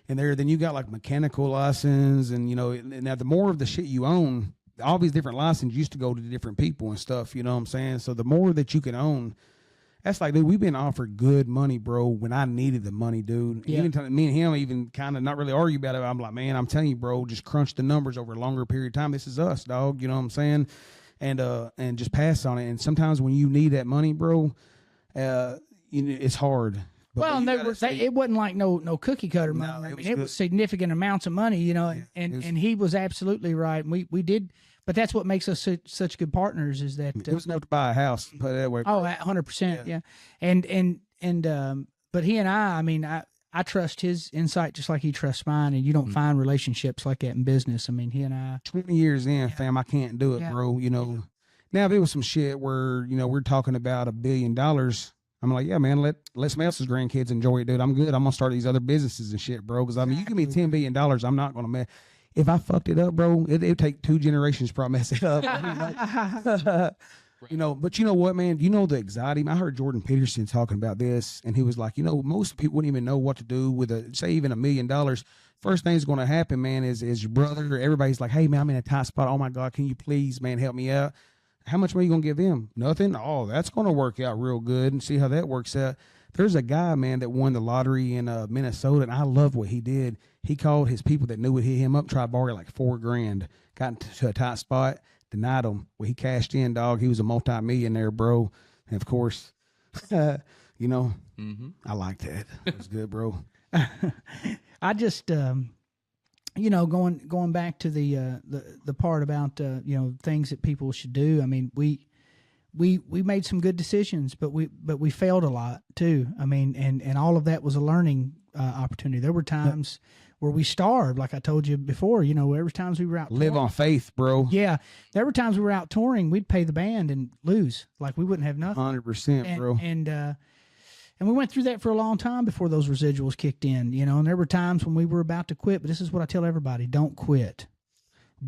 And then you got like mechanical license, and you know, now the more of the shit you own, all these different licenses used to go to different people and stuff. You know what I'm saying? So the more that you can own, that's like, dude, we've been offered good money, bro, when I needed the money, dude. Yeah. Even me and him even kind of not really argue about it. I'm like, man, I'm telling you, bro, just crunch the numbers over a longer period of time. This is us, dog. You know what I'm saying? And just pass on it. And sometimes when you need that money, bro, you know, it's hard.
Well, and it wasn't like no cookie cutter money.
No,
I
it
mean,
was
it was significant amounts of money, you know, and he was absolutely right. And we did, but that's what makes us such good partners is that
it was enough to buy a house. Put it that way.
Oh, 100%. Yeah. And but he and I mean, I trust his insight just like he trusts mine, and you don't find relationships like that in business. I mean, he and I
20 years in, fam, I can't do it, bro. You know, now if it was some shit where, you know, we're talking about $1 billion, I'm like, yeah, man, let somebody else's grandkids enjoy it, dude. I'm good. I'm gonna start these other businesses and shit, bro. Because I mean, you give me $10 billion, I'm not gonna mess. If I fucked it up, bro, it'd take 2 generations to probably mess it up. You know, but you know what, man? You know the anxiety. I heard Jordan Peterson talking about this, and he was like, you know, most people wouldn't even know what to do with say even $1 million. First thing's going to happen, man, is your brother. Everybody's like, hey, man, I'm in a tight spot. Oh my God, can you please, man, help me out? How much money you gonna give him? Nothing. Oh, that's going to work out real good, and see how that works out. There's a guy, man, that won the lottery in Minnesota, and I love what he did. He called his people that knew would hit him up, tried to borrow like $4,000, got into a tight spot. Denied him. Well, he cashed in, dog. He was a multi-millionaire, bro. And of course, you know, I like that. It was good, bro.
I just, you know, going back to the part about you know, things that people should do. I mean, we made some good decisions, but we failed a lot too. I mean, and all of that was a learning opportunity. There were times where we starved, like I told you before. You know, every times we were out
live on faith, bro.
Yeah, there were times we were out touring, we'd pay the band and lose, like we wouldn't have nothing.
100%, bro.
And we went through that for a long time before those residuals kicked in. You know, and there were times when we were about to quit. But this is what I tell everybody: don't quit.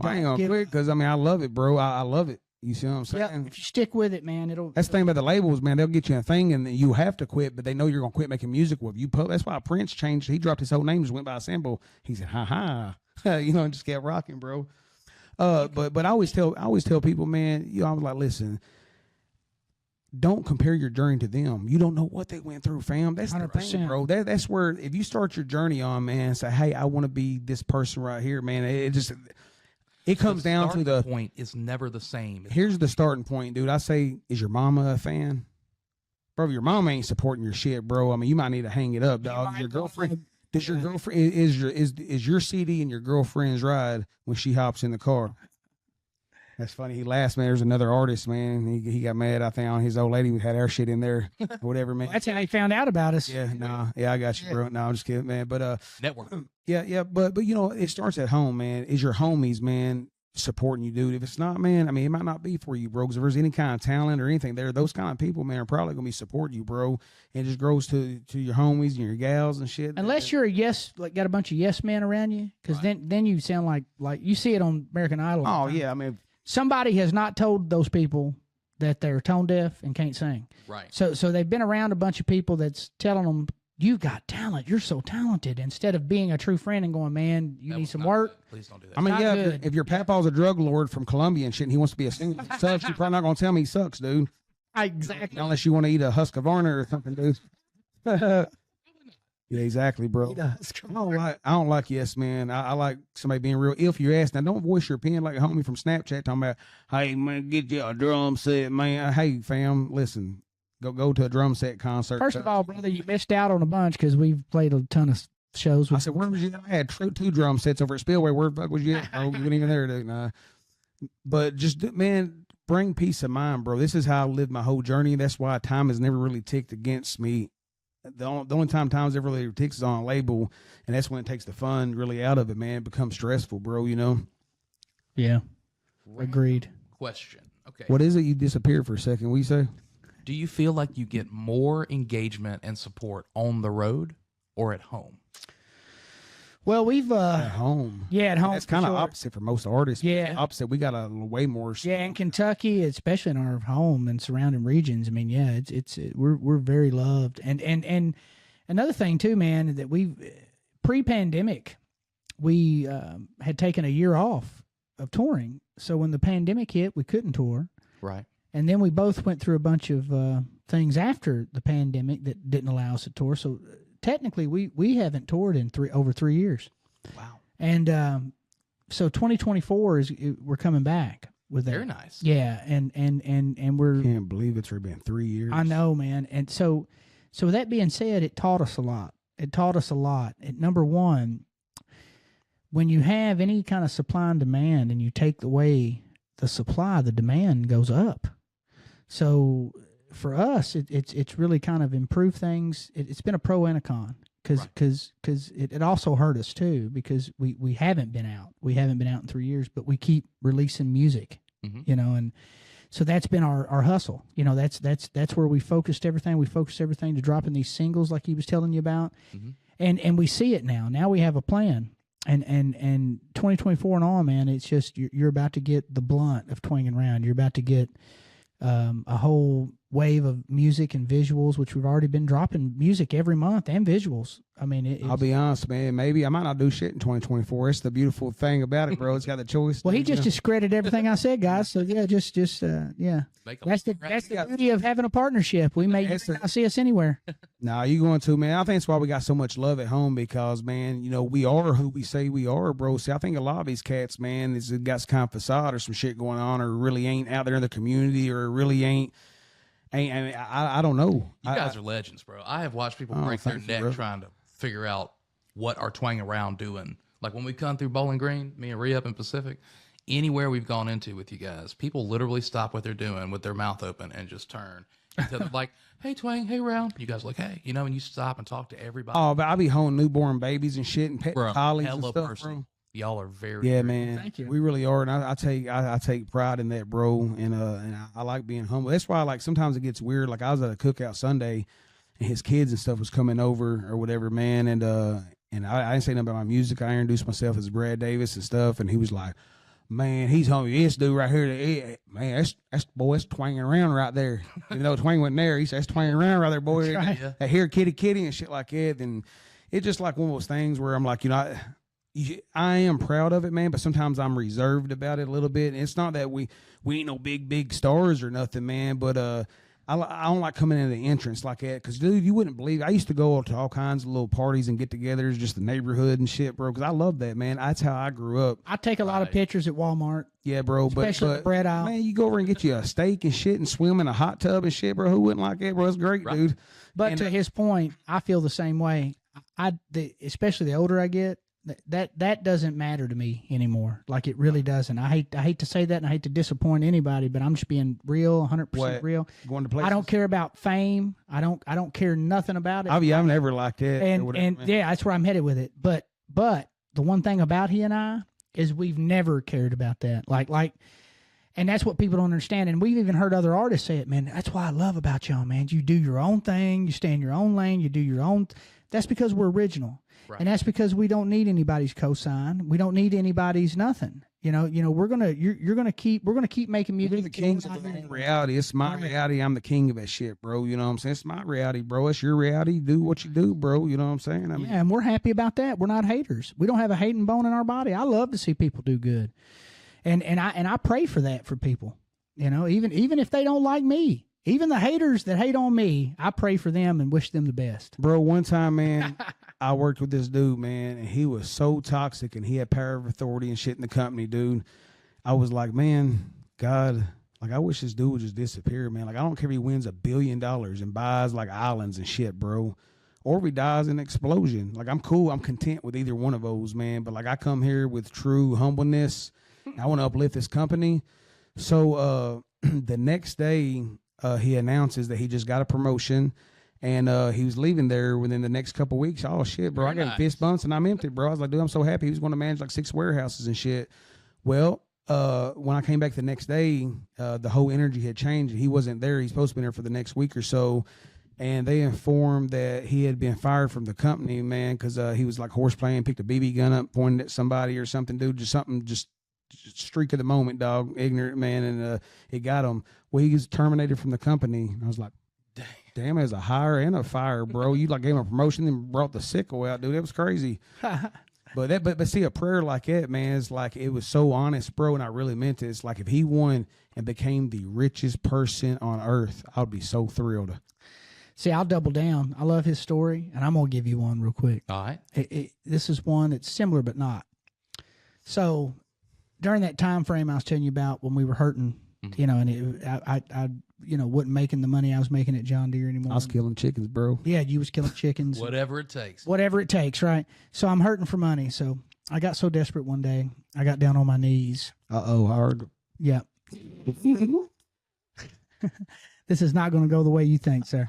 I ain't gonna quit because I mean I love it, bro. I love it. You see what I'm saying?
Yeah, if you stick with it, man,
That's the thing about the labels, man. They'll get you a thing, and you have to quit, but they know you're gonna quit making music with you. That's why Prince changed. He dropped his whole name, just went by a symbol. He said, "Ha ha," you know, and just kept rocking, bro. But I always tell people, man. You know, I was like, listen, don't compare your journey to them. You don't know what they went through, fam. That's 100%. The thing, bro. That's where if you start your journey on, man, say, hey, I want to be this person right here, man. It comes down to the
point is never the same.
Here's the starting point, dude. I say, is your mama a fan? Bro, your mama ain't supporting your shit, bro. I mean, you might need to hang it up, dog. Your girlfriend, is your CD in your girlfriend's ride when she hops in the car? That's funny. He laughs, man. There's another artist, man. He got mad, I think, on his old lady. We had our shit in there, whatever, man.
That's how he found out about us.
Yeah, nah. Yeah, I got you, bro. No, I'm just kidding, man. But
network.
Yeah, but you know, it starts at home, man. Is your homies, man, supporting you, dude? If it's not, man, I mean, it might not be for you, bro. Because if there's any kind of talent or anything there, those kind of people, man, are probably gonna be supporting you, bro. And it just grows to your homies and your gals and shit.
Unless you're got a bunch of yes men around you, because then you sound like you see it on American Idol.
Oh yeah, I mean,
somebody has not told those people that they're tone deaf and can't sing.
Right.
So they've been around a bunch of people that's telling them, you got talent. You're so talented. Instead of being a true friend and going, man, you need some work.
Good. Please don't do that.
I mean, yeah, if your papa's a drug lord from Colombia and shit, and he wants to be a singer, sucks, you're probably not gonna tell me he sucks, dude.
Exactly.
Unless you want to eat a Husqvarna or something, dude. Yeah, exactly, bro.
He does.
I don't like yes, man. I like somebody being real. If you ask, now don't voice your opinion like a homie from Snapchat talking about, hey man, get you a drum set, man. Hey fam, listen. Go to a drum set concert.
First of all, brother, you missed out on a bunch because we've played a ton of shows.
I said, where was you? I had two drum sets over at Spillway. Where the fuck was you at? Oh, you weren't even there, dude. Nah. But just, man, bring peace of mind, bro. This is how I lived my whole journey. That's why time has never really ticked against me. The only time's ever really ticks is on a label, and that's when it takes the fun really out of it, man. It becomes stressful, bro, you know?
Yeah. Agreed.
Question. Okay.
What is it? You disappeared for a second. What you say?
Do you feel like you get more engagement and support on the road or at home?
Well, we've
at home.
Yeah, at home.
That's kind of opposite for most artists.
Yeah,
opposite. We got a way more.
Yeah, in Kentucky, especially in our home and surrounding regions. I mean, yeah, we're very loved. And another thing too, man, that we pre-pandemic we had taken a year off of touring. So when the pandemic hit, we couldn't tour.
Right.
And then we both went through a bunch of things after the pandemic that didn't allow us to tour. So technically, we haven't toured in over 3 years.
Wow.
And so 2024 we're coming back with that.
Very nice.
Yeah, and we're
can't believe it's already been 3 years.
I know, man. And so So with that being said, it taught us a lot. It taught us a lot. Number one, when you have any kind of supply and demand and you take away the supply, the demand goes up. So for us, it's really kind of improved things. It's been a pro and a con, because it also hurt us too, because we haven't been out. We haven't been out in 3 years, but we keep releasing music, and so that's been our hustle. That's where we focused everything. We focused everything to dropping these singles like he was telling you about, and we see it now. Now we have a plan. And 2024 and on, man, it's just you're about to get the blunt of Twang and Round. You're about to get a whole wave of music and visuals, which we've already been dropping music every month and visuals. I mean,
I'll be honest, man. Maybe I might not do shit in 2024. It's the beautiful thing about it, bro. It's got the choice.
Well, he just discredited everything I said, guys. So yeah, yeah. That's the beauty of having a partnership. We may not see us anywhere.
Nah, you going to, man. I think that's why we got so much love at home, because, man, we are who we say we are, bro. See, I think a lot of these cats, man, is got some kind of facade or some shit going on, or really ain't out there in the community, or really ain't. I don't know.
You guys are legends, bro. I have watched people break their neck trying to figure out what our Twang around doing. Like when we come through Bowling Green, me and Re up in Pacific, anywhere we've gone into with you guys, people literally stop what they're doing with their mouth open and just turn. They're like, hey, Twang, hey, Round. You guys are like, hey, and you stop and talk to everybody.
Oh, but I be holding newborn babies and shit and pet collies and stuff,
person. Bro. Y'all are very,
yeah,
very
man.
Thank you.
We really are, and I take pride in that, bro. And I like being humble. That's why, like, sometimes it gets weird. Like I was at a cookout Sunday, and his kids and stuff was coming over or whatever, man. And I didn't say nothing about my music. I introduced myself as Brad Davis and stuff, and he was like, man, he's hungry. This dude right here, man, that's Twang and Round right there. Even though Twang wasn't there, he said, that's Twang and Round right there, boy.
That's right.
That here kitty and shit like that. And it's just like one of those things where I'm like, I am proud of it, man, but sometimes I'm reserved about it a little bit. And it's not that we ain't no big stars or nothing, man, but I don't like coming into the entrance like that, because, dude, you wouldn't believe I used to go to all kinds of little parties and get-togethers, just the neighborhood and shit, bro, because I love that, man. That's how I grew up.
I take a lot of pictures at Walmart.
Yeah, bro,
especially the bread aisle.
Man, you go over and get you a steak and shit and swim in a hot tub and shit, bro. Who wouldn't like that, bro? It's great, dude.
But to his point, I feel the same way. Especially the older I get, that doesn't matter to me anymore. Like, it really doesn't. I hate to say that, and I hate to disappoint anybody, but I'm just being real, 100% real.
Going to places?
I don't care about fame. I don't care nothing about it.
I've never liked that.
And yeah, that's where I'm headed with it. But the one thing about he and I is we've never cared about that. Like, and that's what people don't understand. And we've even heard other artists say it, man. That's what I love about y'all, man. You do your own thing. You stay in your own lane. You do your own. That's because we're original. Right. And that's because we don't need anybody's cosign. We don't need anybody's nothing. We're gonna keep making music.
We're the kings of our own reality. It's my reality. I'm the king of that shit, bro. You know what I'm saying? It's my reality, bro. It's your reality. Do what you do, bro. You know what I'm saying?
Yeah, and we're happy about that. We're not haters. We don't have a hating bone in our body. I love to see people do good, and I pray for that for people. Even if they don't like me. Even the haters that hate on me, I pray for them and wish them the best.
Bro, one time, man, I worked with this dude, man, and he was so toxic, and he had power of authority and shit in the company, dude. I was like, man, God, like, I wish this dude would just disappear, man. Like, I don't care if he wins $1 billion and buys, like, islands and shit, bro. Or if he dies in an explosion. Like, I'm cool. I'm content with either one of those, man. But, like, I come here with true humbleness. I want to uplift this company. So the next day, he announces that he just got a promotion, and he was leaving there within the next couple of weeks. Oh, shit, bro. I got fist bumps, and I'm empty, bro. I was like, dude, I'm so happy. He was going to manage like 6 warehouses and shit. Well, when I came back the next day, the whole energy had changed. He wasn't there. He's supposed to be there for the next week or so, and they informed that he had been fired from the company, man, because he was like horseplaying, picked a BB gun up, pointed at somebody or something, dude. Just streak of the moment, dog, ignorant, man, and it got him. Well, he was terminated from the company. I was like, damn, as a hire and a fire, bro. You like gave him a promotion and brought the sickle out, dude. It was crazy. But see, a prayer like that, man, is like, it was so honest, bro, and I really meant it. It's like, if he won and became the richest person on earth, I'd be so thrilled.
See, I'll double down. I love his story, and I'm gonna give you one real quick.
All right.
This is one that's similar but not. So during that time frame I was telling you about when we were hurting, and wasn't making the money I was making at John Deere anymore.
I was killing chickens, bro.
Yeah, you was killing chickens.
Whatever it takes.
Whatever it takes, right? So I'm hurting for money. So I got so desperate one day, I got down on my knees.
Hard.
Yeah. This is not going to go the way you think, sir.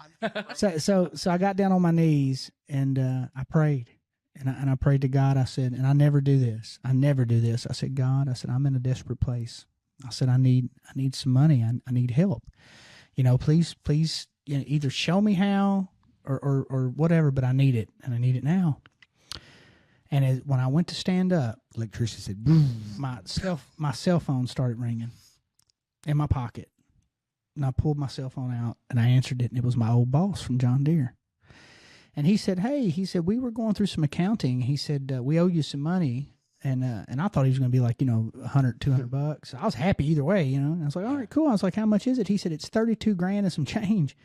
So I got down on my knees and I prayed. And I prayed to God. I said, and I never do this. I never do this. I said, God, I said, I'm in a desperate place. I said, I need some money. I need help. Please, either show me how or whatever, but I need it, and I need it now. And when I went to stand up,
electricity said, boom.
My cell phone started ringing in my pocket. And I pulled my cell phone out, and I answered it, and it was my old boss from John Deere. And he said, hey, we were going through some accounting. He said, we owe you some money. And I thought he was going to be like, $100, $200. I was happy either way, And I was like, all right, cool. I was like, how much is it? He said, it's 32 grand and some change.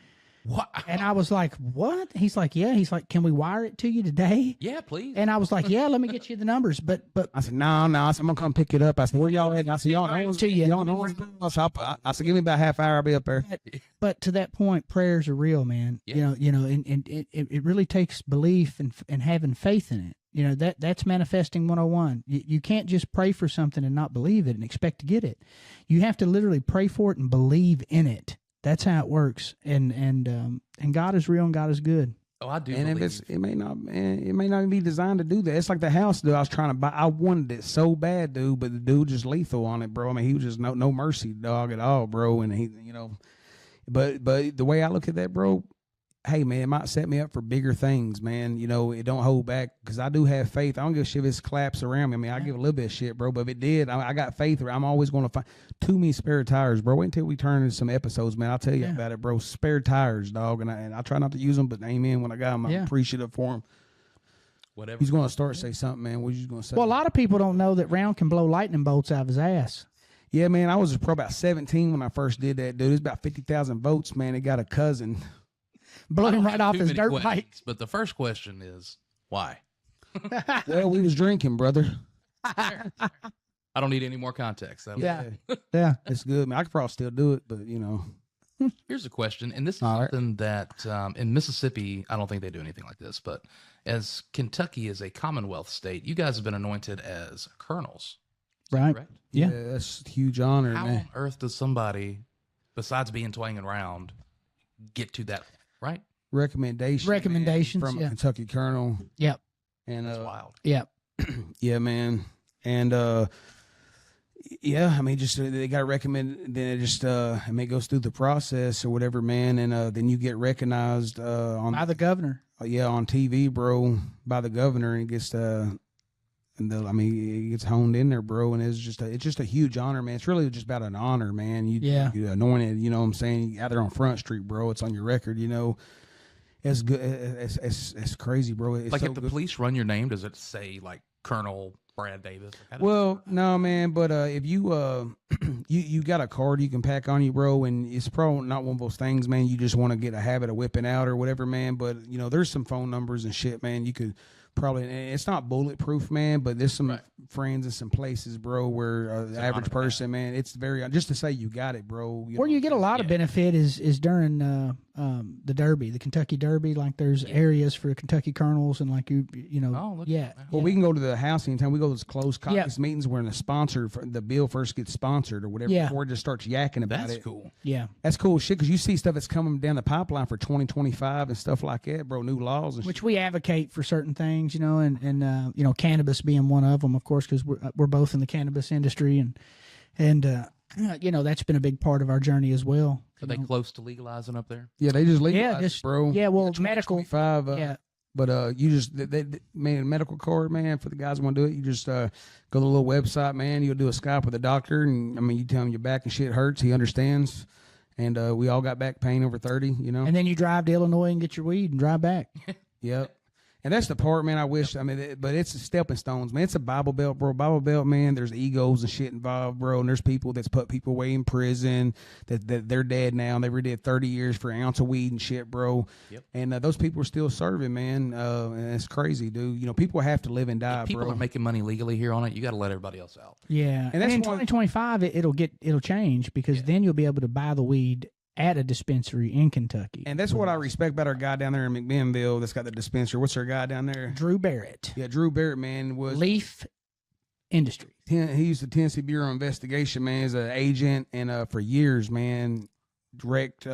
What?
And I was like, what? He's like, yeah. He's like, can we wire it to you today?
Yeah, please.
And I was like, yeah, let me get you the numbers. But
I said, no. I said, I'm going to come pick it up. I said, where y'all at? I said, y'all know.
To you.
Y'all know. I said, give me about half hour. I'll be up there.
But to that point, prayers are real, man.
Yeah.
And it really takes belief and having faith in it. That's manifesting 101. You can't just pray for something and not believe it and expect to get it. You have to literally pray for it and believe in it. That's how it works. And God is real and God is good.
Oh, I do.
And
believe.
if it may not be designed to do that. It's like the house, dude. I was trying to buy. I wanted it so bad, dude, but the dude just lethal on it, bro. I mean, he was just no mercy, dog, at all, bro. And he, but the way I look at that, bro. Hey, man, it might set me up for bigger things, man. It don't hold back because I do have faith. I don't give a shit if it collapses around me. I mean, I give a little bit of shit, bro. But if it did, I got faith. I'm always going to find too many spare tires, bro. Wait until we turn into some episodes, man. I'll tell you about it, bro. Spare tires, dog. And I try not to use them, but amen, when I got them, I'm appreciative for them.
Whatever.
He's going to start say something, man. What you going to say?
Well, a lot of people don't know that Round can blow lightning bolts out of his ass.
Yeah, man. I was probably about 17 when I first did that, dude. It's about 50,000 votes, man. It got a cousin.
Blew him right off his dirt bike.
But the first question is, why?
Well, we was drinking, brother.
I don't need any more context.
Yeah.
It's good, man. I could probably still do it, but
Here's a question, and this is something that in Mississippi, I don't think they do anything like this, but as Kentucky is a Commonwealth state, you guys have been anointed as colonels.
Right.
Correct?
Yeah.
That's a huge honor,
How
man.
on earth does somebody, besides being Twang and Round, get to that, right?
Recommendations from a Kentucky colonel.
Yep.
And
That's wild.
Yep.
Yeah, man. And I mean, just they got recommended. Then it just I mean, it goes through the process or whatever, man. And then you get recognized
by the governor.
On TV, bro, by the governor, and it gets it gets honed in there, bro. And it's just a huge honor, man. It's really just about an honor, man. You anointed, you know what I'm saying? Out there on Front Street, bro. It's on your record, It's good. It's crazy, bro. It's
like
so
if the
good.
police run your name, does it say like Colonel Brad Davis?
Well, no, man. But if you you got a card you can pack on you, bro, and it's probably not one of those things, man. You just want to get a habit of whipping out or whatever, man. But there's some phone numbers and shit, man. You could probably. It's not bulletproof, man. But there's some friends and some places, bro, where the average person, man, it's very just to say you got it, bro.
Where you get a lot of benefit is during the Derby, the Kentucky Derby. Like there's areas for Kentucky colonels and like
Well, we can go to the house anytime. We go to those closed caucus meetings where the sponsor, the bill first gets sponsored or whatever before it just starts yakking about
That's
it.
cool.
Yeah.
That's cool shit because you see stuff that's coming down the pipeline for 2025 and stuff like that, bro. New laws and
which we advocate for certain things, and cannabis being one of them, of course, because we're both in the cannabis industry and that's been a big part of our journey as well.
Are they close to legalizing up there?
Yeah, they just legalized it, bro.
Yeah, well, medical.
But you just man, medical card, man, for the guys who want to do it. You just go to the little website, man. You'll do a Skype with a doctor, and I mean, you tell him your back and shit hurts. He understands. And we all got back pain over 30,
And then you drive to Illinois and get your weed and drive back.
Yep. And that's the part, man, I wish, but it's a stepping stones, man. It's a Bible Belt, bro. Bible Belt, man, there's egos and shit involved, bro. And there's people that's put people away in prison that they're dead now. And they were dead 30 years for an ounce of weed and shit, bro.
Yep.
And those people are still serving, man. And it's crazy, dude. People have to live and die,
if people
bro.
are making money legally here on it, you got to let everybody else out.
Yeah. And that's in 2025, it'll change because then you'll be able to buy the weed at a dispensary in Kentucky.
And that's what I respect about our guy down there in McMinnville that's got the dispensary. What's our guy down there?
Drew Barrett.
Yeah, Drew Barrett, man, was
Leaf Industries.
he used the Tennessee Bureau of Investigation, man, as an agent, and for years, man, wrecked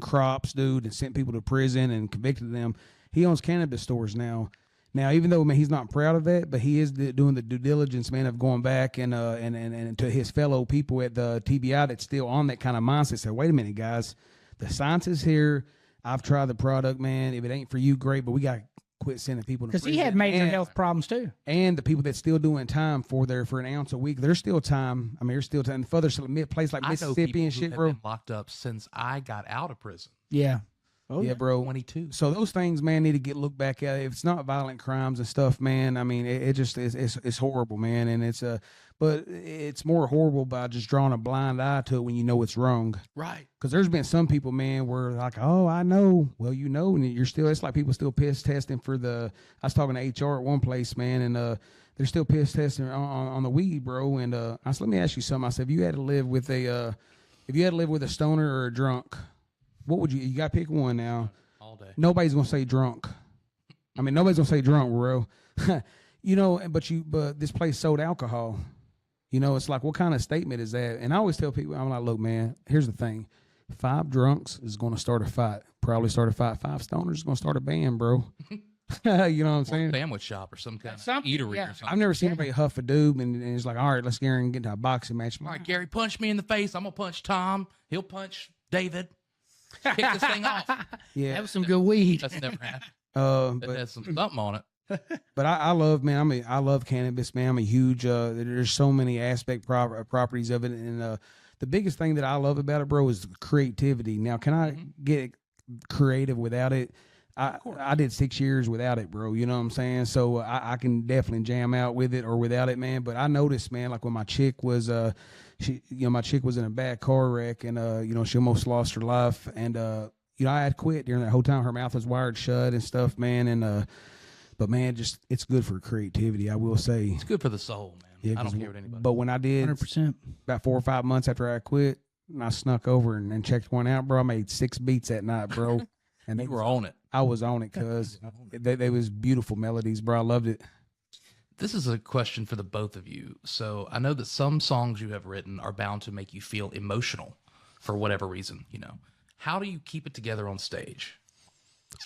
crops, dude, and sent people to prison and convicted them. He owns cannabis stores now. Now, even though, man, he's not proud of that, but he is doing the due diligence, man, of going back and to his fellow people at the TBI that's still on that kind of mindset. Say, wait a minute, guys, the science is here. I've tried the product, man. If it ain't for you, great, but we got to quit sending people to prison.
Because he had major health problems too.
And the people that's still doing time for an ounce a week, there's still time. I mean, there's still time. Further place like Mississippi and shit, bro.
Been locked up since I got out of prison.
Yeah.
Oh, yeah, bro.
22.
So those things, man, need to get looked back at. If it's not violent crimes and stuff, man, I mean, it just it's horrible, man, and but it's more horrible by just drawing a blind eye to it when you know it's wrong.
Right.
Because there's been some people, man, where like, oh, I know. Well, you know, and you're still. It's like people still piss testing for the. I was talking to HR at one place, man, and they're still piss testing on the weed, bro. And I said, let me ask you something. I said, if you had to live with a stoner or a drunk, what would you got to pick one now?
All day.
Nobody's going to say drunk. I mean, nobody's going to say drunk, bro. You know, but this place sold alcohol. You know, it's like, what kind of statement is that? And I always tell people, I'm like, look, man, here's the thing. 5 drunks is going to start a fight. Probably start a fight. 5 stoners is going to start a band, bro. You know what I'm saying?
Sandwich shop or some kind of eatery or something.
I've never seen anybody huff a doob and it's like, all right, let's get into a boxing match.
All right, Gary, punch me in the face. I'm going to punch Tom. He'll punch David. Kick this thing off.
Yeah,
That was some good weed.
That's never happened.
but
It has something on it.
But I love, man. I love cannabis, man. I'm a huge. There's so many properties of it, and the biggest thing that I love about it, bro, is the creativity. Now, can I get creative without it? I did 6 years without it, bro. You know what I'm saying? So I can definitely jam out with it or without it, man. But I noticed, man, like when my chick was my chick was in a bad car wreck, and she almost lost her life, and I had quit during that whole time. Her mouth was wired shut and stuff, man, and but man, just it's good for creativity, I will say.
It's good for the soul, man.
Yeah,
I don't care what anybody.
But when I did,
100%.
about 4 or 5 months after I quit, and I snuck over and checked one out, bro. I made 6 beats that night, bro. And
You were on it.
I was on it, cuz they was beautiful melodies, bro. I loved it.
This is a question for the both of you. So I know that some songs you have written are bound to make you feel emotional for whatever reason, you know. How do you keep it together on stage?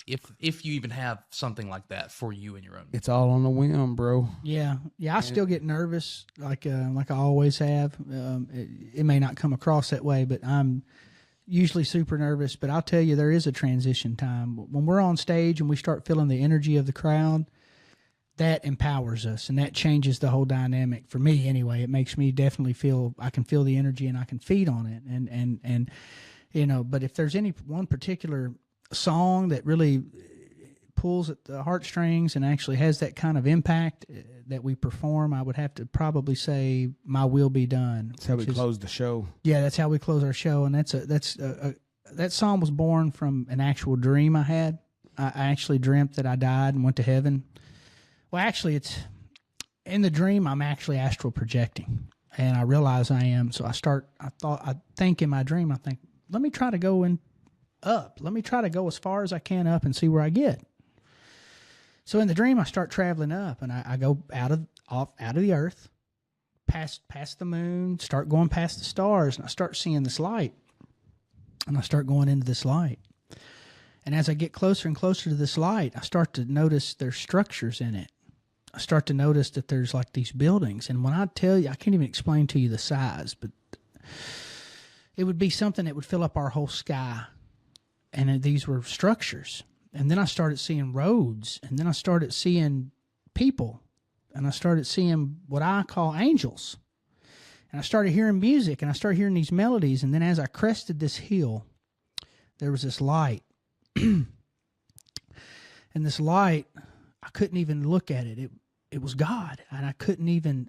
If you even have something like that for you in your own.
It's all on the whim, bro.
Yeah. I still get nervous, like I always have. It may not come across that way, but I'm usually super nervous. But I'll tell you, there is a transition time when we're on stage and we start feeling the energy of the crowd. That empowers us, and that changes the whole dynamic for me. Anyway, it makes me definitely feel I can feel the energy and I can feed on it. And but if there's any one particular song that really pulls at the heartstrings and actually has that kind of impact that we perform, I would have to probably say "My Will Be Done."
That's how we close the show.
Yeah, that's how we close our show, and that song was born from an actual dream I had. I actually dreamt that I died and went to heaven. Well, actually, it's in the dream. I'm actually astral projecting, and I realize I am. So I think in my dream, let me try to go up. Let me try to go as far as I can up and see where I get. So in the dream, I start traveling up, and I go out of the earth, past the moon, start going past the stars, and I start seeing this light, and I start going into this light. And as I get closer and closer to this light, I start to notice there's structures in it. I start to notice that there's like these buildings. And when I tell you, I can't even explain to you the size, but it would be something that would fill up our whole sky. And these were structures. And then I started seeing roads. And then I started seeing people. And I started seeing what I call angels. And I started hearing music. And I started hearing these melodies. And then as I crested this hill, there was this light. And this light, I couldn't even look at it. It was God, and I couldn't even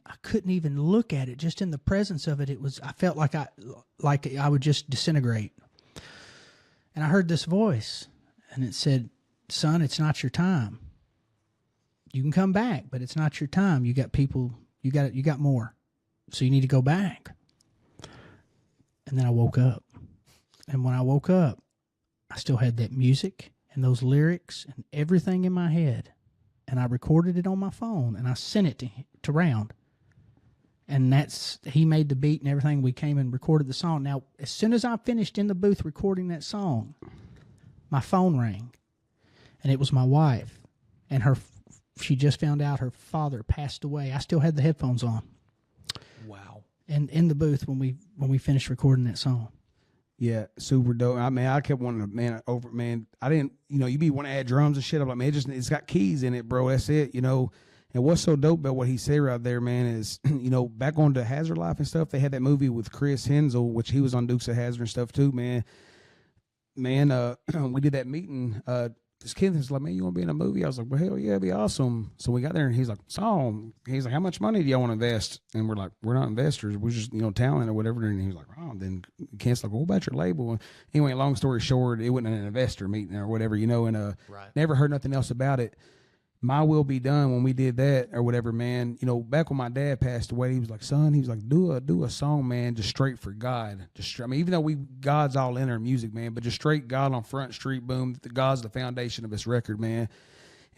look at it. Just in the presence of it, I felt like I would just disintegrate. And I heard this voice, and it said, "Son, it's not your time. You can come back, but it's not your time. You got people. You got more. So you need to go back." And then I woke up. And when I woke up, I still had that music and those lyrics and everything in my head. And I recorded it on my phone and I sent it to Round. And he made the beat and everything. We came and recorded the song. Now, as soon as I finished in the booth recording that song, my phone rang. And it was my wife. And she just found out her father passed away. I still had the headphones on.
Wow.
And in the booth when we finished recording that song.
Yeah, super dope. I kept wanting to, I didn't, you be wanting to add drums and shit. I'm like, man, it's got keys in it, bro. That's it, And what's so dope about what he said right there, man, is, back on the Hazard Life and stuff, they had that movie with Chris Hensel, which he was on Dukes of Hazzard and stuff too, man. We did that meeting. This kid was like, man, you want to be in a movie? I was like, well, hell yeah, it'd be awesome. So we got there and he's like, he's like, how much money do y'all want to invest? And we're like, we're not investors. We're just, talent or whatever. And he was like, oh, then Kent's like, well, what about your label? And anyway, long story short, it wasn't an investor meeting or whatever, and
right.
Never heard nothing else about it. My Will Be Done, when we did that or whatever, man, back when my dad passed away, he was like, son, he was like, do a song, man, just straight for God. Even though God's all in our music, man, but just straight God on Front Street, boom, God's the foundation of this record, man.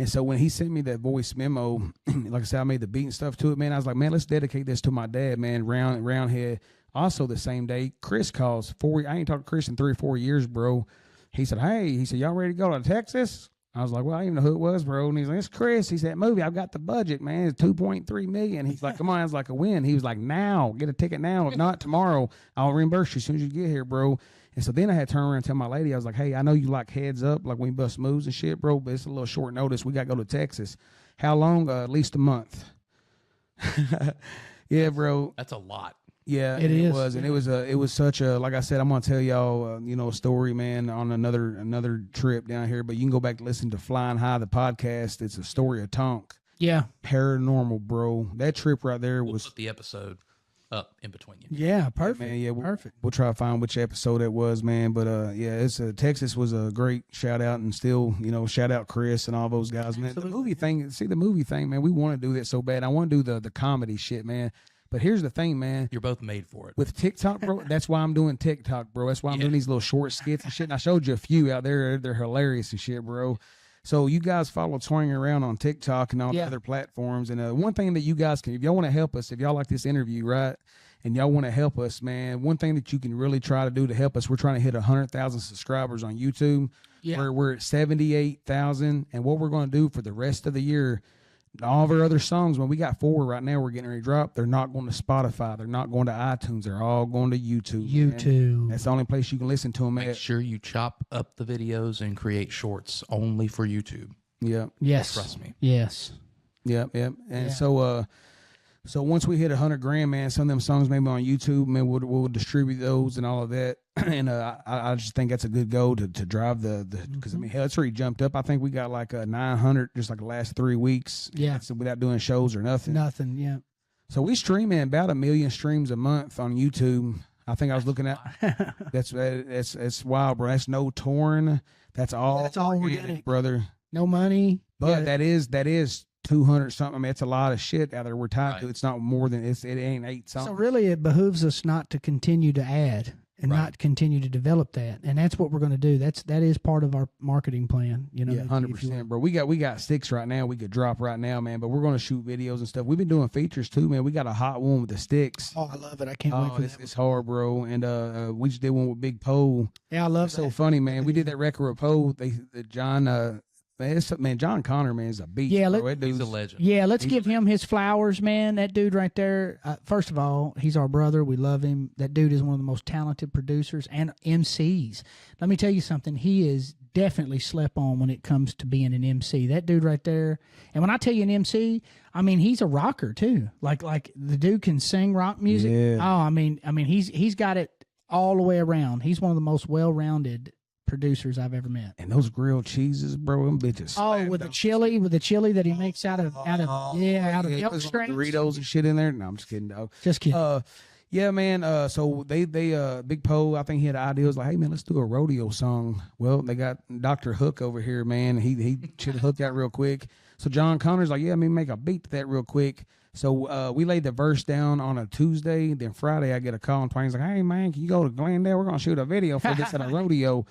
And so when he sent me that voice memo, like I said, I made the beat and stuff to it, man. I was like, man, let's dedicate this to my dad, man, Roundhead. Also the same day, Chris calls. I ain't talked to Chris in 3 or 4 years, bro. He said, y'all ready to go to Texas? I was like, well, I didn't even know who it was, bro. And he's like, it's Chris. He said, movie, I've got the budget, man. It's $2.3 million. He's like, come on. I was like, a win. He was like, now, get a ticket now. If not, tomorrow, I'll reimburse you as soon as you get here, bro. And so then I had to turn around and tell my lady, I was like, hey, I know you like heads up, like when we bust moves and shit, bro, but it's a little short notice. We got to go to Texas. How long? At least a month. Yeah, bro.
That's a lot.
Yeah,
it
was, and it was such a, like I said, I'm gonna tell y'all, a story, man, on another trip down here. But you can go back and listen to Flying High, the podcast. It's a story of Tonk.
Yeah,
paranormal, bro. That trip right there
We'll
was
put the episode up in between you.
Yeah, perfect,
man. Yeah,
perfect.
We'll try to find which episode it was, man. But it's Texas was a great shout out, and still, shout out Chris and all those guys, man.
Absolutely.
The movie thing, man. We want to do that so bad. I want to do the comedy shit, man. But here's the thing, man.
You're both made for it.
With TikTok, bro, that's why I'm doing TikTok, bro. That's why I'm doing these little short skits and shit. And I showed you a few out there. They're hilarious and shit, bro. So you guys follow Twang and Round on TikTok and all the other platforms. And one thing that you guys can, if y'all want to help us, if y'all like this interview, right, and y'all want to help us, man, one thing that you can really try to do to help us, we're trying to hit 100,000 subscribers on YouTube.
Yeah.
We're at 78,000. And what we're going to do for the rest of the year, all of our other songs, when we got 4 right now, we're getting ready to drop. They're not going to Spotify. They're not going to iTunes. They're all going to YouTube.
YouTube.
Man. That's the only place you can listen to them
Make
at.
sure you chop up the videos and create shorts only for YouTube.
Yeah.
Yes.
Trust me.
Yes.
Yep. And so once we hit 100 grand, man, some of them songs maybe on YouTube, man, we'll distribute those and all of that. And I just think that's a good goal to drive the because I mean, hell, it's already jumped up. I think we got like 900 just like the last 3 weeks.
Yeah.
So without doing shows or nothing.
Nothing. Yeah.
So we streaming about 1 million streams a month on YouTube. I think I was looking at that's wild, bro. That's no touring. That's all
organic,
brother.
No money.
But that is 200 something. I mean, it's a lot of shit out there. We're tied to. It's not more than it ain't 8 something.
So really, it behooves us not to continue to add and not continue to develop that, and that's what we're going to do. That is part of our marketing plan. Yeah,
100%, bro. We got sticks right now. We could drop right now, man. But we're going to shoot videos and stuff. We've been doing features too, man. We got a hot one with the sticks.
Oh, I love it. I can't wait for that.
It's hard, bro. And we just did one with Big Poe.
Yeah, I love
it. So funny, man. We did that record with Poe. John. Man, John Connor, man, is a beast. Yeah, bro.
He's a legend.
Yeah, let's give him his flowers, man. That dude right there. First of all, he's our brother. We love him. That dude is one of the most talented producers and MCs. Let me tell you something. He is definitely slept on when it comes to being an MC. That dude right there. And when I tell you an MC, I mean he's a rocker too. Like the dude can sing rock music.
Yeah.
Oh, I mean he's got it all the way around. He's one of the most well-rounded producers I've ever met.
And those grilled cheeses, bro, them bitches.
Oh, with the chili that he makes out of milk strains.
Doritos and shit in there. No, I'm just kidding, dog.
Just kidding.
Yeah, man. So they Big Poe, I think he had an idea. Was like, hey man, let's do a rodeo song. Well, they got Dr. Hook over here, man. He should have hooked out real quick. So John Connor's like, yeah, I mean, make a beat to that real quick. So we laid the verse down on a Tuesday. Then Friday, I get a call and Twang's like, "Hey man, can you go to Glendale? We're gonna shoot a video for this at a rodeo."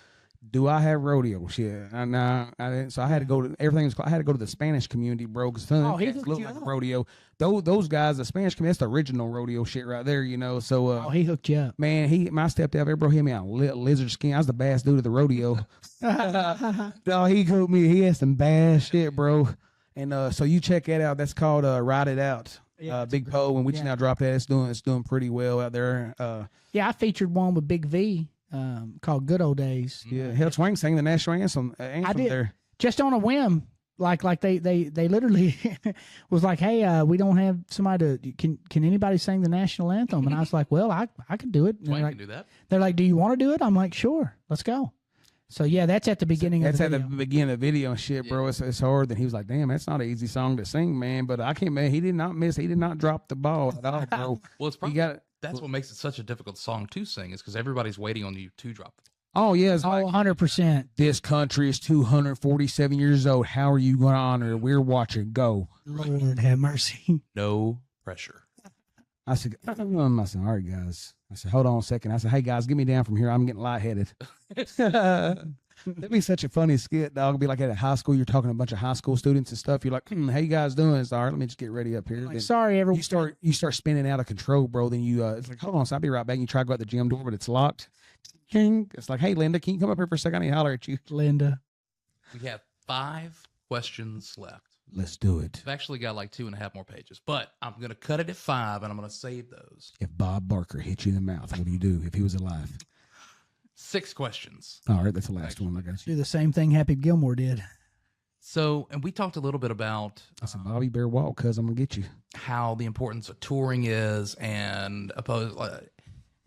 Do I have rodeo shit? Nah, I didn't. So I had to go to everything. I had to go to the Spanish community, bro. Because
he
look like rodeo. Those guys, the Spanish community, that's the original rodeo shit right there. You know. So
he hooked you up,
man. My stepdad there, bro, hit me out lizard skin. I was the bass dude at the rodeo. No, he hooked me. He had some bass shit, bro. And so you check that out. That's called Ride It Out. Big Poe, and we just now dropped that. It's doing pretty well out there.
I featured one with Big V. Called Good Old Days.
Yeah, hell, Twang sang the national anthem
I did
there.
Just on a whim. Like they literally was like, "Hey, we don't have somebody to can anybody sing the national anthem?" And I was like, "Well, I could do it."
Twang
like,
can do that.
They're like, "Do you want to do it?" I'm like, "Sure, let's go." So yeah, that's at the beginning of the video.
That's at the beginning of the video and shit, bro. It's hard. Then he was like, "Damn, that's not an easy song to sing, man." But I can't, man. He did not miss. He did not drop the ball at all, bro.
Well, it's probably that's what makes it such a difficult song to sing, is because everybody's waiting on you to drop the ball.
Oh, yeah. It's
100%.
This country is 247 years old. How are you going to honor it? We're watching. Go.
Lord have mercy.
No pressure.
I said, all right, guys. I said, hold on a second. I said, hey, guys, get me down from here. I'm getting lightheaded. That'd be such a funny skit, dog. It'd be like at a high school. You're talking to a bunch of high school students and stuff. You're like, how you guys doing? It's all right. Let me just get ready up here.
Like, sorry, everyone.
You start spinning out of control, bro. Then you, it's like, hold on. So I'll be right back. You try to go out the gym door, but it's locked. It's like, hey, Linda, can you come up here for a second? I need to holler at you.
Linda.
We have 5 questions left.
Let's do it.
I've actually got like 2.5 more pages, but I'm going to cut it at 5 and I'm going to save those.
If Bob Barker hit you in the mouth, what do you do if he was alive?
6 questions.
All right, that's the last one. I got you.
Do the same thing Happy Gilmore did.
So, and we talked a little bit about
I said, Bobby Bear walk, cuz I'm going to get you.
How the importance of touring is, and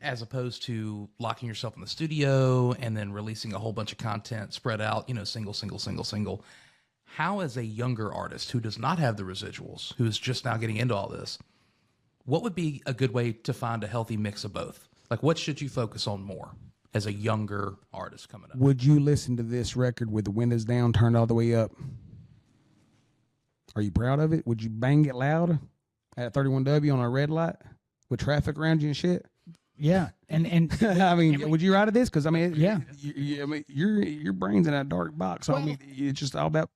as opposed to locking yourself in the studio and then releasing a whole bunch of content spread out, single. How, as a younger artist who does not have the residuals, who is just now getting into all this, what would be a good way to find a healthy mix of both? Like, what should you focus on more as a younger artist coming up?
Would you listen to this record with the windows down, turned all the way up? Are you proud of it? Would you bang it loud at 31W on a red light with traffic around you and shit?
Yeah, and
I mean, would you ride at this? Because I mean,
yeah,
I mean, your brain's in a dark box. So, I mean, it's just all about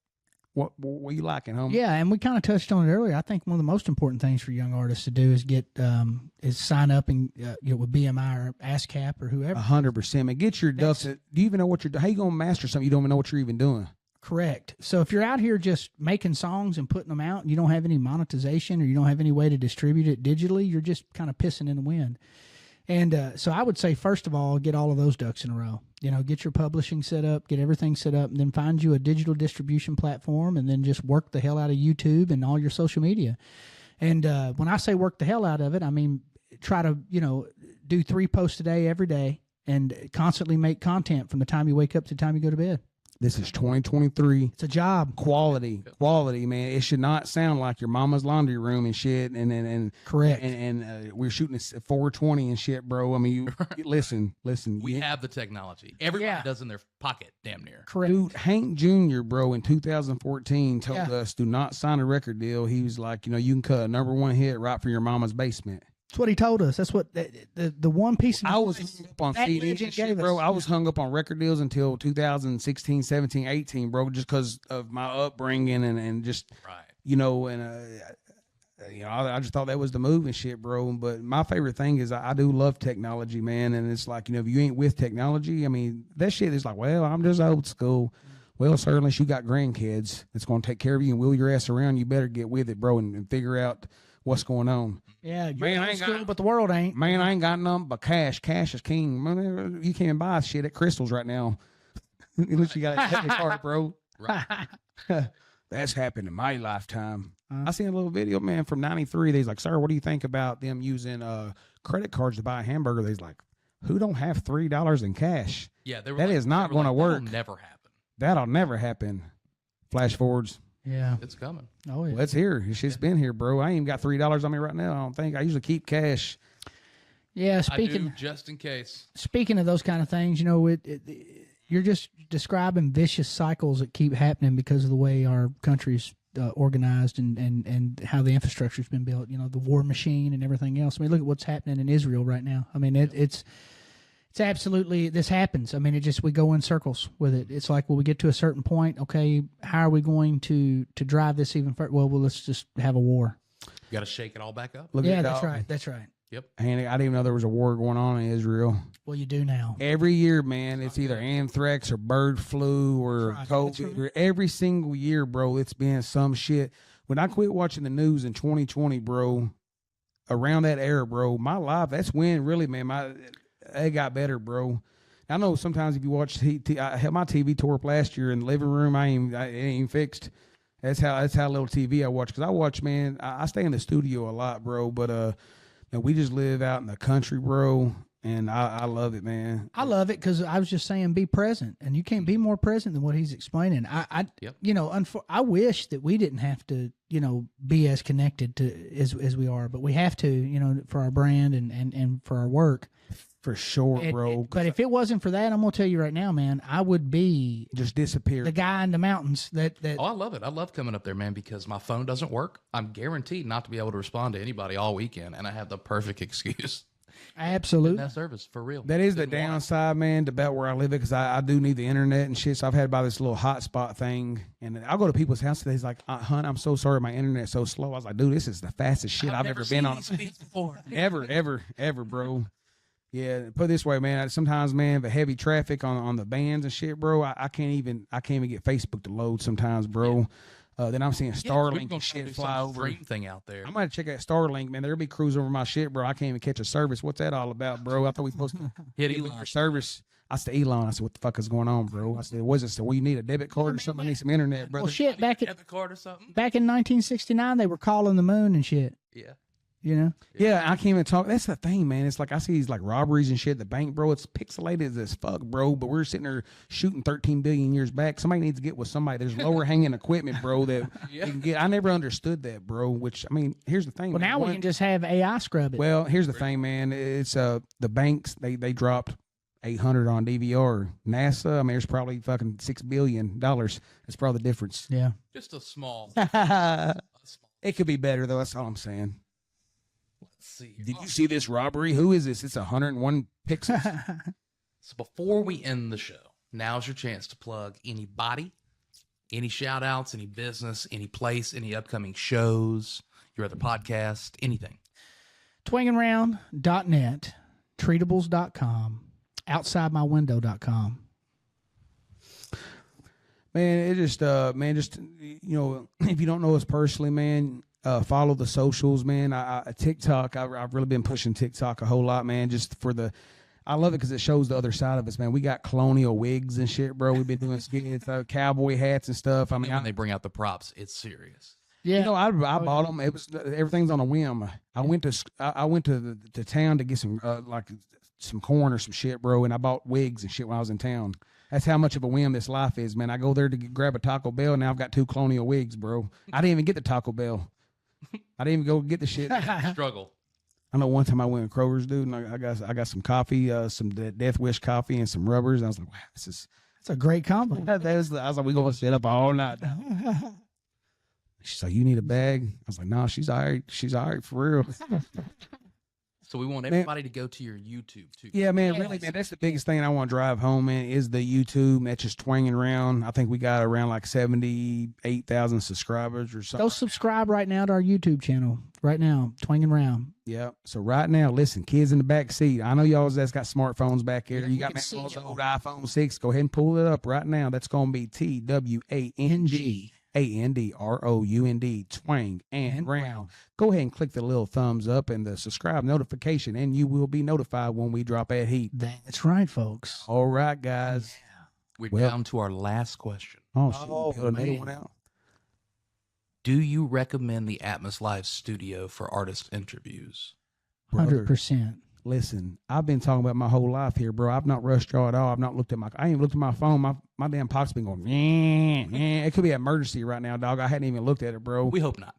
what you liking, homie.
Yeah, and we kind of touched on it earlier. I think one of the most important things for young artists to do is get is sign up and with BMI or ASCAP or whoever.
100%, man. Get your ducks. Do you even know what you're doing? How you gonna master something you don't even know what you're even doing?
Correct. So if you're out here just making songs and putting them out, and you don't have any monetization or you don't have any way to distribute it digitally, you're just kind of pissing in the wind. And so I would say, first of all, get all of those ducks in a row. Get your publishing set up, get everything set up, and then find you a digital distribution platform, and then just work the hell out of YouTube and all your social media. And when I say work the hell out of it, I mean try to, do 3 posts a day every day and constantly make content from the time you wake up to the time you go to bed.
This is 2023.
It's a job.
Quality, man. It should not sound like your mama's laundry room and shit. And
correct.
And we're shooting at 420 and shit, bro. I mean, listen.
We have the technology. Everybody does in their pocket, damn near.
Correct.
Dude, Hank Jr., bro, in 2014 told us, do not sign a record deal. He was like, you can cut a #1 hit right from your mama's basement.
That's what he told us. That's what the one piece of
I was hung up on CDs and shit, bro. I was hung up on record deals until 2016, 17, 18, bro, just because of my upbringing and just, I just thought that was the move and shit, bro. But my favorite thing is I do love technology, man. And it's like, if you ain't with technology, I mean, that shit is like, well, I'm just old school. Well, sir, unless you got grandkids that's going to take care of you and wheel your ass around, you better get with it, bro, and figure out what's going on.
Yeah, man, I ain't school, but the world ain't.
Man, I ain't got nothing but cash. Cash is king. Man, you can't even buy shit at Crystal's right now. Unless you got a debit card, bro. Right. That's happened in my lifetime. I seen a little video, man, from 93. They's like, sir, what do you think about them using credit cards to buy a hamburger? They's like, who don't have $3 in cash?
Yeah,
that is not going to work.
That'll never happen.
That'll never happen. Flash forwards.
Yeah,
it's coming.
Oh, yeah.
Well, it's here. It's been here, bro. I ain't even got $3 on me right now. I don't think. I usually keep cash.
Yeah,
I do, just in case.
Speaking of those kind of things, you're just describing vicious cycles that keep happening because of the way our country's organized and how the infrastructure's been built. You know, the war machine and everything else. I mean, look at what's happening in Israel right now. I mean, it's absolutely, this happens. I mean, we go in circles with it. It's like, well, we get to a certain point. Okay, how are we going to drive this even further? Well, let's just have a war.
You got to shake it all back up.
That's right. That's right.
Yep.
And I didn't even know there was a war going on in Israel.
Well, you do now.
Every year, man, it's either anthrax or bird flu or COVID. Right. Every single year, bro, it's been some shit. When I quit watching the news in 2020, bro, around that era, bro, my life, that's when really, man, it got better, bro. I know sometimes if you watch I had my TV tore up last year in the living room. It ain't fixed. That's how little TV I watch. Because I watch, man, I stay in the studio a lot, bro. But we just live out in the country, bro. And I love it, man.
I love it because I was just saying be present. And you can't be more present than what he's explaining. I wish that we didn't have to, be as connected to as we are. But we have to, for our brand and for our work.
For sure, bro.
But if it wasn't for that, I'm gonna tell you right now, man, I would be
just disappear.
The guy in the mountains.
Oh, I love it. I love coming up there, man, because my phone doesn't work. I'm guaranteed not to be able to respond to anybody all weekend, and I have the perfect excuse.
Absolutely,
that service for real.
That is the downside, man, about where I live, because I do need the internet and shit. So I've had about this little hotspot thing, and I'll go to people's houses. He's like, "Hun, I'm so sorry, my internet's so slow." I was like, "Dude, this is the fastest shit I've ever been on
before,
ever, bro." Yeah, put it this way, man. Sometimes, man, the heavy traffic on the bands and shit, bro, I can't even get Facebook to load sometimes, bro. Then I'm seeing Starlink and shit fly over.
Dream thing out there.
I might check out Starlink, man. There'll be crews over my shit, bro. I can't even catch a service. What's that all about, bro? I thought we supposed to
hit Elon
service. I said, Elon. I said, what the fuck is going on, bro? I said, what is it? So, well, you need a debit card or something? I need some internet, brother.
Well, shit,
debit card or something?
Back in 1969, they were calling the moon and shit.
Yeah.
Yeah, I can't even talk. That's the thing, man. It's like I see these like robberies and shit at the bank, bro. It's pixelated as fuck, bro. But we're sitting there shooting 13 billion years back. Somebody needs to get with somebody. There's lower hanging equipment, bro, that you can get. I never understood that, bro. Which, I mean, here's the thing.
Well, now we can just have AI scrub it.
Well, here's the thing, man. It's the banks, they dropped 800 on DVR. NASA, I mean, there's probably fucking $6 billion. That's probably the difference.
Yeah.
Just a small.
It could be better, though. That's all I'm saying.
Let's see.
Did you see this robbery? Who is this? It's 101 pixels.
So before we end the show, now's your chance to plug anybody, any shout outs, any business, any place, any upcoming shows, your other podcast, anything.
twangandround.net, treatables.com, outsidemywindow.com.
Man, it just, if you don't know us personally, man, follow the socials, man. TikTok, I've really been pushing TikTok a whole lot, man, just I love it because it shows the other side of us, man. We got colonial wigs and shit, bro. We've been doing skits, cowboy hats and stuff. I mean,
when they bring out the props, it's serious.
Yeah, I bought them. It was everything's on a whim. I went to town to get some some corn or some shit, bro, and I bought wigs and shit when I was in town. That's how much of a whim this life is, man. I go there to grab a Taco Bell, and now I've got 2 colonial wigs, bro. I didn't even get the Taco Bell. I didn't even go get the shit.
Struggle.
I know one time I went to Kroger's, dude, and I got some coffee, some Death Wish coffee and some rubbers. And I was like, wow, that's
a great combo.
I was like, we gonna sit up all night. She's like, you need a bag? I was like, no, she's all right. She's all right for real.
So we want everybody to go to your YouTube too.
Yeah, man, really, man. That's the biggest thing I want to drive home, man, is the YouTube. That's just Twang and Round. I think we got around like 78,000 subscribers or something.
Go subscribe right now to our YouTube channel. Right now, Twang and Round.
Yeah. So right now, listen, kids in the back seat. I know y'all that's got smartphones back there. You got those old iPhone 6. Go ahead and pull it up right now. That's going to be TWANGANDROUND, Twang and Round. Go ahead and click the little thumbs up and the subscribe notification, and you will be notified when we drop that heat.
That's right, folks.
All right, guys.
Yeah. We're down to our last question.
Oh, shit. Another one out.
Do you recommend the Atmos Live studio for artist interviews?
100%.
Listen, I've been talking about my whole life here, bro. I've not rushed y'all at all. I've not looked at I ain't even looked at my phone. My damn pocket's been going, It could be an emergency right now, dog. I hadn't even looked at it, bro.
We hope not.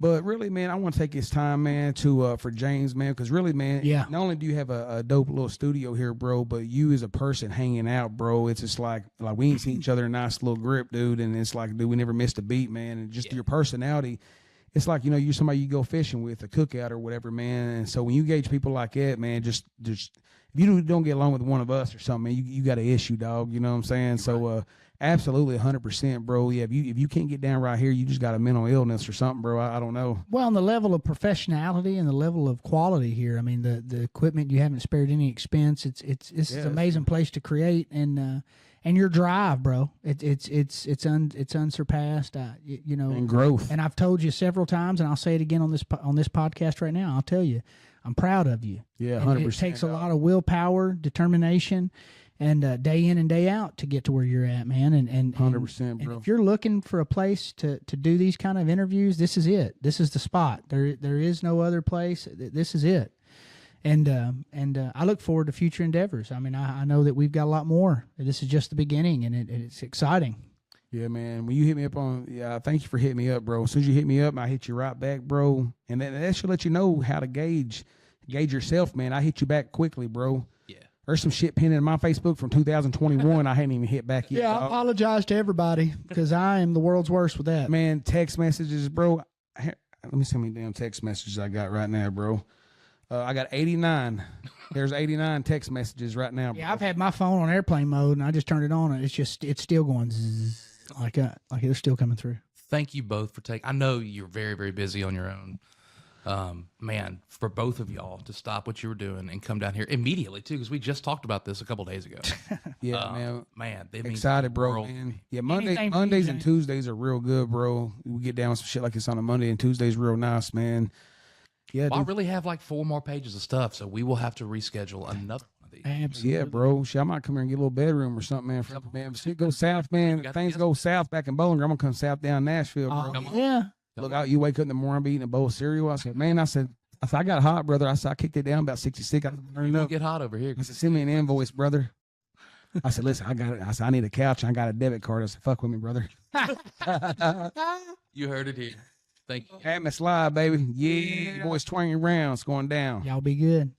But really, man, I want to take this time, man, to for James, man, because really, man,
Yeah.
not only do you have a dope little studio here, bro, but you as a person hanging out, bro, it's just like we ain't seen each other in a nice little grip, dude, and it's like, dude, we never missed a beat, man, and just your personality. It's like, you're somebody you go fishing with, a cookout or whatever, man. And so when you gauge people like that, man, just if you don't get along with one of us or something, man, you got an issue, dog. You know what I'm saying? So absolutely 100%, bro. Yeah, if you can't get down right here, you just got a mental illness or something, bro. I don't know.
Well, and the level of professionality and the level of quality here. I mean, the equipment, you haven't spared any expense. It's an amazing place to create, and your drive, bro. It's unsurpassed. And
growth.
And I've told you several times, and I'll say it again on this podcast right now. I'll tell you, I'm proud of you.
Yeah, 100%.
It takes a lot of willpower, determination, and day in and day out to get to where you're at, man. And
100%, bro.
And if you're looking for a place to do these kind of interviews, this is it. This is the spot. There is no other place. This is it. And I look forward to future endeavors. I mean, I know that we've got a lot more. This is just the beginning, and it's exciting.
Yeah, man. When you hit me up thank you for hitting me up, bro. As soon as you hit me up, I hit you right back, bro. And that should let you know how to gauge yourself, man. I hit you back quickly, bro.
Yeah.
There's some shit pinned in my Facebook from 2021 I hadn't even hit back yet.
Yeah, I apologize to everybody because I am the world's worst with that.
Man, text messages, bro. Let me see how many damn text messages I got right now, bro. I got 89. There's 89 text messages right now, bro.
Yeah, I've had my phone on airplane mode, and I just turned it on, and it's still going zzz, like they're still coming through.
Thank you both for taking. I know you're very, very busy on your own. Man, for both of y'all to stop what you were doing and come down here immediately too, because we just talked about this a couple days ago.
Yeah,
man, they
excited, bro. Man. Yeah, Mondays and Tuesdays are real good, bro. We get down with some shit like this on a Monday, and Tuesdays real nice, man. Yeah,
I really have like 4 more pages of stuff, so we will have to reschedule another one of these.
Absolutely.
Yeah, bro. Shit, I might come here and get a little bedroom or something, man. Man, if shit goes south, man. Things go south back in Bowling Green, I'm gonna come south down Nashville, bro.
Yeah.
Look out, you wake up in the morning, be eating a bowl of cereal. I said, I got hot, brother. I said, I kicked it down about 66.
It'll get hot over here.
I said, send me an invoice, brother. I said, listen, I got it. I said, I need a couch. I got a debit card. I said, fuck with me, brother.
You heard it here. Thank you.
Atmos Live, baby. Yeah, boys, Twang and Round. It's going down.
Y'all be good.